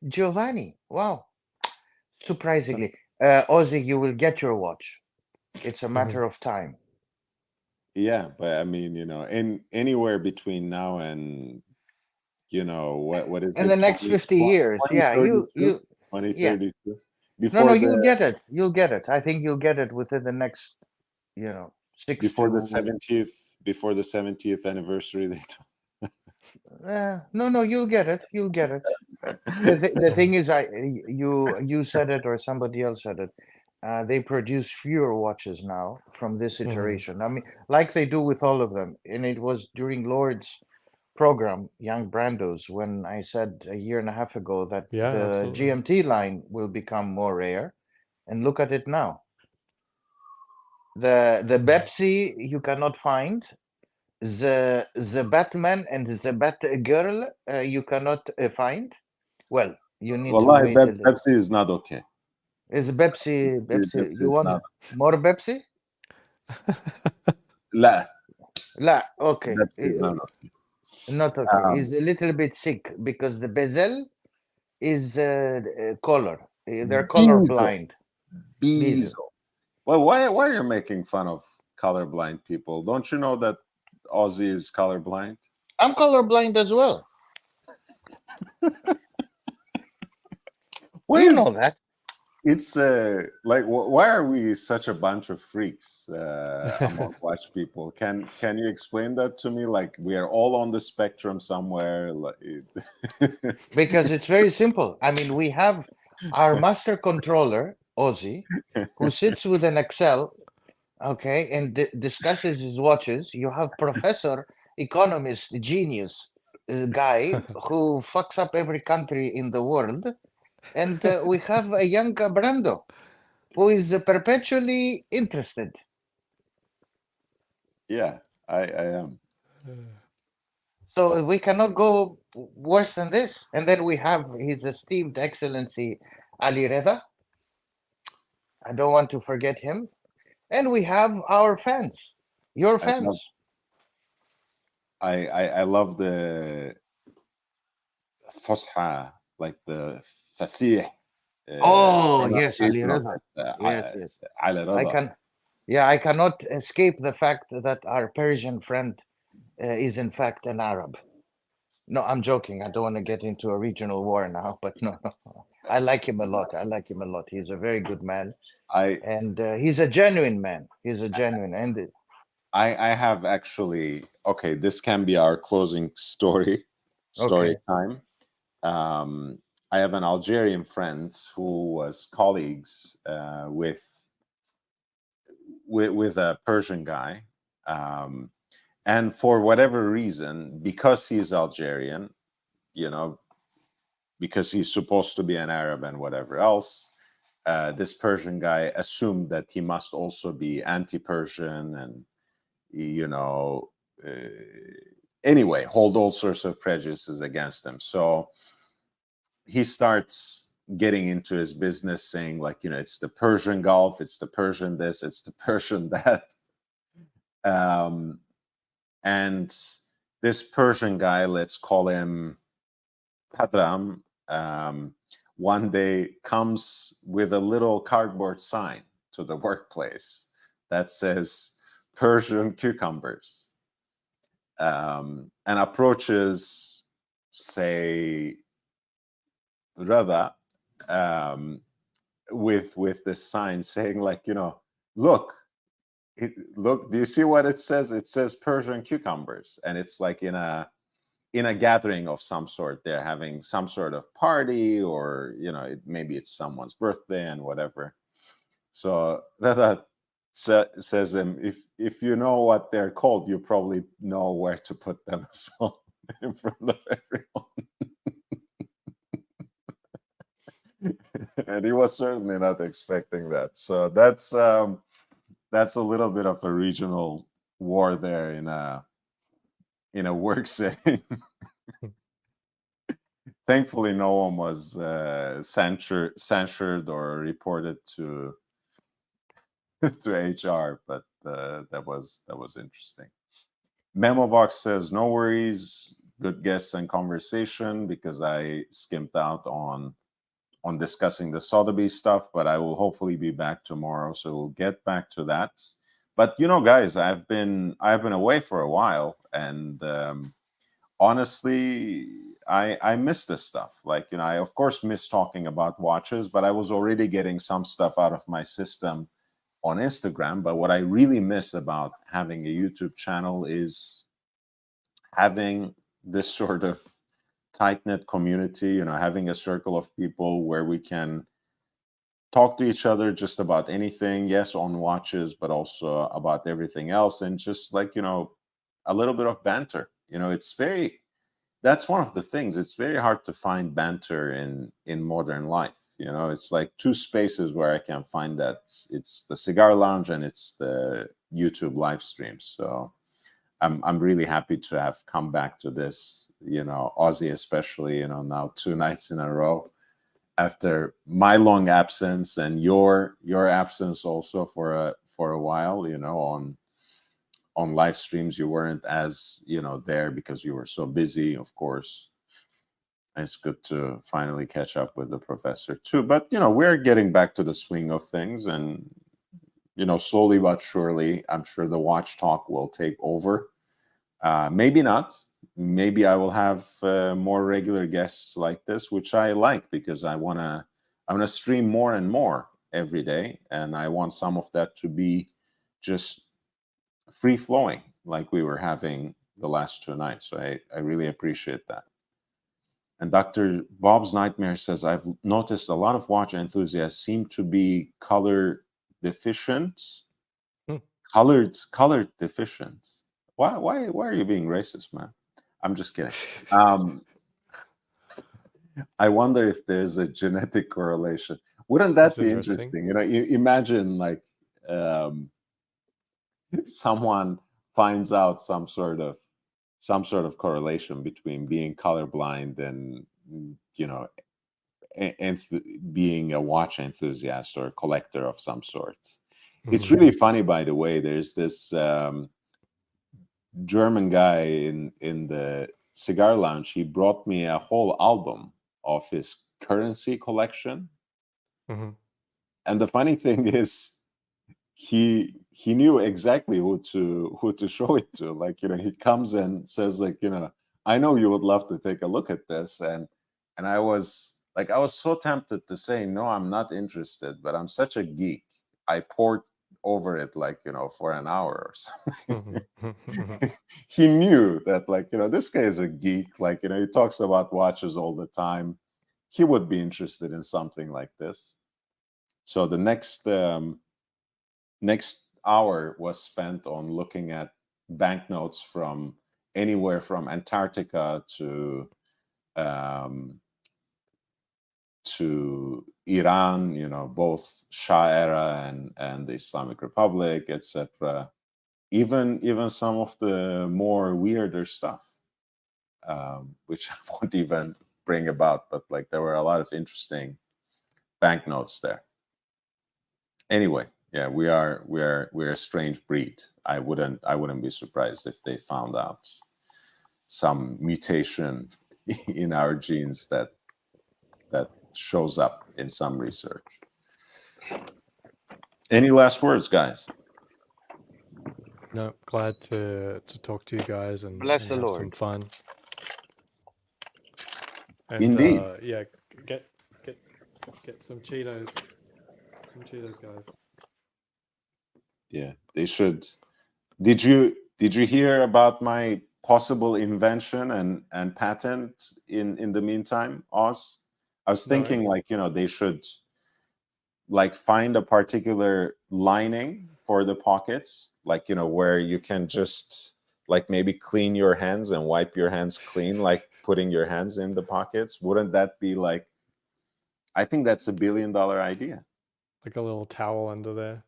Giovanni. Wow. Surprisingly. Ozzy, you will get your watch. It's a matter of time. Yeah, but I mean, you know, anywhere between now and, you know, what is In the it? next 50 years. Yeah, 2032? yeah. 2032? No, Before you'll the get it. You'll get it. I think you'll get it within the next, 6 before the to 70th before the 70th anniversary no, you'll get it. You'll get it. The thing is, you said it or somebody else said it. They produce fewer watches now from this iteration. I mean, like they do with all of them. And it was during Lord's program, Young Brandos, when I said a year and a half ago that Yeah, the absolutely. GMT line will become more rare. And look at it now. The Pepsi you cannot find. The Batman and the Batgirl you cannot find. Well, you need to Wallahi, wait a little. Pepsi is not okay. Is Pepsi? Pepsi You is want not. more Pepsi? La, La, okay. Pepsi is not okay. Not okay. It's a little bit sick because the bezel is color. They're color Diesel. blind. Diesel. Well, why are you making fun of colorblind people? Don't you know that Aussie is colorblind? I'm color blind as well. What You is know that. it's like why are we such a bunch of freaks among watch people? Can you explain that to me? Like, we are all on the spectrum somewhere. Like, Because it's very simple. I mean, we have our master controller, Ozzy, who sits with an Excel, okay, and discusses his watches. You have professor, economist, genius guy who fucks up every country in the world. And we have a young Brando who is perpetually interested. yeah, I am. So we cannot go worse than this. And then we have His Esteemed Excellency Ali Reza. I don't want to forget him. And we have our fans, your I love fans. I love the Fosha, like the Fasih. Oh yes, Ali pronunciation of Reza. it, Yes. Ali Reza. I cannot escape the fact that our Persian friend is in fact an Arab. No, I'm joking. I don't want to get into a regional war now, but no, no. I like him a lot. I like him a lot. He's a very good man, I and he's a genuine man. He's a genuine, and I have actually, okay, this can be our closing story okay, time. I have an Algerian friend who was colleagues with a Persian guy, and for whatever reason, because he's Algerian, you know, because he's supposed to be an Arab and whatever else, this Persian guy assumed that he must also be anti-Persian and, you know, anyway, hold all sorts of prejudices against him. So he starts getting into his business saying, like, you know, it's the Persian Gulf, it's the Persian this, it's the Persian that. And this Persian guy, let's call him Padram, one day comes with a little cardboard sign to the workplace that says Persian cucumbers, and approaches, say, Rada, um, with this sign saying, like, you know, look, look, do you see what it says? It says Persian cucumbers, and it's like in a gathering of some sort. They're having some sort of party, or, you know, maybe it's someone's birthday and whatever. So Rada says him, if you know what they're called, you probably know where to put them as well in front of everyone. And he was certainly not expecting that. So that's a little bit of a regional war there in a work setting. Thankfully, no one was censured or reported to HR, but that was interesting. Memovox says, no worries, good guests and conversation, because I skimped out on discussing the Sotheby stuff, but I will hopefully be back tomorrow, so we'll get back to that. But, you know, guys, I've been away for a while, and honestly, I miss this stuff. Like, you know, I of course miss talking about watches, but I was already getting some stuff out of my system on Instagram. But what I really miss about having a YouTube channel is having this sort of tight-knit community, you know, having a circle of people where we can talk to each other just about anything, yes, on watches, but also about everything else, and just, like, you know, a little bit of banter. You know, that's one of the things. It's very hard to find banter in modern life. You know, it's like two spaces where I can find that. It's the cigar lounge and it's the YouTube live stream. So I'm really happy to have come back to this, you know, Aussie especially, you know, now 2 nights in a row after my long absence and your absence also for a while, you know, on live streams. You weren't as, you know, there because you were so busy, of course. It's good to finally catch up with the professor too. But, you know, we're getting back to the swing of things, and, you know, slowly but surely, I'm sure the watch talk will take over. Maybe not. Maybe I will have more regular guests like this, which I like, because I wanna stream more and more every day, and I want some of that to be just free flowing, like we were having the last 2 nights. So I really appreciate that. And Dr. Bob's Nightmare says, I've noticed a lot of watch enthusiasts seem to be color deficient. Colored deficient. Why are you being racist, man? I'm just kidding. I wonder if there's a genetic correlation. Wouldn't that That's be interesting. interesting? You know, you imagine, like, someone finds out some sort of correlation between being colorblind and, you know, and being a watch enthusiast or a collector of some sort. It's Mhm. really funny, by the way. There's this German guy in the cigar lounge. He brought me a whole album of his currency collection. Mhm. And the funny thing is, he knew exactly who to show it to. Like, you know, he comes and says, like, you know, I know you would love to take a look at this. And I was so tempted to say, no, I'm not interested, but I'm such a geek. I poured over it for an hour or something. He knew that this guy is a geek. He talks about watches all the time. He would be interested in something like this. So the next hour was spent on looking at banknotes from anywhere from Antarctica to Iran, both Shah era and the Islamic Republic, etc. Even some of the more weirder stuff, which I won't even bring about, but there were a lot of interesting banknotes there. Anyway, yeah, we're a strange breed. I wouldn't be surprised if they found out some mutation in our genes that shows up in some research. Any last words, guys? No, glad to talk to you guys and Bless the have Lord. some fun. And Indeed. yeah, get some Cheetos. Some Cheetos, guys. Yeah, they should. Did you hear about my possible invention and patent in the meantime, Oz? I was No. thinking they should find a particular lining for the pockets, where you can just maybe clean your hands and wipe your hands clean, putting your hands in the pockets. Wouldn't that be I think that's $1 billion idea. Like a little towel under there.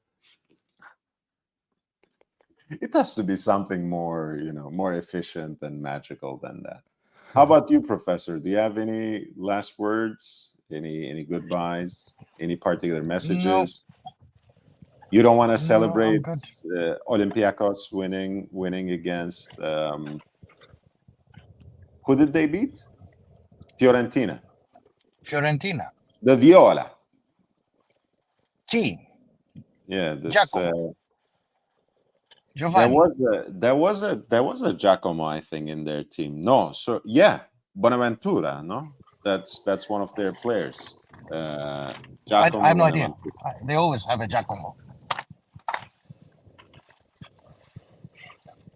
It has to be something more, more efficient and magical than that. How about you, Professor? Do you have any last words? Any goodbyes? Any particular messages? You don't want to No, I'm celebrate good. Olympiacos winning against who did they beat? Fiorentina. Fiorentina. The Viola. Sì, Yeah, this Giacomo. there Giovanni. was a Giacomo, I think, in their team. No, so yeah, Bonaventura, no? That's one of their players. I Giacomo have no idea. Bonaventura. They always have a Giacomo.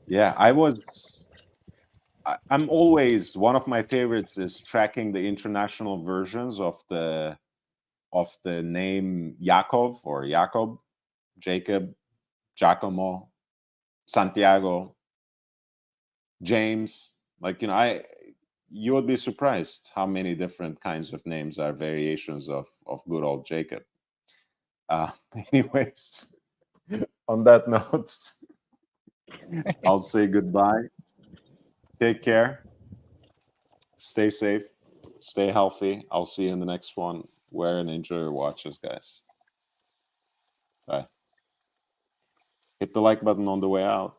Yeah, I'm always, one of my favorites is tracking the international versions of the name Yakov or Jacob, Jacob, Giacomo, Santiago, James. You would be surprised how many different kinds of names are variations of good old Jacob. Anyways, on that note, I'll say goodbye. Take care. Stay safe. Stay healthy. I'll see you in the next one. Wear and enjoy your watches, guys. Bye. Hit the like button on the way out.